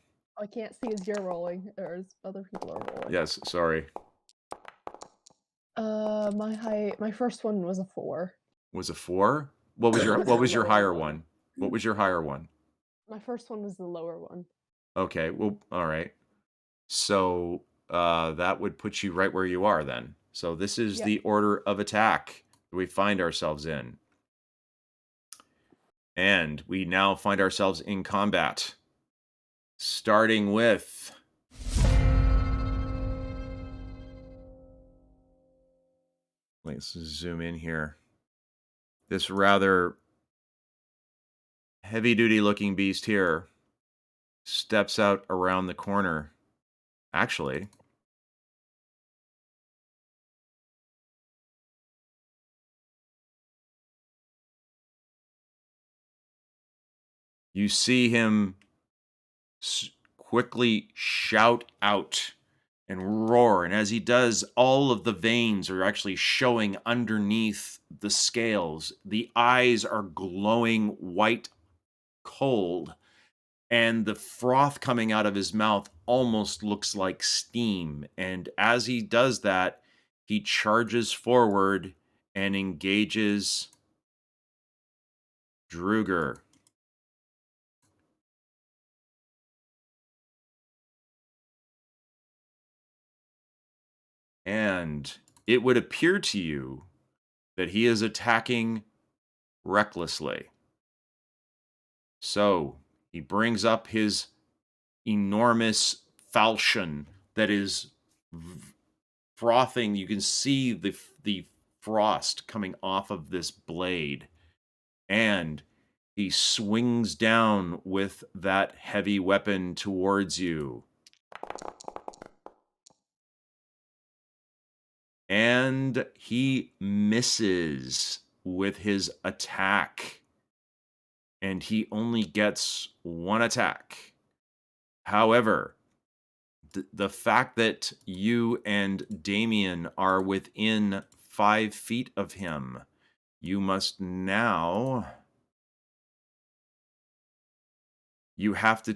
I can't see as you're rolling, or as other people are rolling. Yes, sorry. My first one was a 4. Was a 4? What was your higher one? What was your higher one? My first one was the lower one. Okay, well, all right. So that would put you right where you are then. So this is the order of attack that we find ourselves in. And we now find ourselves in combat. Starting with... Let's zoom in here. This rather heavy-duty looking beast here steps out around the corner. Actually, you see him quickly shout out and roar, and as he does, all of the veins are actually showing underneath the scales. The eyes are glowing white cold, and the froth coming out of his mouth almost looks like steam. And as he does that, he charges forward and engages Druger. And it would appear to you that he is attacking recklessly. So he brings up his enormous falchion that is frothing. You can see the frost coming off of this blade. And he swings down with that heavy weapon towards you. And he misses with his attack. And he only gets one attack. However, the fact that you and Damien are within 5 feet of him, you must now... You have to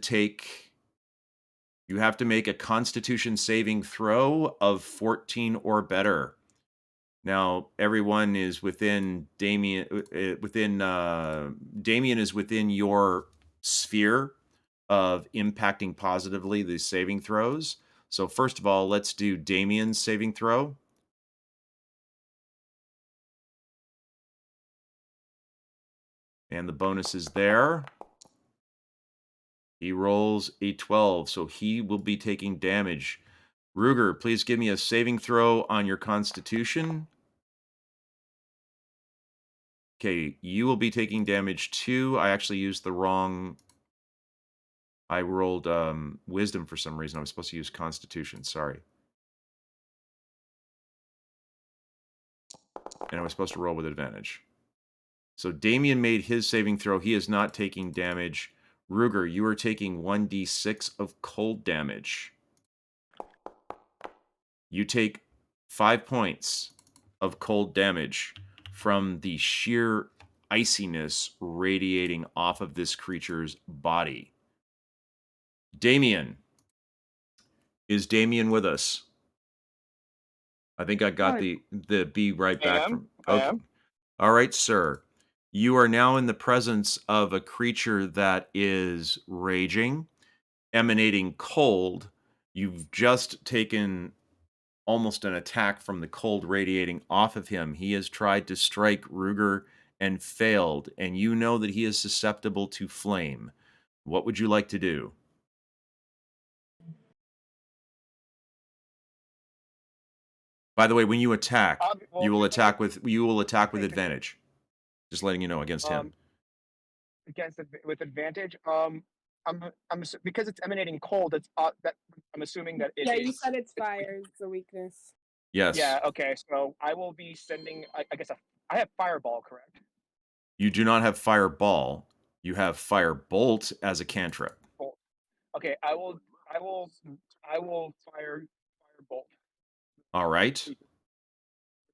make a Constitution saving throw of 14 or better. Now, everyone is within Damien. Damien is within your sphere of impacting positively the saving throws. So first of all, let's do Damien's saving throw. And the bonus is there. He rolls a 12, so he will be taking damage. Ruger, please give me a saving throw on your Constitution. Okay, you will be taking damage too. I actually used the wrong I rolled wisdom for some reason. I was supposed to use constitution. Sorry. And I was supposed to roll with advantage. So Damien made his saving throw. He is not taking damage. Ruger, you are taking 1d6 of cold damage. You take 5 points of cold damage from the sheer iciness radiating off of this creature's body. Damien. Is Damien with us? I think I got the be right back from. I am. All right, sir. You are now in the presence of a creature that is raging, emanating cold. You've just taken almost an attack from the cold radiating off of him. He has tried to strike Ruger and failed, and you know that he is susceptible to flame. What would you like to do? By the way, when you attack, you will attack with advantage. Just letting you know against him. With advantage. Because it's emanating cold. It's that I'm assuming that it is. Yeah, you said it's fire. It's a weakness. Yes. Yeah. Okay. So I will be sending. I guess I have fireball, correct? You do not have fireball. You have firebolt as a cantrip. Bolt. Okay. I will fire firebolt. All right.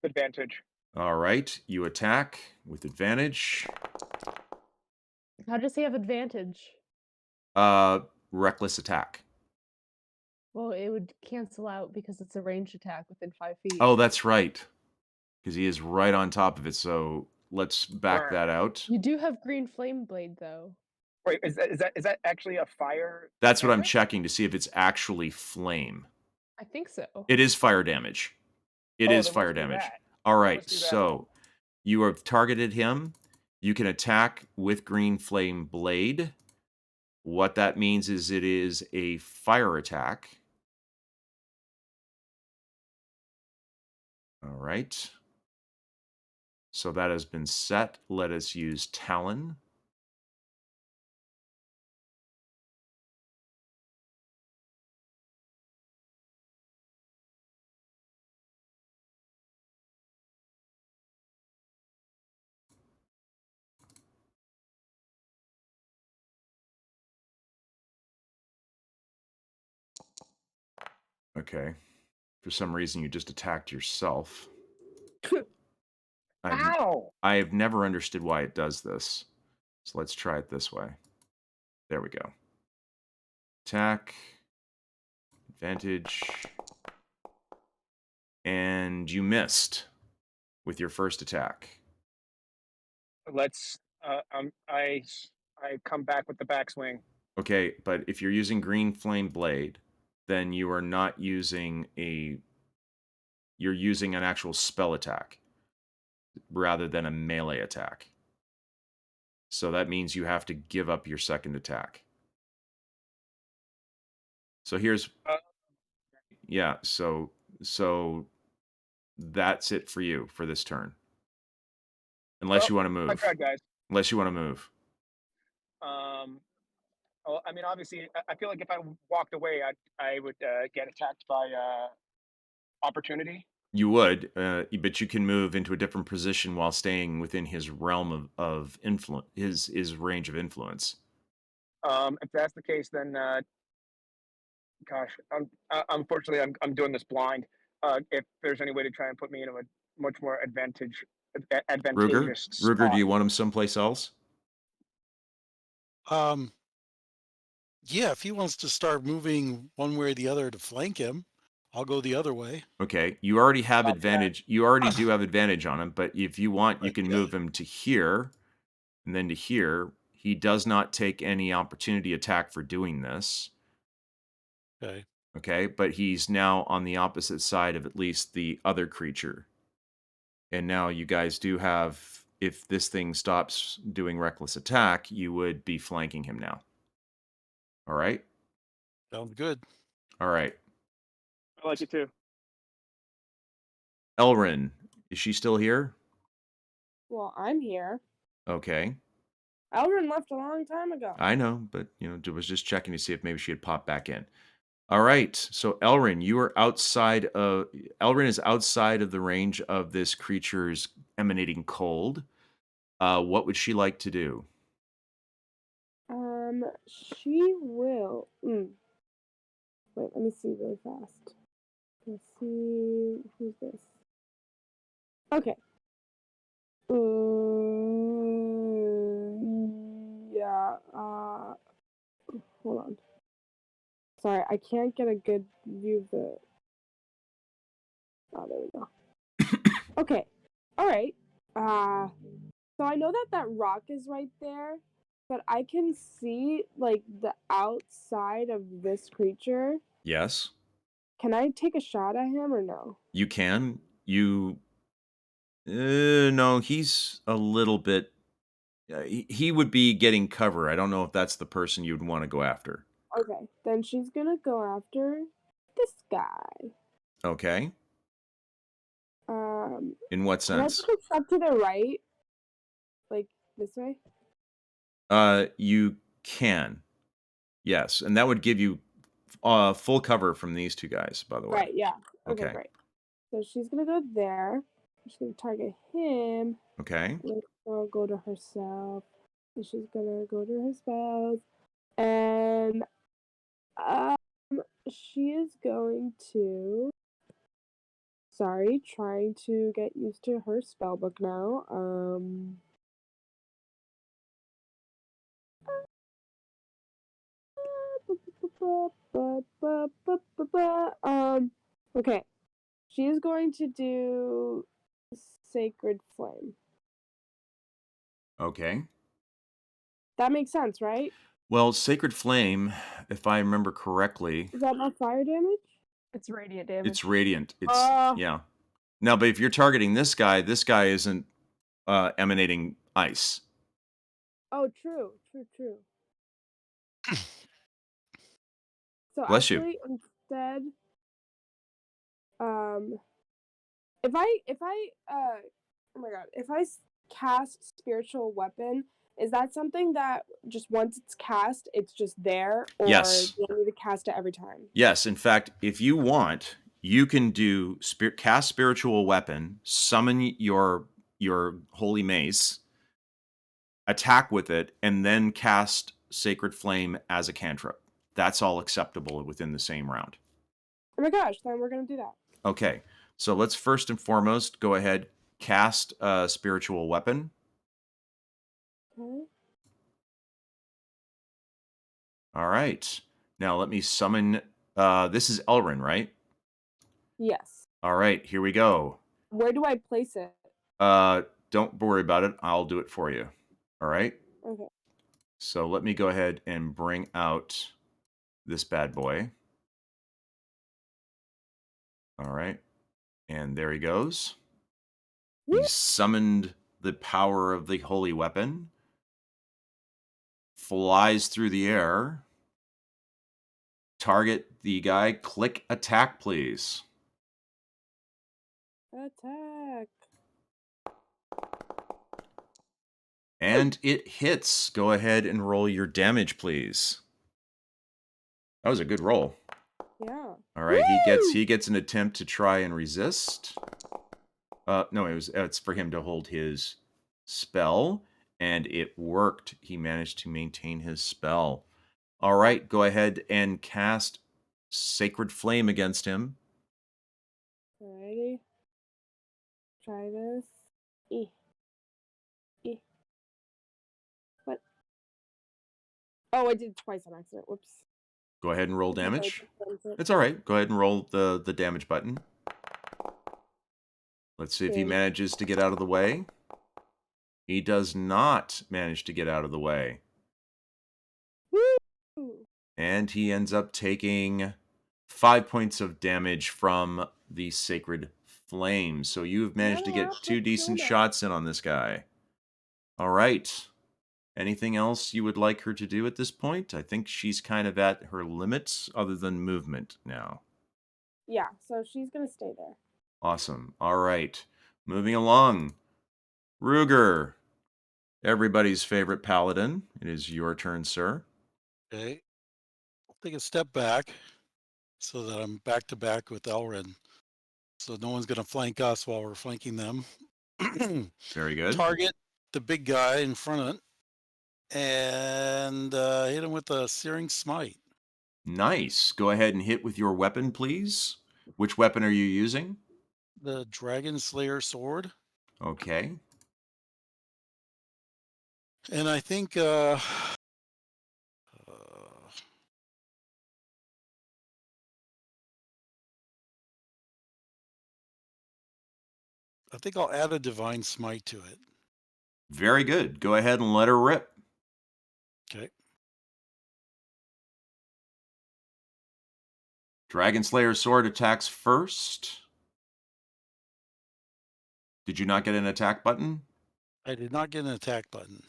Advantage. All right. You attack with advantage. How does he have advantage? Reckless attack. Well, it would cancel out because it's a ranged attack within 5 feet. Oh, that's right. Because he is right on top of it. So let's back that out. You do have green flame blade, though. Wait, is that actually a fire? That's what I'm checking to see if it's actually flame. I think so. It is fire damage. It is fire damage. All right. So you have targeted him. You can attack with green flame blade. What that means is it is a fire attack. All right. So that has been set. Let us use Talon. Okay. For some reason, you just attacked yourself. Ow! I have never understood why it does this. So let's try it this way. There we go. Attack. Advantage. And you missed with your first attack. Let's. I come back with the backswing. Okay, but if you're using green flame blade, then you are not using you're using an actual spell attack rather than a melee attack. So that means you have to give up your second attack. So here's yeah, so that's it for you for this turn. Unless you want to move. I tried, guys. Unless you want to move. Well, I mean, obviously, I feel like if I walked away, I would get attacked by opportunity. You would, but you can move into a different position while staying within his realm of influence, his range of influence. If that's the case, then gosh, unfortunately, I'm doing this blind. If there's any way to try and put me in a much more advantageous spot. Ruger, do you want him someplace else? Yeah, if he wants to start moving one way or the other to flank him, I'll go the other way. Okay, you already have advantage. You already do have advantage on him, but if you want, you can move him to here, and then to here. He does not take any opportunity attack for doing this. Okay. Okay, but he's now on the opposite side of at least the other creature. And now you guys do have, if this thing stops doing reckless attack, you would be flanking him now. All right? Sounds good. All right. I like it too. Elrin, is she still here? Well, I'm here. Okay. Elrin left a long time ago. I know, but was just checking to see if maybe she had popped back in. All right, so Elrin, you are outside of Elrin is outside of the range of this creature's emanating cold. What would she like to do? She will. Wait, let me see really fast. Let's see who's this. Okay. Yeah. Hold on. Sorry, I can't get a good view of the. Oh, there we go. Okay. All right. So I know that rock is right there, but I can see like the outside of this creature. Yes, Can I take a shot at him or no? you can. No, he's a little bit. He would be getting cover. I don't know if that's the person you'd want to go after. Okay, then she's gonna go after this guy. Okay. Um, In what can I sense? take a step to the right, like this way? You can. Yes, and that would give you full cover from these two guys, by the way. Right. Yeah. Okay. Okay. Great. So she's gonna go there. She's gonna target him. Okay. Let her go to herself. And she's gonna go to her spells. And she is going to trying to get used to her spell book now. Okay. She is going to do Sacred Flame. Okay. That makes sense, right? Well, Sacred Flame, if I remember correctly, Is that not fire damage? It's radiant damage. it's radiant. It's Uh, yeah. Now, but if you're targeting this guy isn't emanating ice. Oh, true. So Bless you. actually, instead, if I cast Spiritual Weapon, is that something that just once it's cast, it's just there, or Yes. do I need to cast it every time? Yes. In fact, if you want, you can do cast Spiritual Weapon, summon your holy mace, attack with it, and then cast Sacred Flame as a cantrip. That's all acceptable within the same round. Oh my gosh, then we're gonna do that. Okay, so let's first and foremost go ahead, cast a Spiritual Weapon. Okay. All right. Now let me summon. This is Elrin, right? Yes. All right, here we go. Where do I place it? Don't worry about it. I'll do it for you. All right. Okay. So let me go ahead and bring out this bad boy. All right. And there he goes. He summoned the power of the holy weapon. Flies through the air. Target the guy. Click attack, please. Attack. And it hits. Go ahead and roll your damage, please. That was a good roll. Yeah. All right, he gets an attempt to try and resist. No, it's for him to hold his spell, and it worked. He managed to maintain his spell. All right, go ahead and cast Sacred Flame against him. Alrighty. Try this. What? Oh, I did it twice on accident. Whoops. Go ahead and roll Sorry, damage. that's It's all right. Go ahead and roll the damage button. Let's see if he Okay. manages to get out of the way. He does not manage to get out of the way. Woo! And he ends up taking 5 points of damage from the Sacred Flame. So you've managed to get 2 decent shots in on this guy. All right. Anything else you would like her to do at this point? I think she's kind of at her limits other than movement now. Yeah, so she's gonna stay there. Awesome. All right. Moving along. Ruger, Everybody's favorite paladin. It is your turn, sir. Okay. I'll take a step back so that I'm back to back with Elrin. So no one's going to flank us while we're flanking them. Very good. Target the big guy in front of it and hit him with a searing smite. Nice. Go ahead and hit with your weapon, please. Which weapon are you using? The Dragon Slayer sword. Okay. And I think I'll add a divine smite to it. Very good. Go ahead and let her rip. Okay. Dragon Slayer sword attacks first. Did you not get an attack button? I did not get an attack button.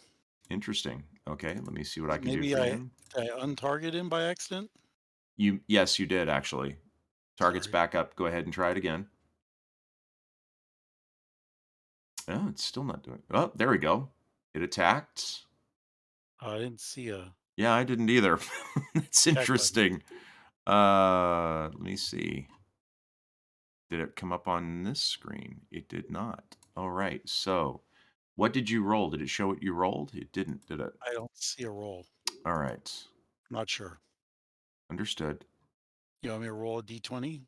Interesting. Okay, let me see what I can do Maybe for I you. untarget him by accident. Yes, you did actually. Target's Sorry. back up. Go ahead and try it again. Oh, it's still not doing. Oh, there we go. It attacked. I didn't see a Yeah, I didn't either. It's attack button. interesting. Let me see. Did it come up on this screen? It did not. All right. So, what did you roll? Did it show what you rolled? It didn't, did it? I don't see a roll. All right. Not sure. Understood. You want me to roll a d20?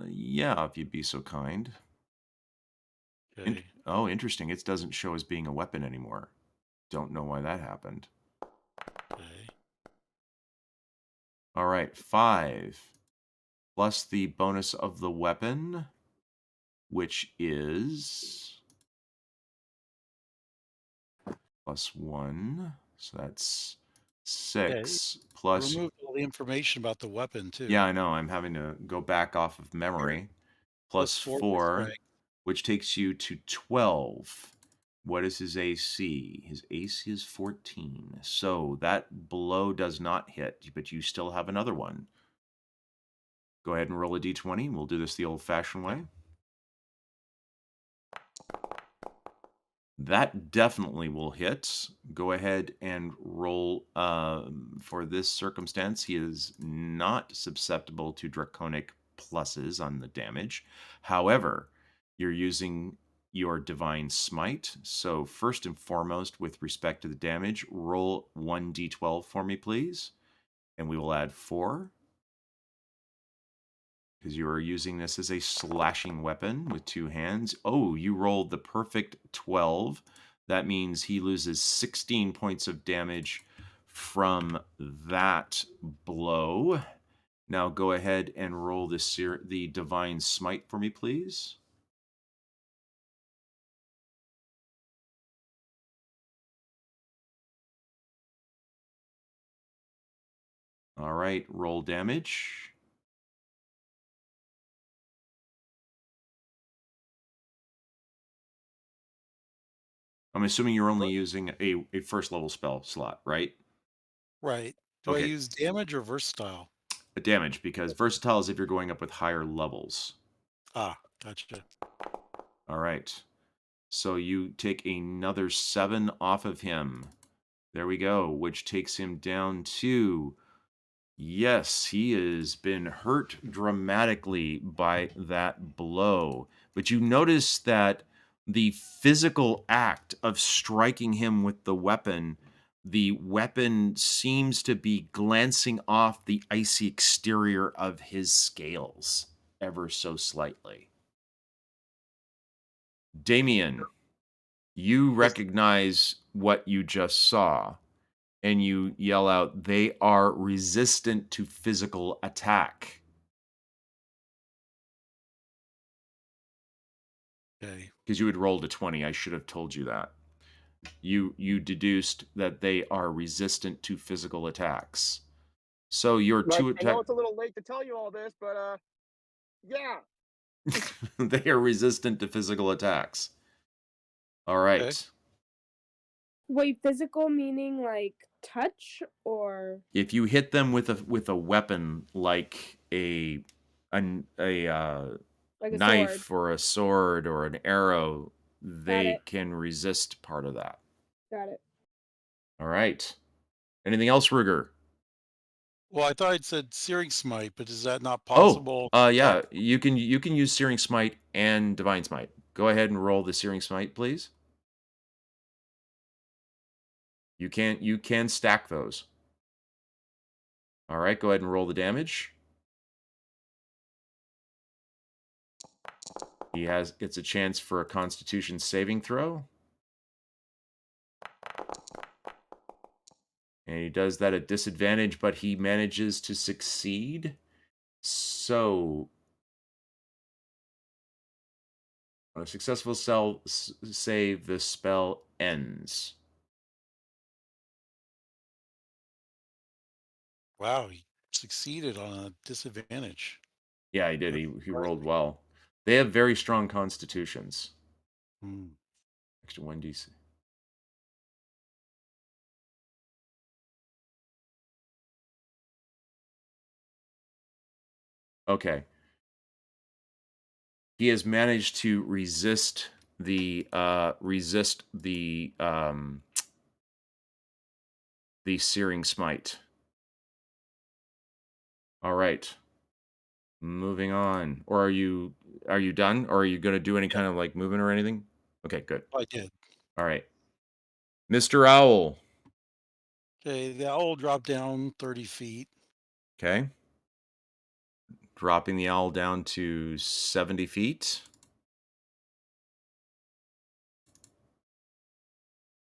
Yeah, if you'd be so kind. Okay. Oh, interesting. It doesn't show as being a weapon anymore. Don't know why that happened. Okay. All right, 5 plus the bonus of the weapon, which is +1. So that's 6 plus. Remove all the information about the weapon too. Yeah, I know. I'm having to go back off of memory. Plus +4 4, strength. which takes you to 12. What is his AC? His AC is 14. So that blow does not hit, but you still have another one. Go ahead and roll a d20. We'll do this the old-fashioned way. That definitely will hit. Go ahead and roll. For this circumstance, he is not susceptible to draconic pluses on the damage. However, you're using your divine smite. So first and foremost, with respect to the damage, roll 1d12 for me, please. And we will add 4. Because you are using this as a slashing weapon with 2 hands. Oh, you rolled the perfect 12. That means he loses 16 points of damage from that blow. Now go ahead and roll the divine smite for me, please. All right, roll damage. I'm assuming you're only using a first level spell slot, right? Right. Do I Okay. use damage or versatile? Damage, because versatile is if you're going up with higher levels. Ah, gotcha. All right. So you take another 7 off of him. There we go, which takes him down to. Yes, he has been hurt dramatically by that blow. But you notice that the physical act of striking him with the weapon seems to be glancing off the icy exterior of his scales ever so slightly. Damien, you recognize what you just saw, and you yell out, "They are resistant to physical attack." Okay. Because you had rolled a 20. I should have told you that. You deduced that they are resistant to physical attacks. So your Like, 2 I know attack. it's a little late to tell you all this, but yeah. They are resistant to physical attacks. All right. Okay. Wait, physical meaning like touch or If you hit them with a weapon like a like a knife sword? or a sword or an arrow, Got they it. can resist part of that. Got it. All right. Anything else, Ruger? Well, I thought it said searing smite, but is that not Oh, possible? yeah. You can use Searing Smite and Divine Smite. Go ahead and roll the Searing Smite, please. You can stack those. All right, go ahead and roll the damage. He gets a chance for a Constitution saving throw. And he does that at disadvantage, but he manages to succeed. So, on a successful save, the spell ends. Wow, he succeeded on a disadvantage. Yeah, he did. That's He rolled well. They have very strong constitutions. Hmm. Extra 1d6. Okay. He has managed to resist the searing smite. All right. Moving on. Or are you done? Or are you going to do any kind of like movement or anything? Okay, good. I did. All right. Mr. Owl. Okay, the owl dropped down 30 feet. Okay. Dropping the owl down to 70 feet.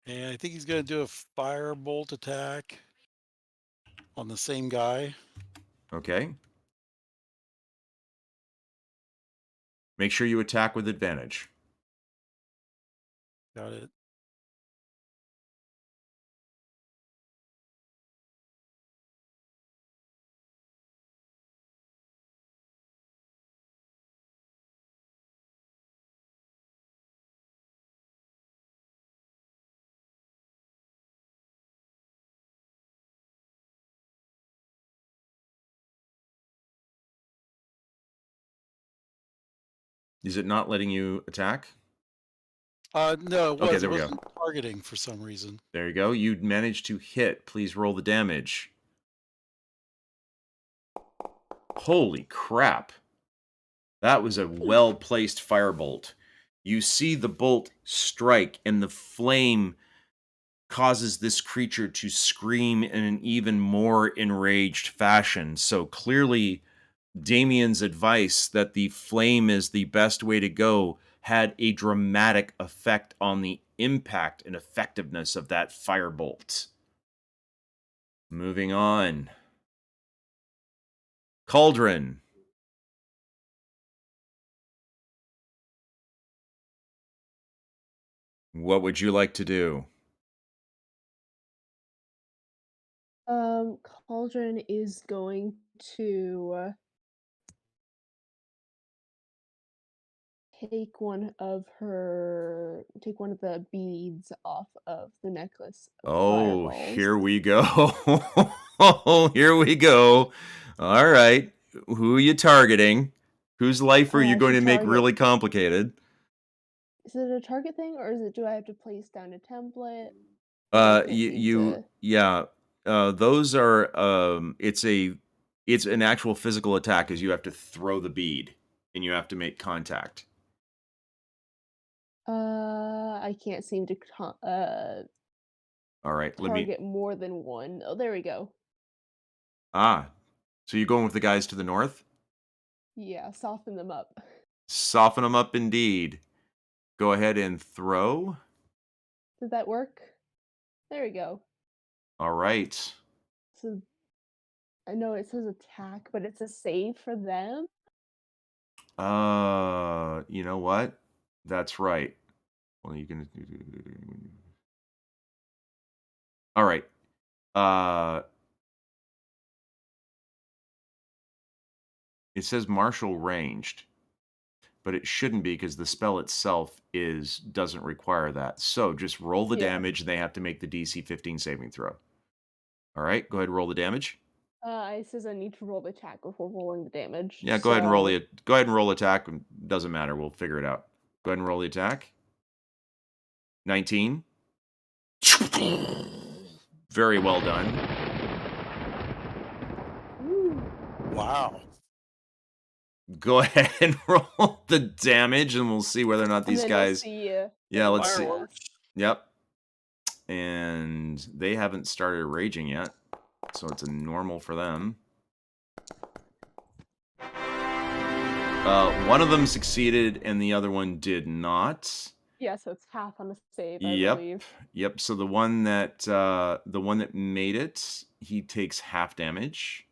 And I think he's going to do a firebolt attack on the same guy. Okay. Make sure you attack with advantage. Got it. Is it not letting you attack? No, it Okay, was. there It we go. wasn't targeting for some reason. There you go. You managed to hit. Please roll the damage. Holy crap. That was a well-placed firebolt. You see the bolt strike, and the flame causes this creature to scream in an even more enraged fashion. So clearly, Damien's advice that the flame is the best way to go had a dramatic effect on the impact and effectiveness of that firebolt. Moving on. Cauldron. What would you like to do? Cauldron is going to take one of the beads off of the necklace of Oh, fireballs. here we go. Oh, here we go. All right. Who are you targeting? Whose life are you I going to should make target- really complicated? Is it a target thing, or do I have to place down a template? I can't seem to- Yeah. Those are it's an actual physical attack, as you have to throw the bead and you have to make contact. I can't seem to All right, target more than one. Oh, there we go. So you're going with the guys to the north? Yeah, soften them up. Soften them up indeed. Go ahead and throw. Did that work? There we go. All right. So I know it says attack, but it's a save for them. You know what? That's right. Well, you can. All right. It says martial ranged, but it shouldn't be because the spell itself doesn't require that. So just roll the damage, and they have to make the DC 15 saving throw. All right, go ahead and roll the damage. It says I need to roll the attack before rolling the damage. Yeah, go ahead and roll Go ahead and roll attack. Doesn't matter. We'll figure it out. Go ahead and roll the attack. 19. Very well done. Ooh. Wow. Go ahead and roll the damage, and we'll see whether or not And these then we'll guys. see. Yeah, if let's it see. does. Yep. And they haven't started raging yet, so it's a normal for them. One of them succeeded, and the other one did not. Yeah, so it's half on a save, I Yep. believe. Yep. So the one that made it, he takes half damage.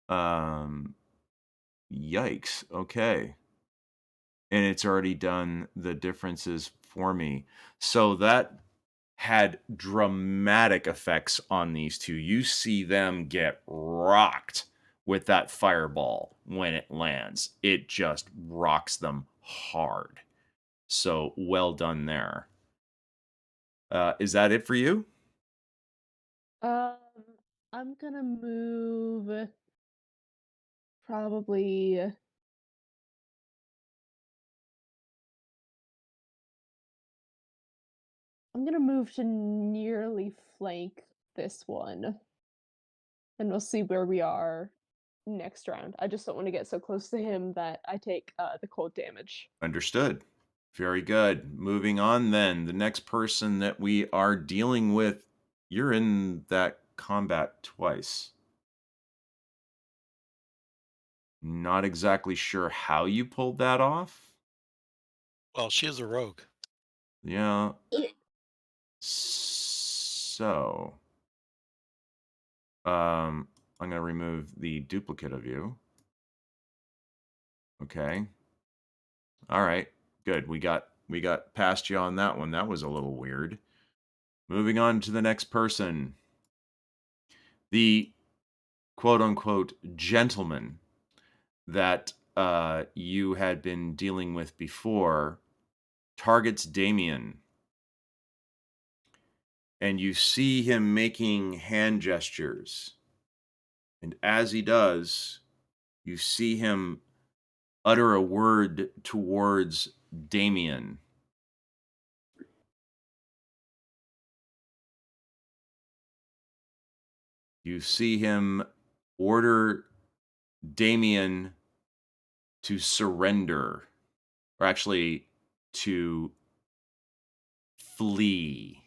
Yikes. Okay. And it's already done the differences for me. So that had dramatic effects on these two. You see them get rocked with that fireball when it lands. It just rocks them hard. So well done there. Is that it for you? I'm gonna move probably. I'm gonna move to nearly flank this one, and we'll see where we are next round. I just don't want to get so close to him that I take the cold damage. Understood. Very good. Moving on then. The next person that we are dealing with, you're in that combat twice. Not exactly sure how you pulled that off. Well, she is a rogue. Yeah. So, I'm going to remove the duplicate of you. Okay. All right. Good. We got past you on that one. That was a little weird. Moving on to the next person. The quote unquote gentleman that you had been dealing with before targets Damien. And you see him making hand gestures. And as he does, you see him utter a word towards Damien. You see him order Damien to surrender, or actually to flee.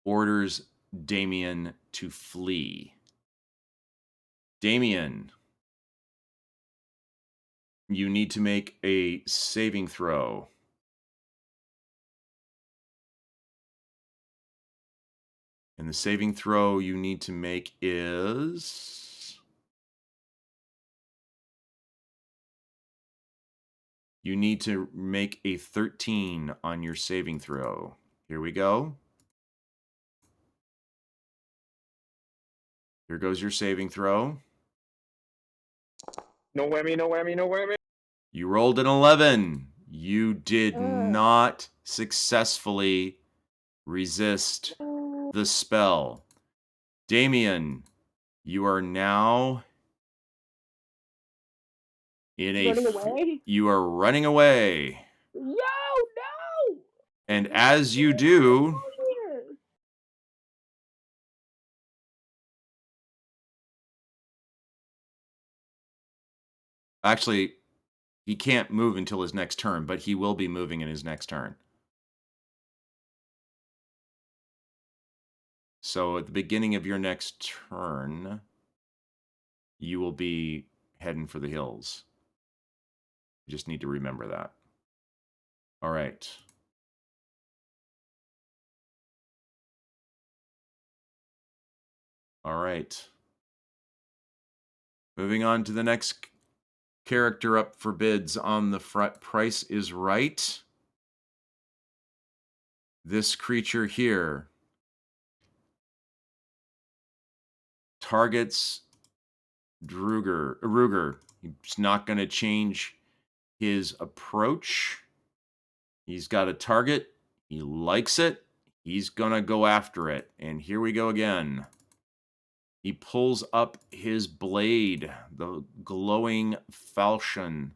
Orders Damien to flee. Damien, you need to make a saving throw. And the saving throw you need to make is... You need to make a 13 on your saving throw. Here we go. Here goes your saving throw. No whammy, no whammy, no whammy. You rolled an 11. You did Ugh. not successfully resist the spell. Damien, you are now in a... Running away? You are running away. No! And as you do... Here. Actually, he can't move until his next turn, but he will be moving in his next turn. So at the beginning of your next turn, you will be heading for the hills. You just need to remember that. All right. All right. Moving on to the next character up for bids on the front. Price is Right. This creature here targets Ruger. He's not going to change his approach. He's got a target. He likes it. He's going to go after it. And here we go again. He pulls up his blade, the glowing falchion,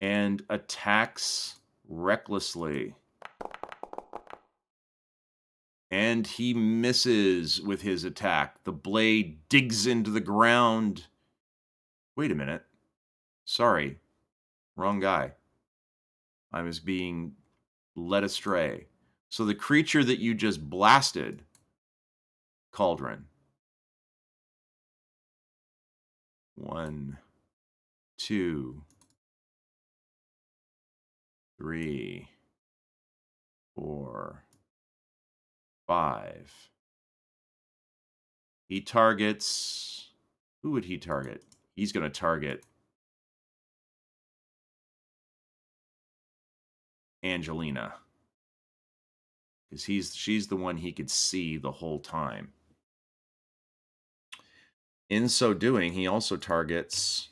and attacks recklessly. And he misses with his attack. The blade digs into the ground. Wait a minute. Sorry. Wrong guy. I was being led astray. So the creature that you just blasted, Cauldron. 1, 2, 3, 4, 5. He targets. Who would he target? He's going to target Angelina. Because she's the one he could see the whole time. In so doing, he also targets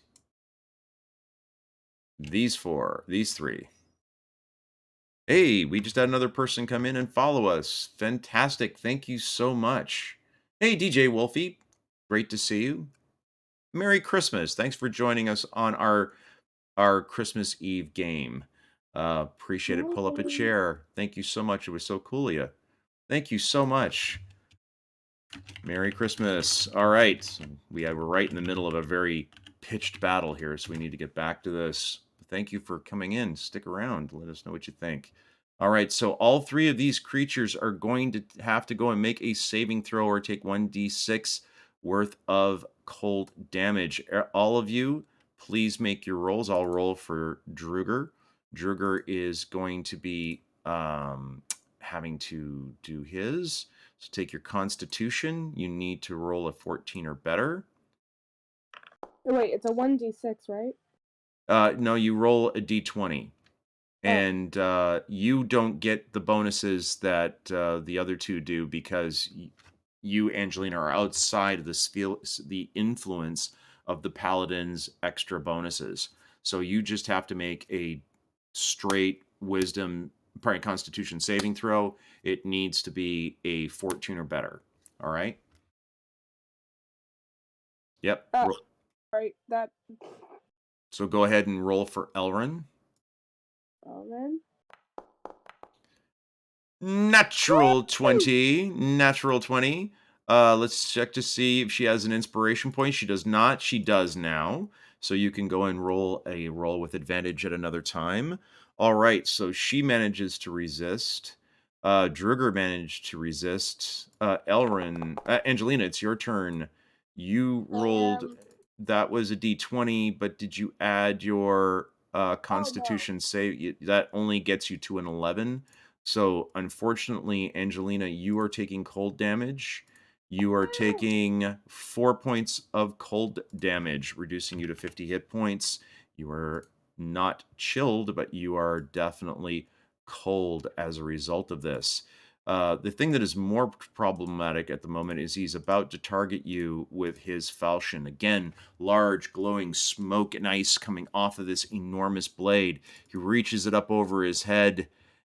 these three. Hey, we just had another person come in and follow us. Fantastic. Thank you so much. Hey, DJ Wolfie. Great to see you. Merry Christmas. Thanks for joining us on our Christmas Eve game. Appreciate it. Pull up a chair. Thank you so much. It was so cool of you. Thank you so much. Merry Christmas. All right. We're right in the middle of a very pitched battle here, so we need to get back to this. Thank you for coming in. Stick around. Let us know what you think. All right, so all three of these creatures are going to have to go and make a saving throw or take 1d6 worth of cold damage. All of you, please make your rolls. I'll roll for Druger. Druger is going to be having to do his. So take your Constitution. You need to roll a 14 or better. Wait, it's a 1d6, right? No, you roll a d20. And you don't get the bonuses that the other two do because you, Angelina, are outside of the influence of the Paladin's extra bonuses. So you just have to make a straight Constitution saving throw. It needs to be a 14 or better. All right? Yep. Right, that... So go ahead and roll for Elrin. Elrin? Natural 20. Natural 20. Let's check to see if she has an inspiration point. She does not. She does now. So you can go and roll a roll with advantage at another time. All right. So she manages to resist. Druger managed to resist. Elrin, Angelina, it's your turn. You rolled. That was a d20, but did you add your Constitution save? That only gets you to an 11. So, unfortunately, Angelina, you are taking cold damage. You are taking 4 points of cold damage, reducing you to 50 hit points. You are not chilled, but you are definitely cold as a result of this. The thing that is more problematic at the moment is he's about to target you with his falchion. Again, large, glowing smoke and ice coming off of this enormous blade. He reaches it up over his head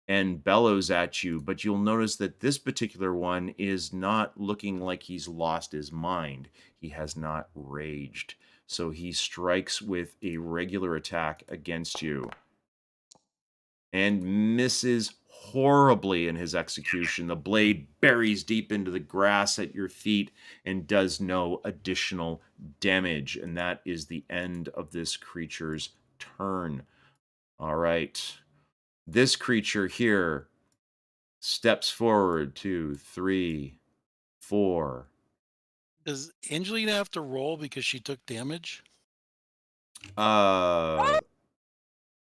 and bellows at you, but you'll notice that this particular one is not looking like he's lost his mind. He has not raged. So he strikes with a regular attack against you and misses horribly in his execution. The blade buries deep into the grass at your feet and does no additional damage. And that is the end of this creature's turn. All right. This creature here steps forward 2, 3, 4. Does Angelina have to roll because she took damage?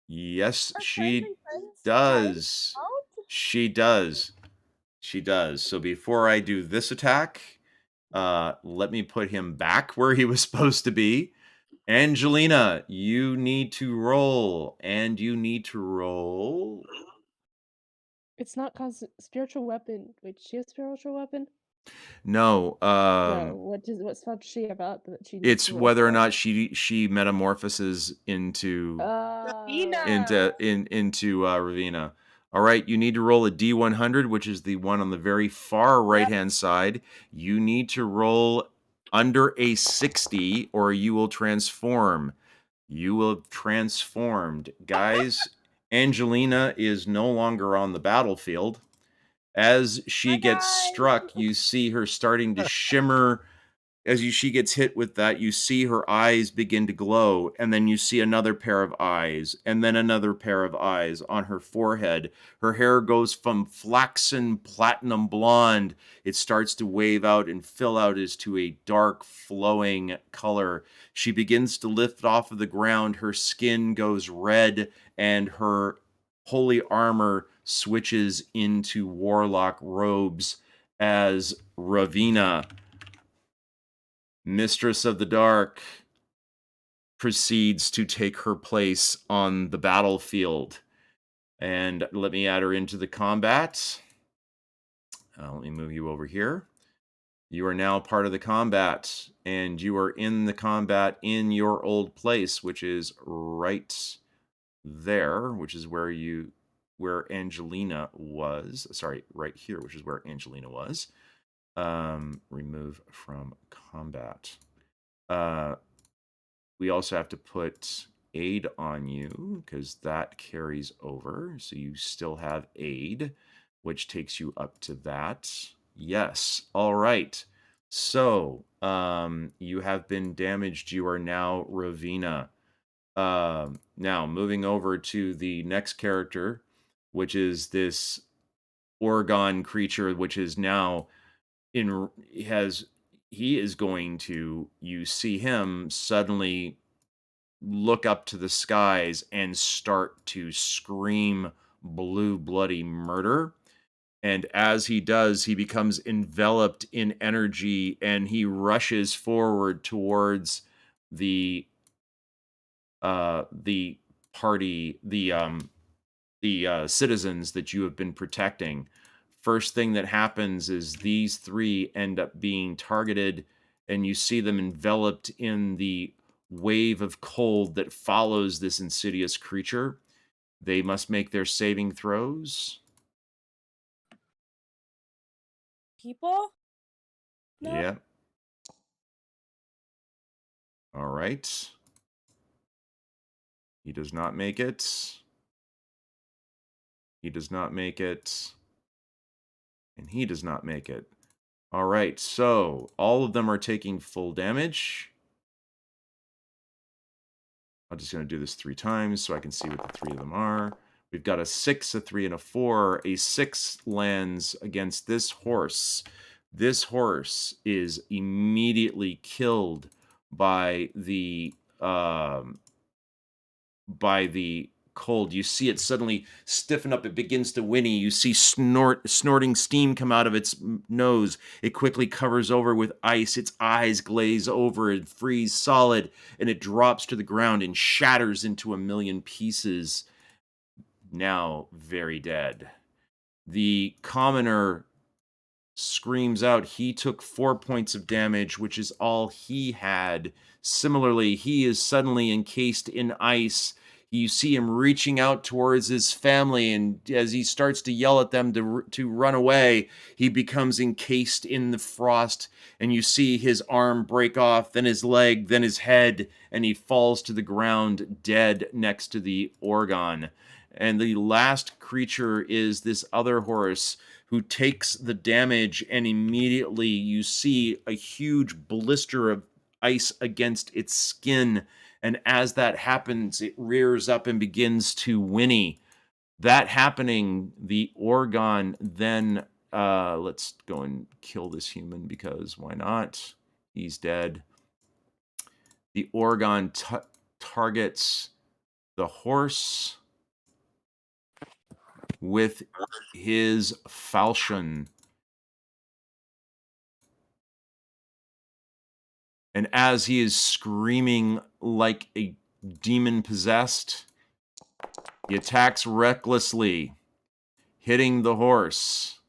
Yes, she does. She does. She does. So before I do this attack, let me put him back where he was supposed to be. Angelina, you need to roll, and you need to roll. It's not spiritual weapon. Wait, does she have spiritual weapon? No. No. What's not she about that she needs It's to roll whether or for? not she metamorphoses into Ravina. All right, you need to roll a D100, which is the one on the very far right-hand side. You need to roll under a 60 or you will transform. You will have transformed. Guys, Angelina is no longer on the battlefield As she Hi, gets guys. struck, you see her starting to shimmer. She gets hit with that, you see her eyes begin to glow, and then you see another pair of eyes, and then another pair of eyes on her forehead. Her hair goes from flaxen platinum blonde. It starts to wave out and fill out as to a dark, flowing color. She begins to lift off of the ground. Her skin goes red, and her holy armor switches into warlock robes as Ravina, Mistress of the Dark, proceeds to take her place on the battlefield. And let me add her into the combat. Let me move you over here. You are now part of the combat, and you are in the combat in your old place, which is right there, which is where Angelina was. Sorry, right here, which is where Angelina was. Remove from combat. We also have to put aid on you because that carries over. So you still have aid, which takes you up to that. Yes. All right. So you have been damaged. You are now Ravina. Now moving over to the next character, which is this Oregon creature, which is now he is going to, you see him suddenly look up to the skies and start to scream blue bloody murder. And as he does, he becomes enveloped in energy and he rushes forward towards the party, the citizens that you have been protecting. First thing that happens is these three end up being targeted, and you see them enveloped in the wave of cold that follows this insidious creature. They must make their saving throws. People? No. Yeah. All right. He does not make it. He does not make it. And he does not make it. All right, so all of them are taking full damage. I'm just going to do this 3 times so I can see what the 3 of them are. We've got a 6, a 3, and a 4. A 6 lands against this horse. This horse is immediately killed by the cold. You see it suddenly stiffen up. It begins to whinny. You see snorting steam come out of its nose. It quickly covers over with ice. Its eyes glaze over and freeze solid, and it drops to the ground and shatters into a million pieces. Now very dead. The commoner screams out. He took 4 points of damage, which is all he had. Similarly, he is suddenly encased in ice. You see him reaching out towards his family, and as he starts to yell at them to run away, he becomes encased in the frost, and you see his arm break off, then his leg, then his head, and he falls to the ground dead next to the Orgon. And the last creature is this other horse who takes the damage, and immediately you see a huge blister of ice against its skin. And as that happens, it rears up and begins to whinny. That happening, the Orgon then, let's go and kill this human because why not? He's dead. The Orgon targets the horse with his falchion. And as he is screaming like a demon possessed, he attacks recklessly, hitting the horse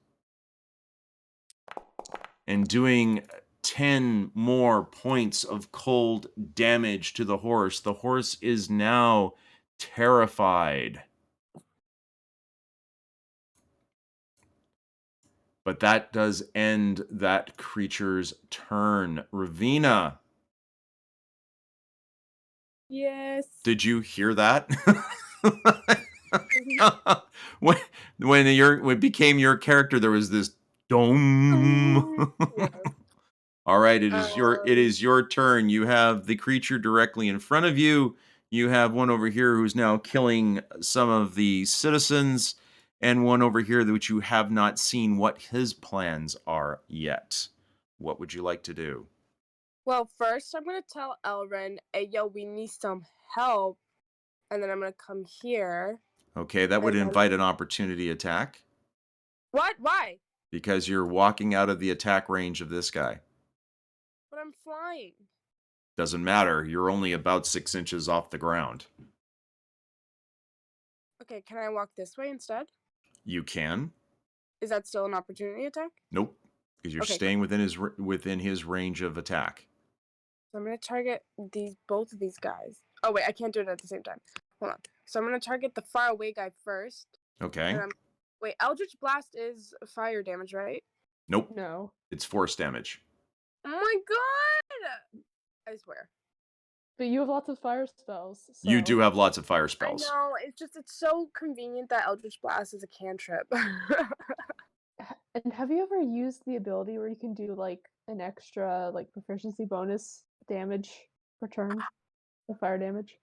and doing 10 more points of cold damage to the horse. The horse is now terrified. But that does end that creature's turn. Ravina. Yes. Did you hear that? when when it became your character, there was this dome. Yeah. All right, it Um, is your turn. You have the creature directly in front of you. You have one over here who's now killing some of the citizens, and one over here which you have not seen what his plans are yet. What would you like to do? well, first I'm gonna tell Elren, "Hey, yo, we need some help," and then I'm gonna come here. Okay, that would And then- invite an opportunity attack What? Why? because you're walking out of the attack range of this guy. But I'm flying. Doesn't matter. You're only about 6 inches off the ground. Okay, can I walk this way instead? You can. Is that still an opportunity attack? Nope, because you're Okay. staying within his range of attack. So I'm gonna target both of these guys. Oh wait, I can't do it at the same time. Hold on. So I'm gonna target the far away guy first. Okay. And wait, Eldritch Blast is fire damage, right? Nope. No. It's force damage. Oh my god! I swear. But you have lots of fire spells. So. You do have lots of fire I spells. know, it's so convenient that Eldritch Blast is a cantrip. And have you ever used the ability where you can do like an extra like proficiency bonus damage per turn? The fire damage?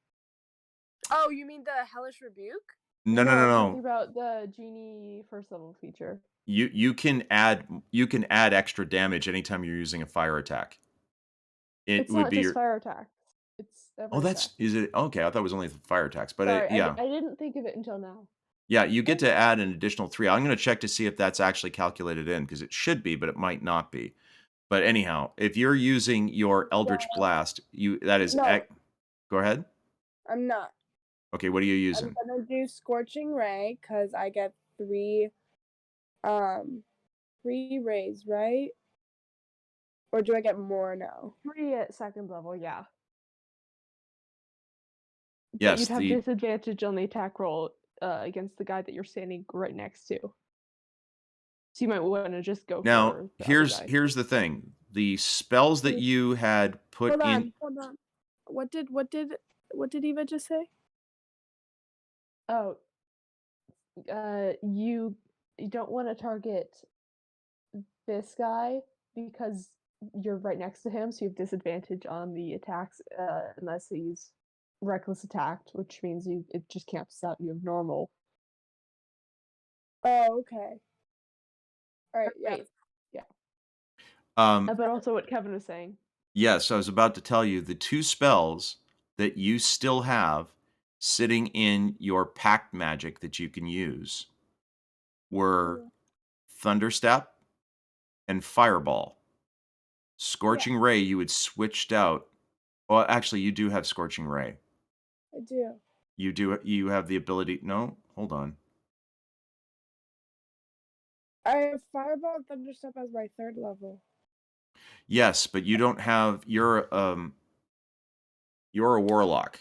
Oh, you mean the Hellish Rebuke? No. I'm talking about the genie first level feature. You can add extra damage anytime you're using a fire attack. It's not just fire attacks. It's every attack. Is it okay? I thought it was only fire attacks, but Sorry, yeah. I didn't think of it until now. Yeah, you get to add an additional 3. I'm going to check to see if that's actually calculated in because it should be, but it might not be. But anyhow, if you're using your Eldritch Blast, that is No. Go ahead. I'm not. Okay, what are you using? I'm gonna do Scorching Ray because I get 3 rays, right? Or do I get more now? 3 at second level, yeah. Yes, You'd have disadvantage on the attack roll against the guy that you're standing right next to. So you might want to just go now for the here's the thing: the spells that you had put in. Hold on. What did Eva just say? Oh, you don't want to target this guy because you're right next to him, so you have disadvantage on the attacks unless he's reckless attacked, which means it just camps out. You have normal. Oh, okay. All right, yeah. Right. Yeah. But also what Kevin was saying. Yes, I was about to tell you the 2 spells that you still have sitting in your pact magic that you can use were Thunderstep and Fireball. Scorching Ray you had switched out. Well, actually, you do have Scorching Ray. I do. You have the ability. No, hold on. I have Fireball and Thunderstep as my 3rd level. Yes, but you don't have you're a warlock.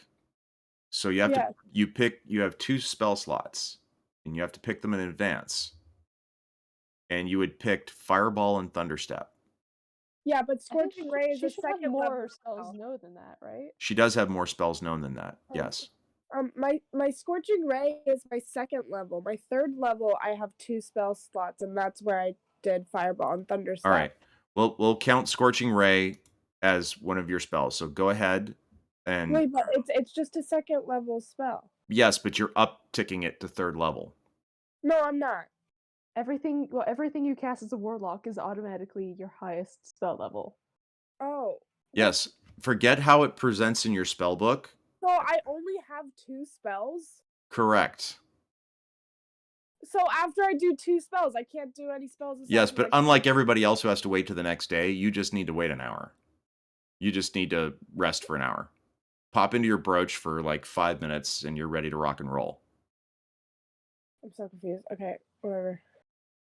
So you have you have 2 spell slots and you have to pick them in advance. And you had picked Fireball and Thunderstep. Yeah, but Scorching Ray is she a should have second more level spells spell. known than that, right? She does have more spells known than that. Yes. My Scorching Ray is my 2nd level. My 3rd level, I have 2 spell slots, and that's where I did Fireball and Thunderstep. All right. Well, we'll count Scorching Ray as one of your spells. So go ahead and Wait, but it's just a 2nd level spell. yes, but you're upticking it to 3rd level. No, I'm not. Everything you cast as a warlock is automatically your highest spell level. Oh. Yes. Forget how it presents in your spell book. So I only have 2 spells? Correct. So after I do 2 spells, I can't do any spells. Yes, but unlike everybody else who has to wait to the next day, you just need to wait an hour. You just need to rest for an hour. Pop into your brooch for like 5 minutes and you're ready to rock and roll. I'm so confused. Okay, whatever.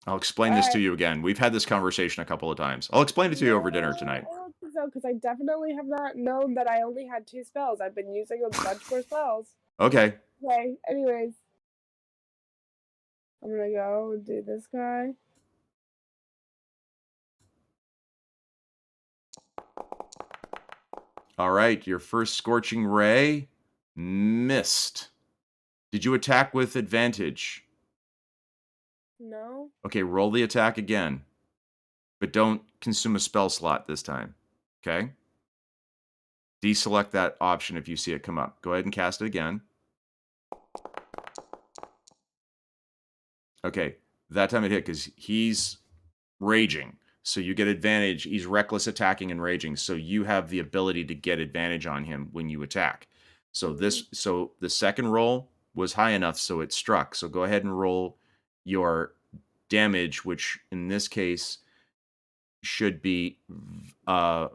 I'll explain this to you again. We've had this conversation a couple of times. I'll explain it to you over dinner tonight. I don't think so, because I definitely have not known that I only had 2 spells. I've been using a bunch more spells. Okay. Okay, anyways. I'm gonna go and do this guy. All right, your first Scorching Ray missed. Did you attack with advantage? No. Okay, roll the attack again. But don't consume a spell slot this time. Okay? Deselect that option if you see it come up. Go ahead and cast it again. Okay, that time it hit because he's raging. So you get advantage. He's reckless attacking and raging. So you have the ability to get advantage on him when you attack. So the second roll was high enough, so it struck. So go ahead and roll your damage, which in this case should be let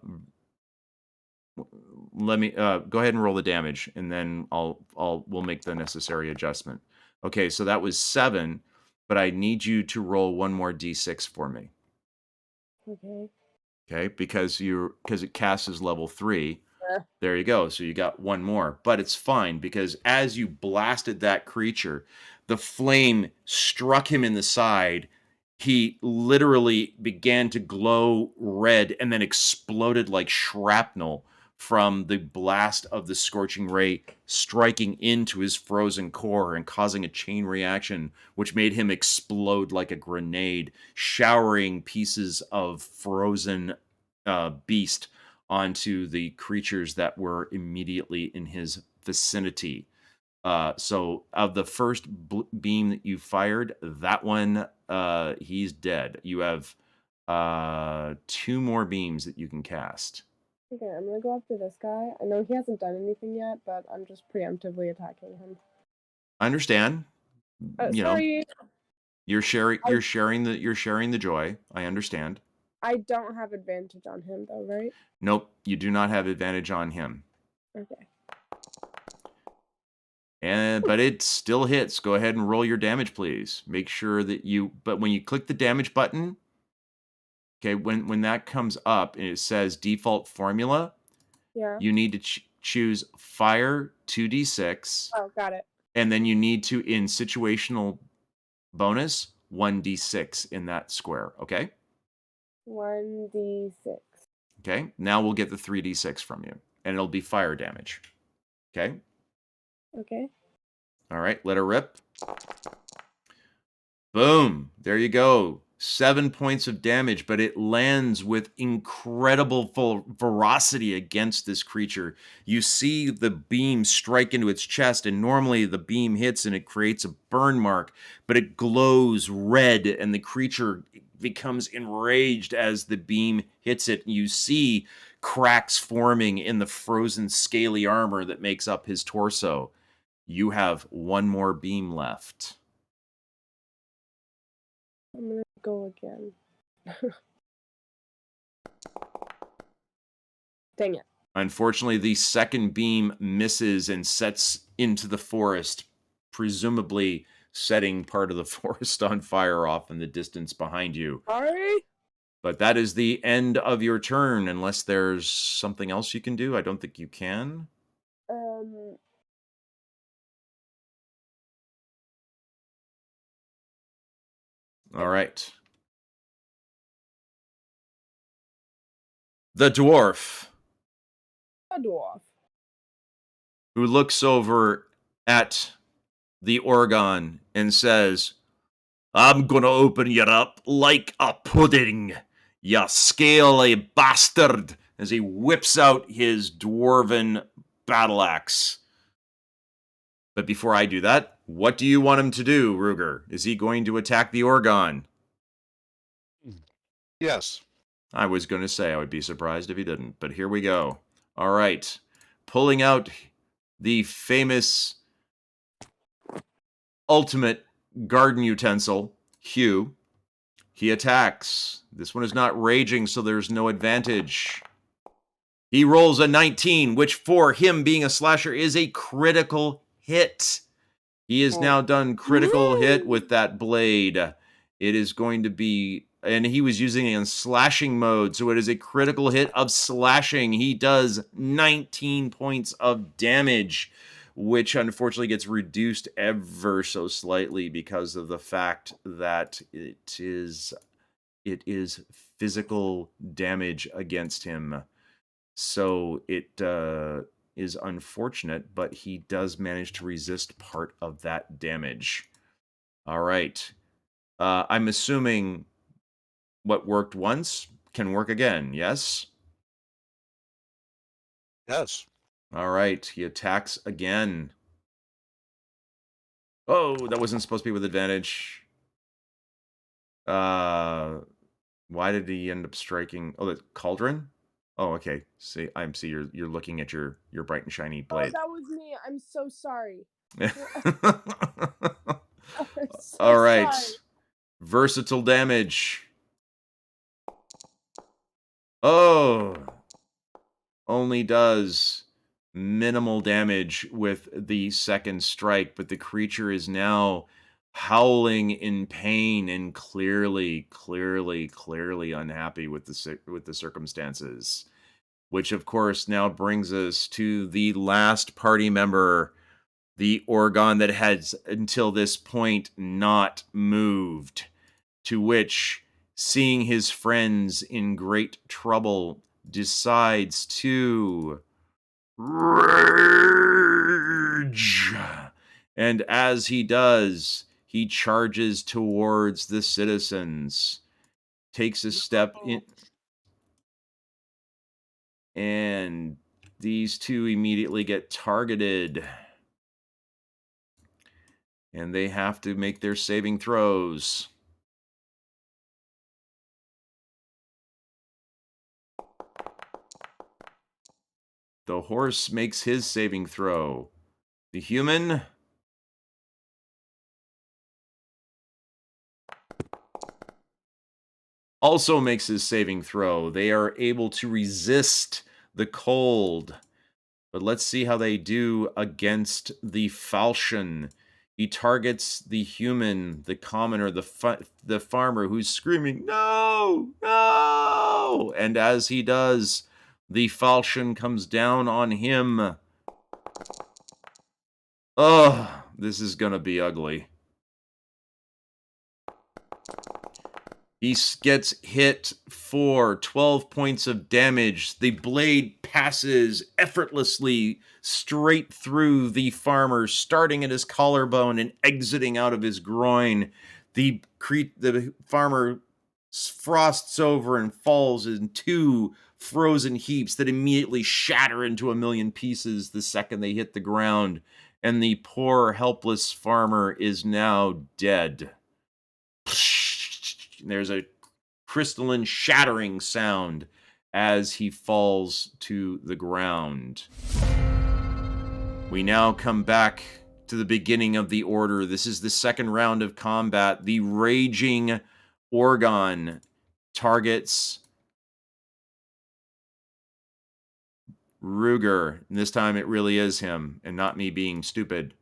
me go ahead and roll the damage, and then we'll make the necessary adjustment. Okay, so that was 7, but I need you to roll one more d6 for me. Okay. Okay, because it casts as level 3. Yeah. There you go. So you got one more, but it's fine because as you blasted that creature, the flame struck him in the side. He literally began to glow red and then exploded like shrapnel from the blast of the scorching ray striking into his frozen core and causing a chain reaction, which made him explode like a grenade, showering pieces of frozen beast onto the creatures that were immediately in his vicinity. So of the first beam that you fired, that one, he's dead. You have 2 more beams that you can cast. Okay, I'm gonna go after this guy. I know he hasn't done anything yet, but I'm just preemptively attacking him. I understand. You know, Sorry, you're sharing the joy. I understand. I don't have advantage on him though, right? Nope, you do not have advantage on him. Okay. But it still hits. Go ahead and roll your damage, please. Make sure that but when you click the damage button, okay, when that comes up and it says default formula, Yeah. you need to choose fire 2d6. Oh, got it. And then you need to, in situational bonus, 1d6 in that square, okay? 1d6. Okay, now we'll get the 3d6 from you, and it'll be fire damage. Okay? Okay. All right, let her rip. Boom. There you go. 7 points of damage, but it lands with incredible ferocity against this creature. You see the beam strike into its chest, and normally the beam hits and it creates a burn mark, but it glows red, and the creature becomes enraged as the beam hits it. You see cracks forming in the frozen scaly armor that makes up his torso. You have 1 more beam left. I'm gonna go again. Dang it. Unfortunately, the second beam misses and sets into the forest, presumably setting part of the forest on fire off in the distance behind you. Sorry. But that is the end of your turn, unless there's something else you can do. I don't think you can. All right. The dwarf, A dwarf. who looks over at the Orgon and says, I'm gonna open you up like a pudding, you scaly bastard, as he whips out his dwarven battle axe. But before I do that, what do you want him to do, Ruger? Is he going to attack the Orgon? Yes. I was going to say I would be surprised if he didn't, but here we go. All right. Pulling out the famous ultimate garden utensil, Hugh. He attacks. This one is not raging, so there's no advantage. He rolls a 19, which for him being a slasher is a critical hit. He has now done critical hit with that blade. It is going to be, and he was using it in slashing mode, so it is a critical hit of slashing. He does 19 points of damage, which unfortunately gets reduced ever so slightly because of the fact that it is physical damage against him. So it is unfortunate, but he does manage to resist part of that damage. All right. I'm assuming what worked once can work again, yes? Yes. All right, he attacks again. Oh, that wasn't supposed to be with advantage. Why did he end up striking? Oh, the cauldron? Oh, okay. See, you're looking at your bright and shiny Oh, blade. that was me. I'm so sorry. I'm so All right. sorry. Versatile damage. Oh, only does minimal damage with the second strike, but the creature is now howling in pain and clearly unhappy with the circumstances. Which, of course, now brings us to the last party member, the Orgon that has until this point not moved, to which, seeing his friends in great trouble, decides to rage. And as he does, he charges towards the citizens, takes a step in, and these two immediately get targeted. And they have to make their saving throws. The horse makes his saving throw. The human also makes his saving throw. They are able to resist the cold. But let's see how they do against the falchion. He targets the human, the commoner, the farmer who's screaming, "No! No!" And as he does, the falchion comes down on him. Oh, this is going to be ugly. He gets hit for 12 points of damage. The blade passes effortlessly straight through the farmer, starting at his collarbone and exiting out of his groin. The farmer frosts over and falls in two frozen heaps that immediately shatter into a million pieces the second they hit the ground. And the poor, helpless farmer is now dead. There's a crystalline shattering sound as he falls to the ground. We now come back to the beginning of the order. This is the second round of combat. The raging Orgon targets Ruger. And this time it really is him and not me being stupid.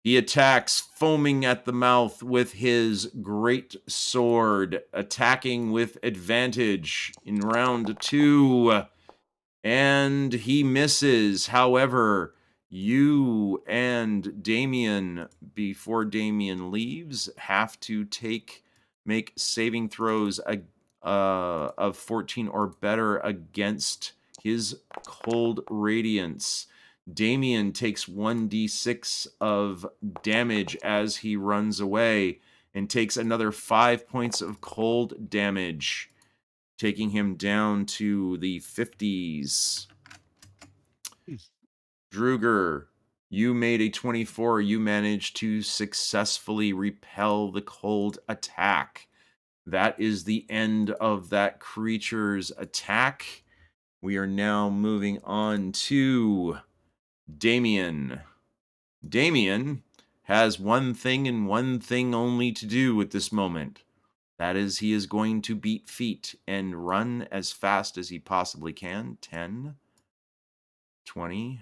He attacks, foaming at the mouth with his great sword, attacking with advantage in round 2. And he misses. However, you and Damien, before Damien leaves, have to make saving throws of 14 or better against his cold radiance. Damien takes 1d6 of damage as he runs away and takes another 5 points of cold damage, taking him down to the 50s. Druger, you made a 24. You managed to successfully repel the cold attack. That is the end of that creature's attack. We are now moving on to Damien. Damien has one thing and one thing only to do at this moment. That is, he is going to beat feet and run as fast as he possibly can. 10, 20,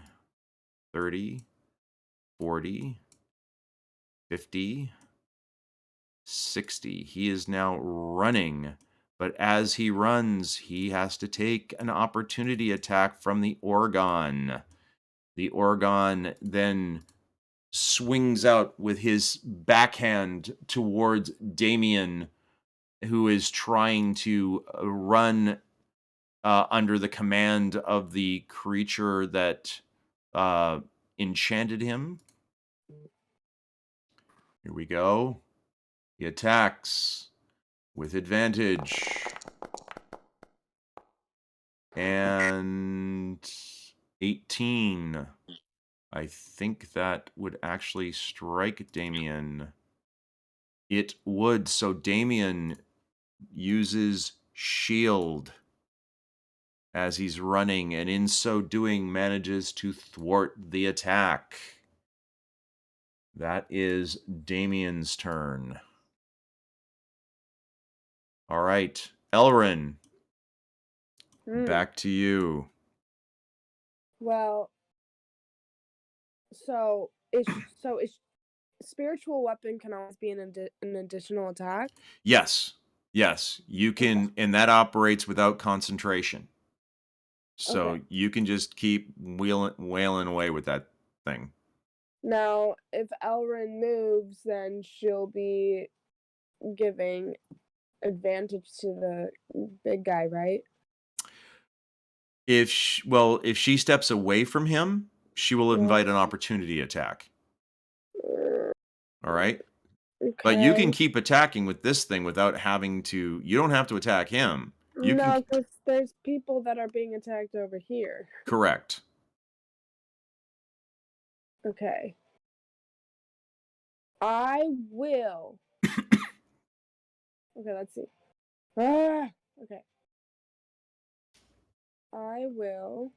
30, 40, 50, 60. He is now running. But as he runs, he has to take an opportunity attack from the Orgon. The Orgon then swings out with his backhand towards Damien, who is trying to run under the command of the creature that enchanted him. Here we go. He attacks with advantage. And 18. I think that would actually strike Damien. It would. So Damien uses shield as he's running, and in so doing manages to thwart the attack. That is Damien's turn. All right, Elrin, back to you. Well, so is spiritual weapon can always be an additional attack? Yes, you can, and that operates without concentration. So Okay. you can just keep wailing away with that thing. Now, if Elrin moves, then she'll be giving advantage to the big guy, right? If she steps away from him, she will invite an opportunity attack. All right? Okay. But you can keep attacking with this thing without having to... You don't have to attack him. No, because there's people that are being attacked over here. Correct. Okay. I will... Okay, let's see. Okay. I will...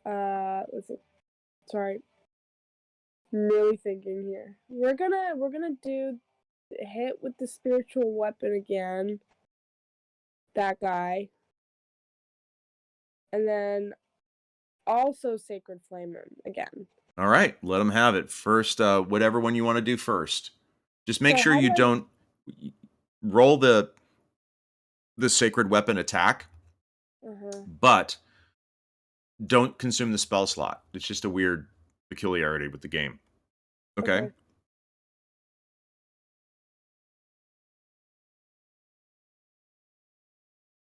let's see. Sorry. I'm really thinking here. We're gonna do hit with the spiritual weapon again. That guy. And then also Sacred Flame him again. All right, let him have it. First, whatever one you want to do first. Just make sure you don't roll the Sacred Weapon attack, but don't consume the spell slot. It's just a weird peculiarity with the game. Okay?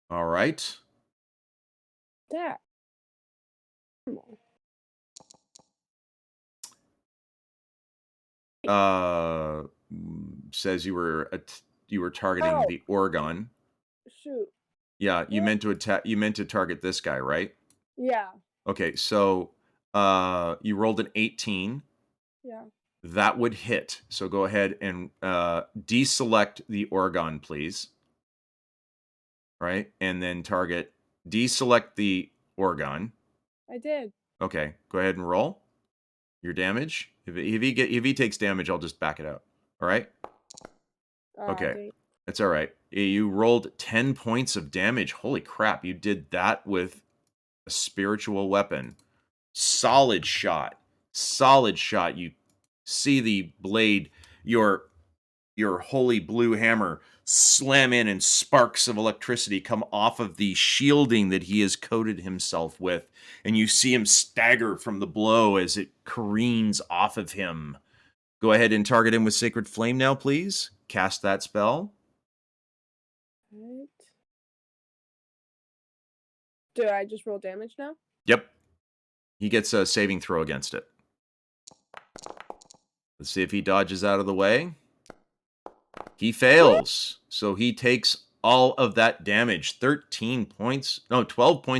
All right. That. Says you were targeting the Oregon. Shoot. Yeah, you meant to attack. You meant to target this guy, right? Yeah. Okay, so you rolled an 18. Yeah. That would hit. So go ahead and deselect the Oregon, please. Right, and then target. Deselect the Oregon. I did. Okay, go ahead and roll your damage. If he takes damage, I'll just back it out. All right. Okay, that's all right. You rolled 10 points of damage. Holy crap! You did that with a spiritual weapon. Solid shot. Solid shot. You see the blade, your holy blue hammer, slam in, and sparks of electricity come off of the shielding that he has coated himself with, and you see him stagger from the blow as it careens off of him. Go ahead and target him with Sacred Flame now, please. Cast that spell. Right. Do I just roll damage now? Yep. He gets a saving throw against it. Let's see if he dodges out of the way. He fails. So he takes all of that damage. 12 points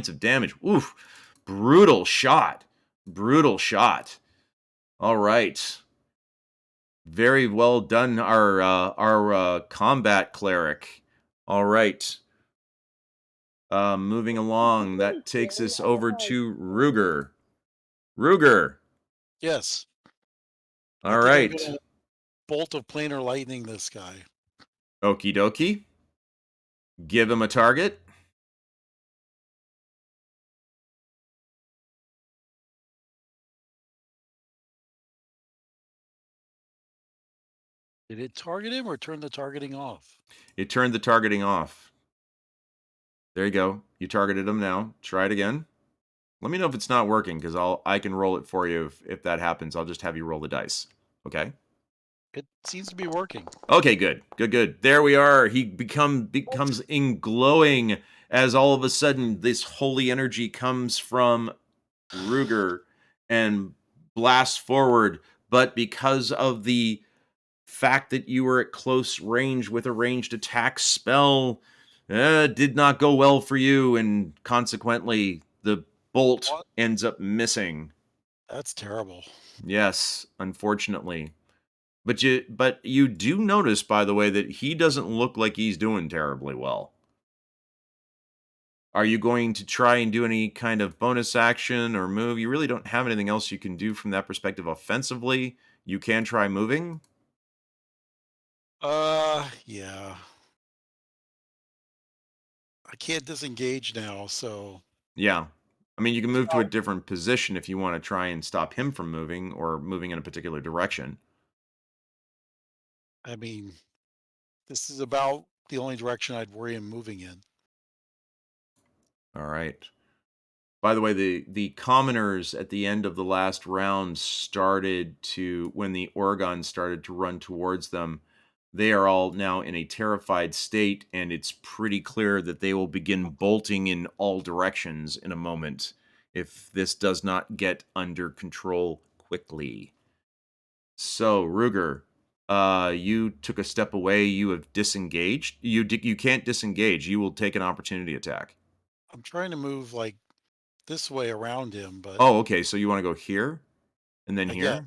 of damage. Oof. Brutal shot. Brutal shot. All right. Very well done, our combat cleric. All right. Moving along, that takes us over to Ruger. Ruger. Yes. All right. I'm gonna bolt of planar lightning this guy. Okie dokie. Give him a target. Did it target him or turn the targeting off? It turned the targeting off. There you go. You targeted him now. Try it again. Let me know if it's not working, because I can roll it for you. If that happens, I'll just have you roll the dice. Okay? It seems to be working. Okay, good. Good. There we are. He becomes in glowing as all of a sudden this holy energy comes from Ruger and blasts forward, but because of the fact that you were at close range with a ranged attack spell, did not go well for you, and consequently the bolt What? ends up missing. That's terrible. Yes, unfortunately. But you do notice, by the way, that he doesn't look like he's doing terribly well. Are you going to try and do any kind of bonus action or move? You really don't have anything else you can do from that perspective offensively. You can try moving. Yeah. I can't disengage now, so Yeah. I mean, you can move to a different position if you want to try and stop him from moving or moving in a particular direction. I mean, this is about the only direction I'd worry him moving in. All right. By the way, the commoners at the end of the last round started to, when the Oregon started to run towards them, they are all now in a terrified state, and it's pretty clear that they will begin bolting in all directions in a moment if this does not get under control quickly. So, Ruger, you took a step away. You have disengaged. You can't disengage. You will take an opportunity attack. I'm trying to move like this way around him, but Oh, okay. So you want to go here and then I guess here?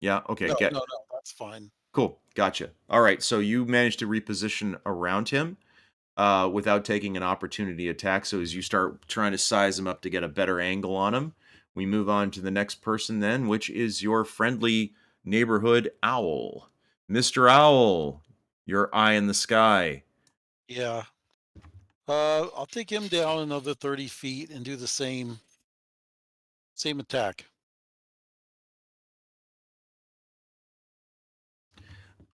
Yeah. Okay. no, no, no, that's fine. Cool. Gotcha. All right. So you managed to reposition around him without taking an opportunity attack. So as you start trying to size him up to get a better angle on him, we move on to the next person then, which is your friendly neighborhood owl. Mr. Owl, your eye in the sky. Yeah. I'll take him down another 30 feet and do the same attack.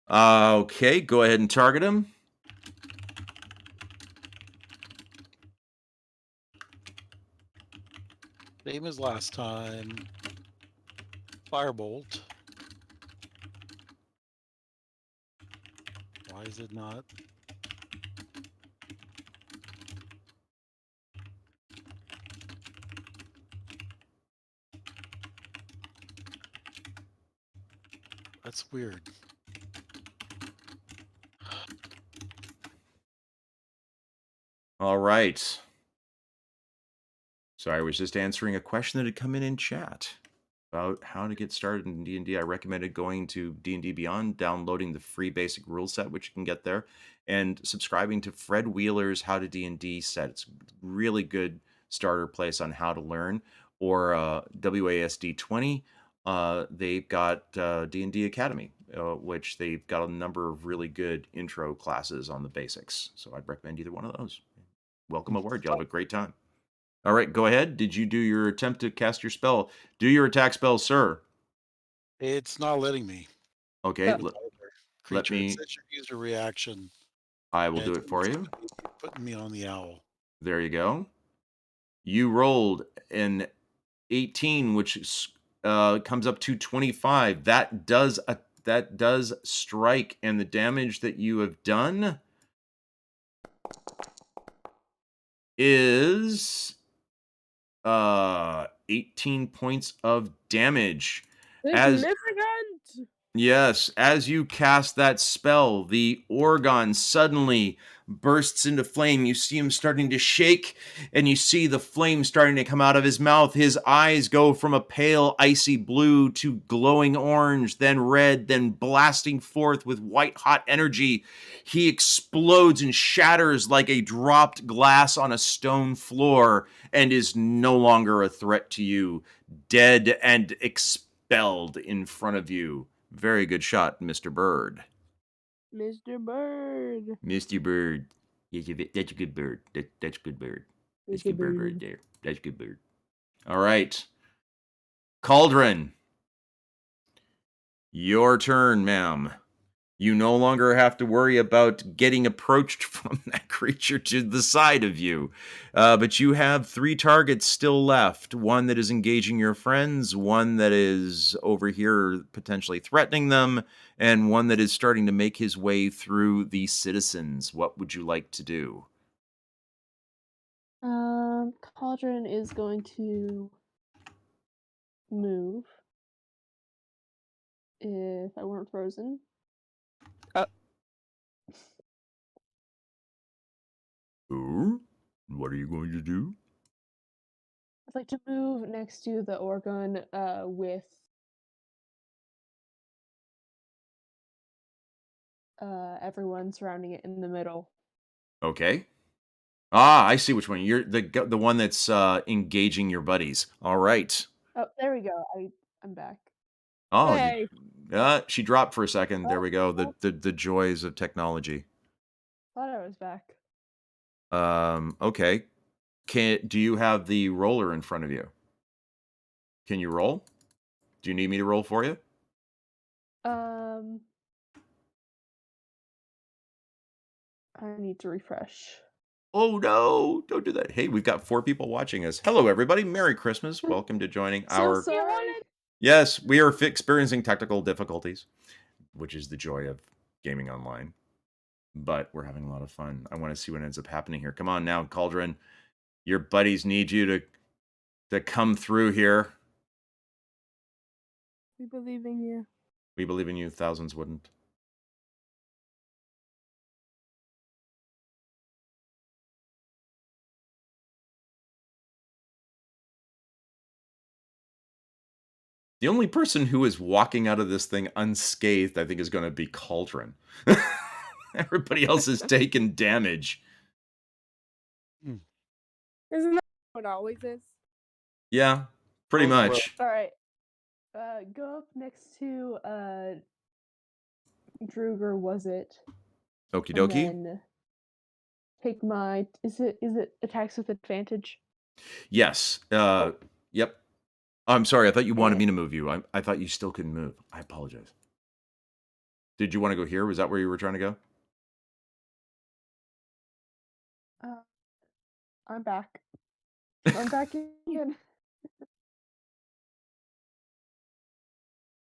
Okay. Go ahead and target him. Same as last time. Firebolt. Why is it not? That's weird. All right. Sorry, I was just answering a question that had come in chat about how to get started in D&D. I recommended going to D&D Beyond, downloading the free basic rule set, which you can get there, and subscribing to Fred Wheeler's How to D&D set. It's a really good starter place on how to learn. Or WASD 20, they've got D&D Academy, which they've got a number of really good intro classes on the basics. So I'd recommend either one of those. Welcome aboard. You'll have a great time. All right, go ahead. Did you do your attempt to cast your spell? Do your attack spell, sir. It's not letting me. Okay, Yeah. let Creature. It me. says you used a reaction. I will and do it for you. Putting me on the owl. There you go. You rolled an 18, which comes up to 25. That does strike, and the damage that you have done is 18 points of damage. Significant. Yes, as you cast that spell, the Orgon suddenly bursts into flame. You see him starting to shake, and you see the flame starting to come out of his mouth. His eyes go from a pale, icy blue to glowing orange, then red, then blasting forth with white-hot energy. He explodes and shatters like a dropped glass on a stone floor and is no longer a threat to you, dead and expelled in front of you. Very good shot, Mr. Bird. Mr. Bird. Mr. Bird. That's a good bird. That's a good bird. That's a good bird right there. That's a good bird. All right. Cauldron. Your turn, ma'am. You no longer have to worry about getting approached from that creature to the side of you. But you have 3 targets still left. One that is engaging your friends, one that is over here potentially threatening them, and one that is starting to make his way through the citizens. What would you like to do? Cauldron is going to move. If I weren't frozen. Ooh, what are you going to do? I'd like to move next to the organ with everyone surrounding it in the middle. Okay. Ah, I see which one. You're the one that's engaging your buddies. All right. Oh, there we go. I'm back. Oh, Hey. she dropped for a second. There Oh, we go. oh. The joys of technology. Thought I was back. Okay. Do you have the roller in front of you? Can you roll? Do you need me to roll for you? I need to refresh. Oh no, don't do that. Hey, we've got 4 people watching us. Hello everybody. Merry Christmas. Welcome to joining So our sorry. Yes, we are experiencing technical difficulties, which is the joy of gaming online. But we're having a lot of fun. I want to see what ends up happening here. Come on now, Cauldron. Your buddies need you to come through here. We believe in you. We believe in you. Thousands wouldn't. The only person who is walking out of this thing unscathed, I think, is going to be Cauldron. Everybody else has taken damage. Isn't that what it always is? Yeah, pretty much. All right. Go up next to Druger, was it? Okie And dokie. then take my is it attacks with advantage? Yes. Yep. I'm sorry. I thought you wanted Yeah. me to move you. I thought you still couldn't move. I apologize. Did you want to go here? Was that where you were trying to go? I'm back. I'm back again.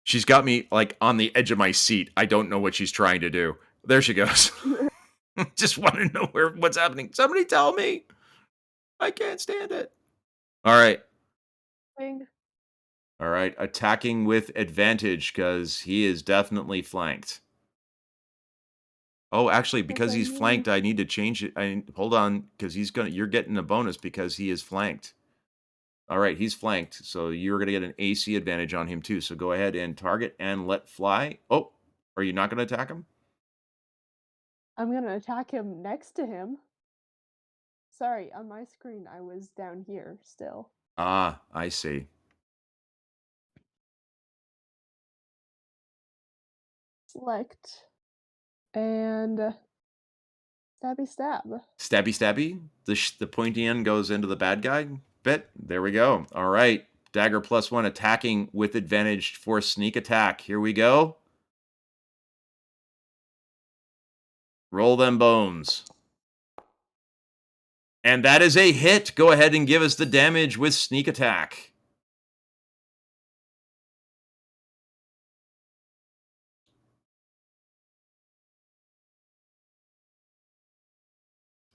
She's got me like on the edge of my seat. I don't know what she's trying to do. There she goes. Just want to know what's happening. Somebody tell me. I can't stand it. All right. All right. Attacking with advantage because he is definitely flanked. Oh, actually, because he's flanked, I need to change it. Hold on, because you're getting a bonus because he is flanked. All right, he's flanked, so you're gonna get an AC advantage on him too. So go ahead and target and let fly. Oh, are you not gonna attack him? I'm gonna attack him next to him. Sorry, on my screen I was down here still. Ah, I see. Select and stabby stab. Stabby stabby. The pointy end goes into the bad guy bit. There we go. All right. Dagger +1 attacking with advantage for sneak attack. Here we go. Roll them bones. And that is a hit. Go ahead and give us the damage with sneak attack.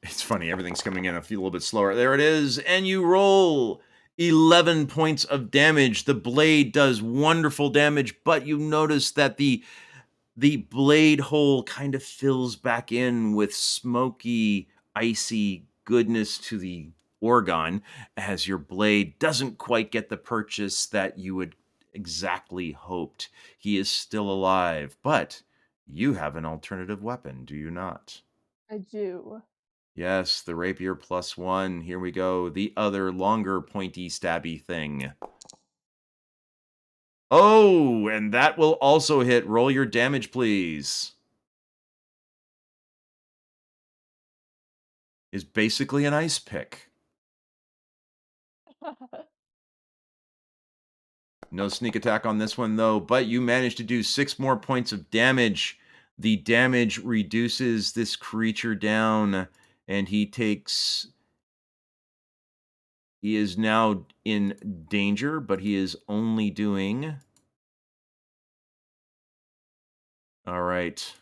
It's funny, everything's coming in a little bit slower. There it is, and you roll 11 points of damage. The blade does wonderful damage, but you notice that the blade hole kind of fills back in with smoky, icy goodness to the organ as your blade doesn't quite get the purchase that you would exactly hoped. He is still alive, but you have an alternative weapon, do you not? I do. Yes, the rapier +1. Here we go. The other longer pointy stabby thing. Oh, and that will also hit. Roll your damage, please. Is basically an ice pick. No sneak attack on this one, though, but you managed to do 6 more points of damage. The damage reduces this creature down, and he is now in danger, but he is only doing... All right.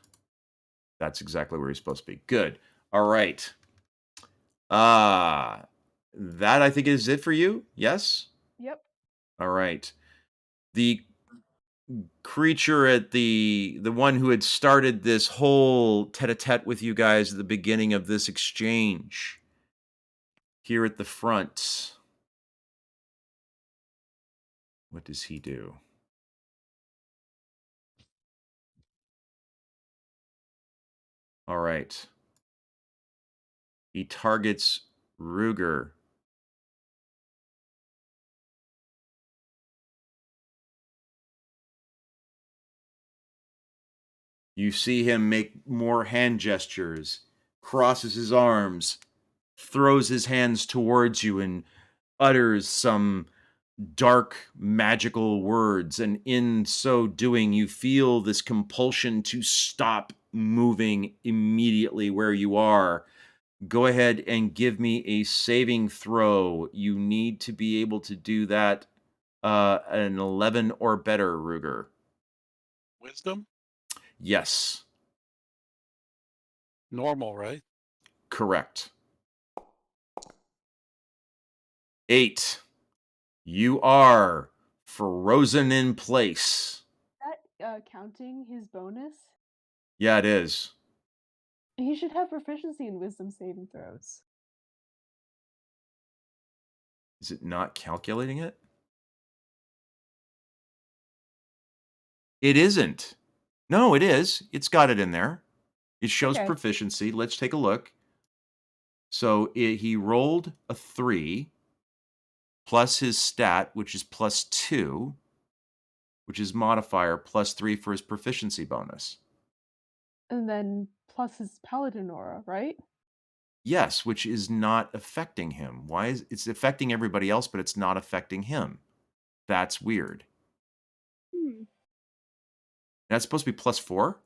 That's exactly where he's supposed to be. Good. All right. That, I think, is it for you. Yes? Yep. All right. The creature at the one who had started this whole tete-a-tete with you guys at the beginning of this exchange here at the front. What does he do? All right. He targets Ruger. You see him make more hand gestures, crosses his arms, throws his hands towards you, and utters some dark magical words. And in so doing, you feel this compulsion to stop moving immediately where you are. Go ahead and give me a saving throw. You need to be able to do that an 11 or better, Ruger. Wisdom? Yes, Normal, right? correct. 8. You are frozen in place. That counting his bonus? Yeah, it is. He should have proficiency in wisdom saving throws. Is it not calculating it? It isn't. No, it is. It's got it in there. It shows Okay. proficiency. Let's take a look. So he rolled a 3 plus his stat, which is +2, which is modifier +3 for his proficiency bonus. And then plus his paladin aura, right? Yes, which is not affecting him. Why is it's affecting everybody else, but it's not affecting him? That's weird. That's supposed to be +4?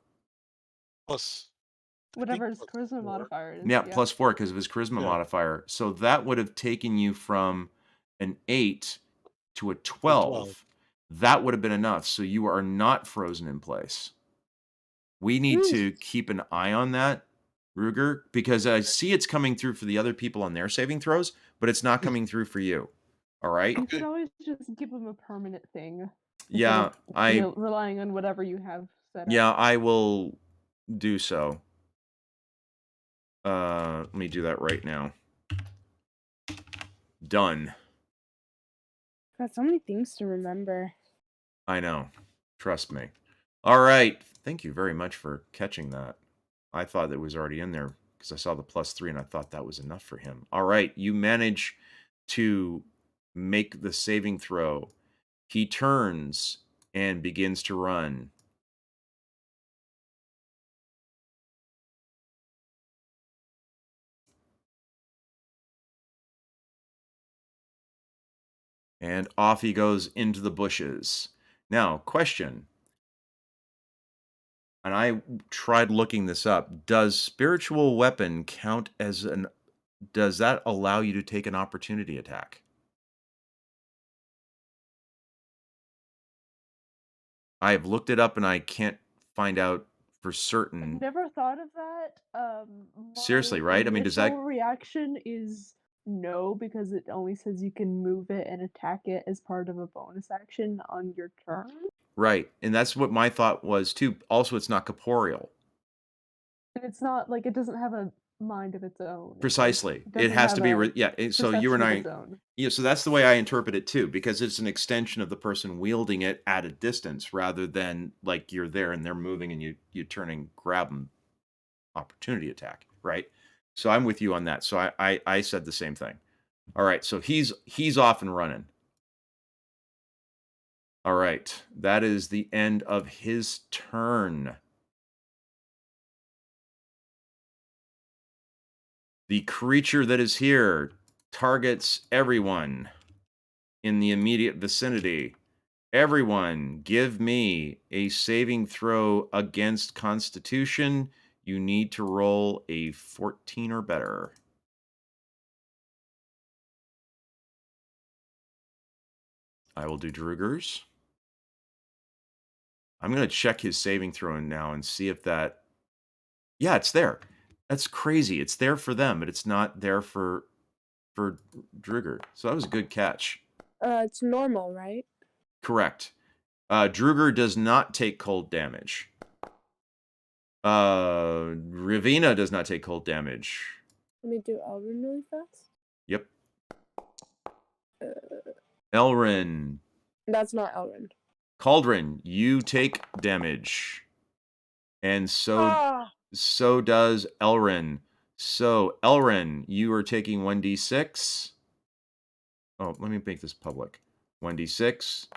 Plus, I think Whatever his plus charisma 4. modifier is. Yeah, +4 because of his charisma Yeah. modifier. So that would have taken you from an 8 to a 12. 12. That would have been enough. So you are not frozen in place. We need to keep an eye on that, Ruger, because I see it's coming through for the other people on their saving throws, but it's not coming through for you. All right? You Okay. could always just give him a permanent thing. Yeah, Instead of relying on whatever you have set yeah, up. I will do so. Let me do that right now. Done. Got so many things to remember. I know. Trust me. All right. Thank you very much for catching that. I thought it was already in there because I saw the +3 and I thought that was enough for him. All right. You manage to make the saving throw. He turns and begins to run. And off he goes into the bushes. Now, question. And I tried looking this up. Does spiritual weapon count as an does that allow you to take an opportunity attack? I have looked it up and I can't find out for certain. Never thought of that. Seriously, My right? I mean, does that initial reaction is no, because it only says you can move it and attack it as part of a bonus action on your turn. right? And that's what my thought was too. Also, it's not corporeal. And it's not like it doesn't have a mind of its own. Precisely. It it doesn't has to have be a yeah, so you and perception of I its own. yeah, so that's the way I interpret it too, because it's an extension of the person wielding it at a distance rather than like you're there and they're moving and you turn and grab them. Opportunity attack, right? So I'm with you on that. So I said the same thing. All right, so he's off and running. All right, that is the end of his turn. The creature that is here targets everyone in the immediate vicinity. Everyone, give me a saving throw against Constitution. You need to roll a 14 or better. I will do Druger's. I'm going to check his saving throw now and see if that... Yeah, it's there. That's crazy. It's there for them, but it's not there for for Druger. So that was a good catch. It's normal, right? Correct. Druger does not take cold damage. Ravina does not take cold damage. Let me do Elrin really fast. Yep. Elrin. That's not Elrin. Cauldron, you take damage. And so does Elrin. So, Elrin, you are taking 1d6. Oh, let me make this public. 1d6.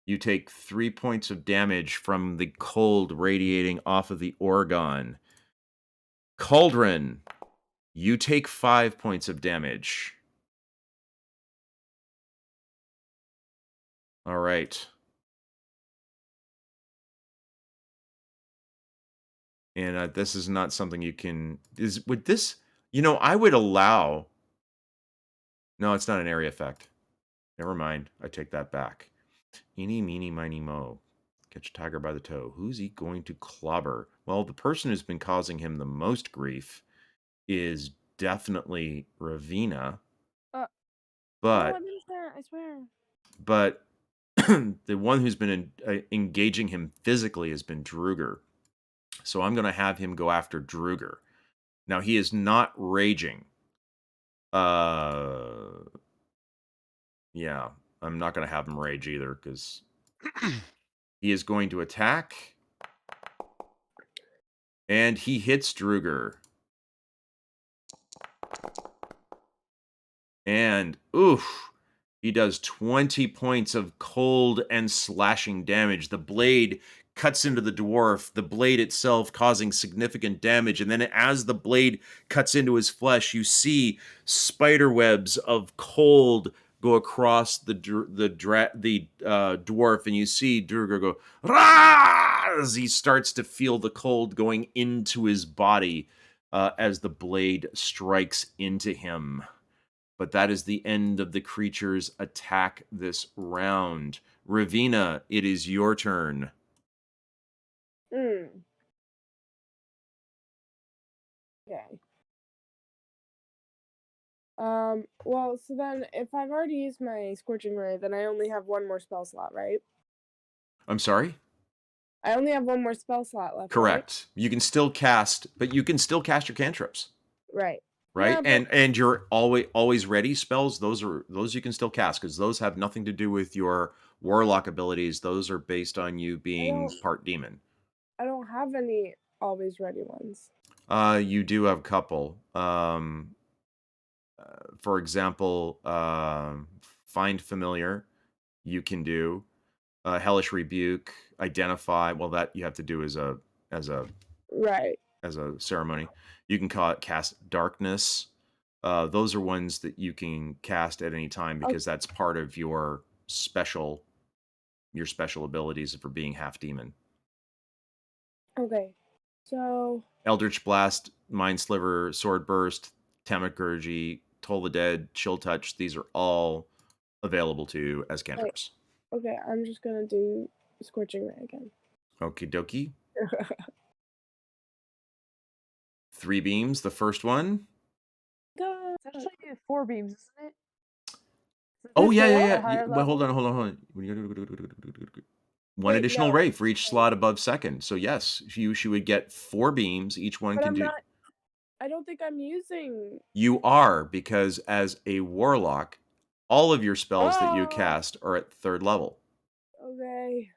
You take 3 points of damage from the cold radiating off of the Orgon. Cauldron, you take 5 points of damage. All right. And this is not something you can... Would this... I would allow... No, it's not an area effect. Never mind. I take that back. Eeny, meeny, miny, mo. Catch a tiger by the toe. Who's he going to clobber? Well, the person who's been causing him the most grief is definitely Ravina. No, But I didn't say it, I swear. but the one who's been engaging him physically has been Druger. So I'm going to have him go after Druger. Now, he is not raging. Yeah, I'm not going to have him rage either because he is going to attack. And he hits Druger. And, oof, he does 20 points of cold and slashing damage. The blade cuts into the dwarf, the blade itself causing significant damage. And then as the blade cuts into his flesh, you see spider webs of cold go across the dwarf, and you see Druger go, Rah! As he starts to feel the cold going into his body as the blade strikes into him. But that is the end of the creature's attack this round. Ravina, it is your turn. Okay. Well, so then if I've already used my Scorching Ray, then I only have one more spell slot, right? I'm sorry? I only have one more spell slot left. Correct. Right? You can still cast, but you can still cast your cantrips. Right. Right? Yeah, and your always ready spells, those you can still cast because those have nothing to do with your warlock abilities. Those are based on you being part demon. I don't have any always ready ones. You do have a couple. For example, find familiar, you can do. Hellish rebuke, identify. Well, that you have to do as a ceremony. You can cast darkness. Those are ones that you can cast at any time because that's part of your special abilities for being half demon. Okay, so Eldritch Blast, Mind Sliver, Sword Burst, Thaumaturgy, Toll the Dead, Chill Touch. These are all available to you as cantrips. Okay, I'm just gonna do Scorching Ray again. Okie dokie. 3 beams, the first one. It's actually 4 beams, isn't it? Oh, yeah. Well, hold on. One additional ray for each slot above second. So, yes, she would get 4 beams. Each one can do... I don't think I'm using... You are, because as a warlock, all of your spells that you cast are at 3rd level. Okay.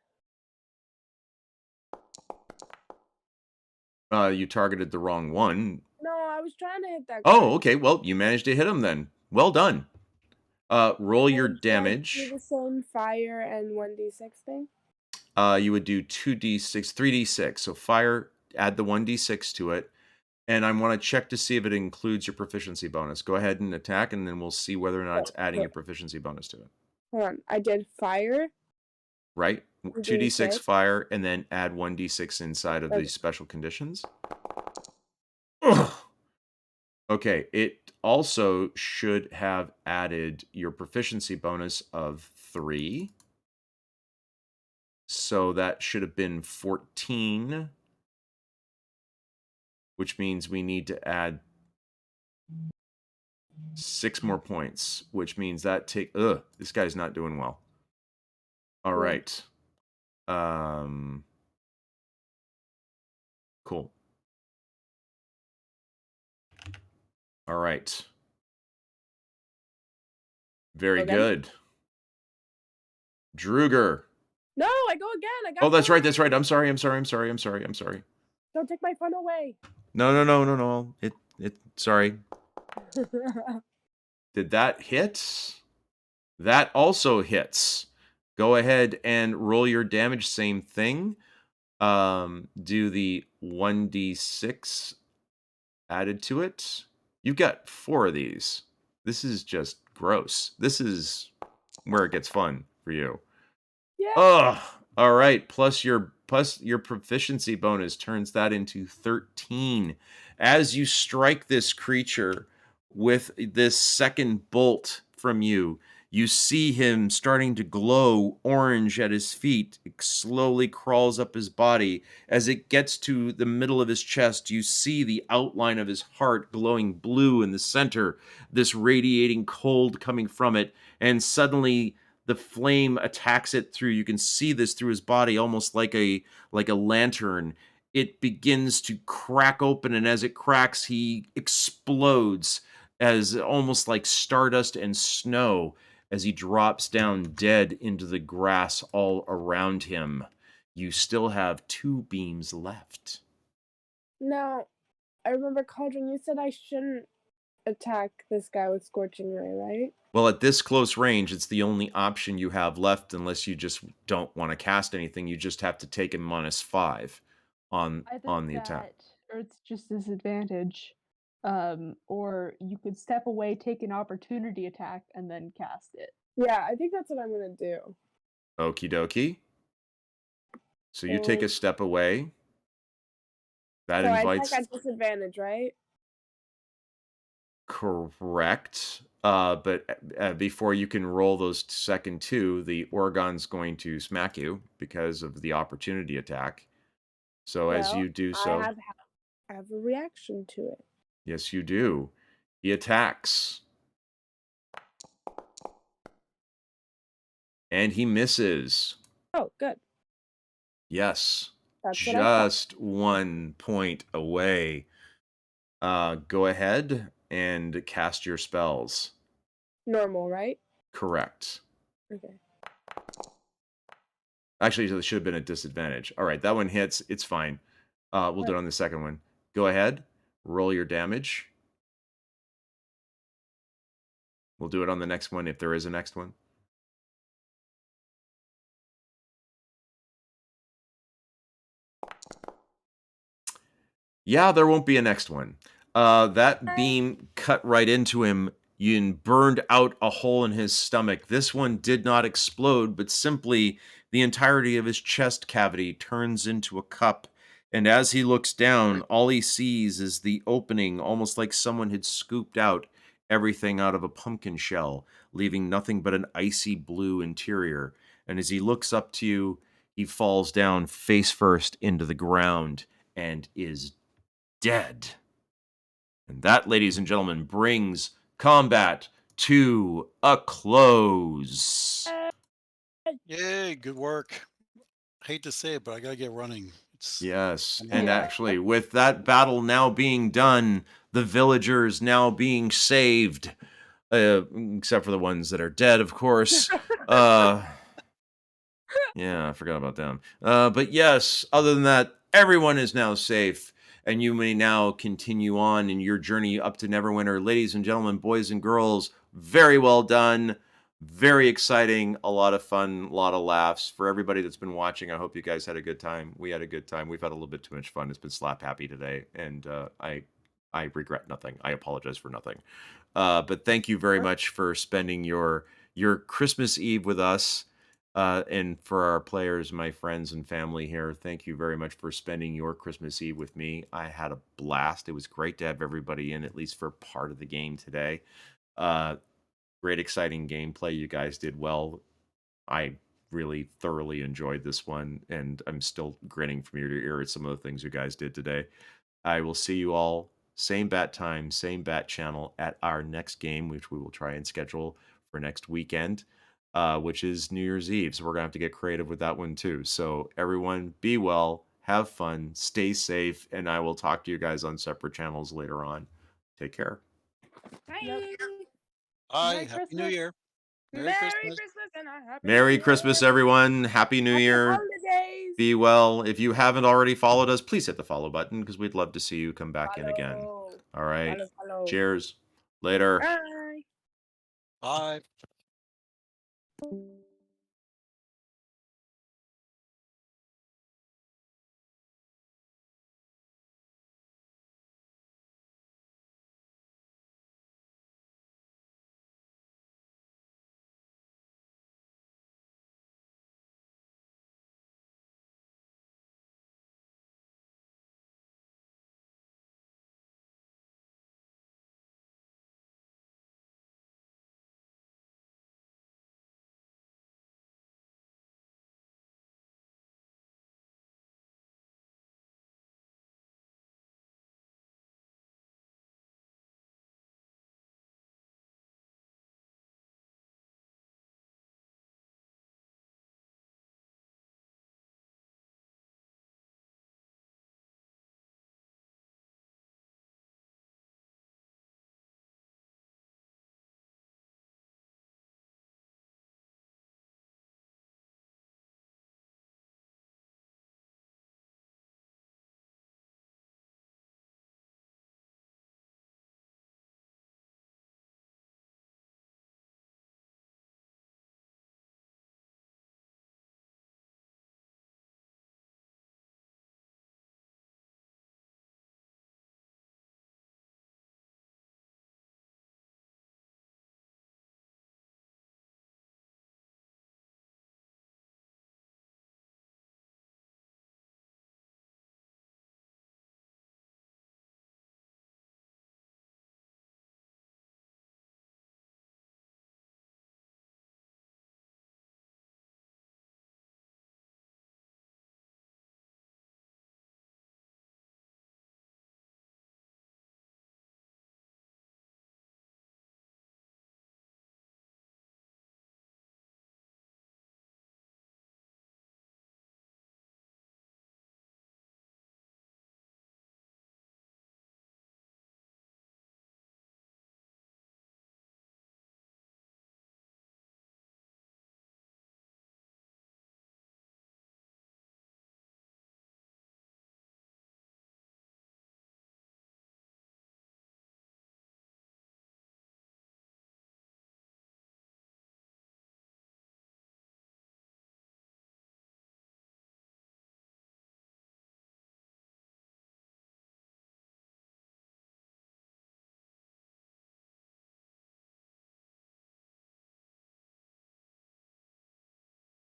You targeted the wrong one. No, I was trying to hit that guy. Oh, okay. Well, you managed to hit him then. Well done. Roll your damage. Do the same fire and 1d6 thing? You would do 2d6, 3d6. So fire, add the 1d6 to it. And I want to check to see if it includes your proficiency bonus. Go ahead and attack, and then we'll see whether or not it's adding a proficiency bonus to it. Hold on. I did fire. Right? 2d6 fire, and then add 1d6 inside of these special conditions. Ugh. Okay, it also should have added your proficiency bonus of 3. So that should have been 14. Which means we need to add 6 more points, which means that this guy's not doing well. All Cool. right. Cool. All right. Very Okay. good. Druger. No, I go again. I got. Oh, that's right. fun. That's right. I'm sorry. Don't take my fun away. No. Sorry. Did that hit? That also hits. Go ahead and roll your damage. Same thing. Do the 1d6 added to it. You've got 4 of these. This is just gross. This is where it gets fun for you. Yeah. Ugh. All right. Plus your proficiency bonus turns that into 13. As you strike this creature with this second bolt from you, you see him starting to glow orange at his feet. It slowly crawls up his body. As it gets to the middle of his chest, you see the outline of his heart glowing blue in the center, this radiating cold coming from it, and suddenly the flame attacks it through. You can see this through his body, almost like a lantern. It begins to crack open, and as it cracks, he explodes as almost like stardust and snow as he drops down dead into the grass all around him. You still have 2 beams left. Now, I remember, Cauldron, you said I shouldn't attack this guy with Scorching Ray, right? Well, at this close range, it's the only option you have left unless you just don't want to cast anything. You just have to take a -5 on the attack. Or it's just disadvantage. Or you could step away, take an opportunity attack, and then cast it. Yeah, I think that's what I'm gonna do. Okie dokie. So you take a step away. That So invites... I attack at disadvantage, right? Correct. But before you can roll those second 2, the Oregon's going to smack you because of the opportunity attack. So as you do so... I have a reaction to it. Yes, you do. He attacks. And he misses. Oh, good. Yes. That's what I thought. Just 1 point away. Go ahead and cast your spells. Normal, right? Correct. Okay. Actually, it should have been a disadvantage. All right, that one hits. It's fine. We'll do it on the second one. Go ahead. Roll your damage. We'll do it on the next one if there is a next one. Yeah, there won't be a next one. That beam cut right into him and burned out a hole in his stomach. This one did not explode, but simply the entirety of his chest cavity turns into a cup. And as he looks down, all he sees is the opening, almost like someone had scooped out everything out of a pumpkin shell, leaving nothing but an icy blue interior. And as he looks up to you, he falls down face first into the ground and is dead. And that, ladies and gentlemen, brings combat to a close. Yay, good work. Hate to say it, but I gotta get running. Yes, and actually, with that battle now being done, the villagers now being saved, except for the ones that are dead, of course. Yeah, I forgot about them. But yes, other than that, everyone is now safe, and you may now continue on in your journey up to Neverwinter. Ladies and gentlemen, boys and girls, very well done. Very exciting, a lot of fun, a lot of laughs. For everybody that's been watching, I hope you guys had a good time. We had a good time. We've had a little bit too much fun. It's been slap happy today, and I regret nothing. I apologize for nothing. But thank you very much for spending your Christmas Eve with us. And for our players, my friends and family here, thank you very much for spending your Christmas Eve with me. I had a blast. It was great to have everybody in, at least for part of the game today. Great, exciting gameplay. You guys did well. I really thoroughly enjoyed this one, and I'm still grinning from ear to ear at some of the things you guys did today. I will see you all same bat time, same bat channel at our next game, which we will try and schedule for next weekend, which is New Year's Eve. So we're going to have to get creative with that one too. So everyone be well, have fun, stay safe, and I will talk to you guys on separate channels later on. Take care. Yep. Hi, Merry Happy New Christmas. Year. Merry Christmas and a happy Merry New Christmas, Year. everyone. Happy New Happy Year. holidays. Be well. If you haven't already followed us, please hit the follow button because we'd love to see you come back in again. Follow. All right. Follow. Cheers. Later. Bye. Bye.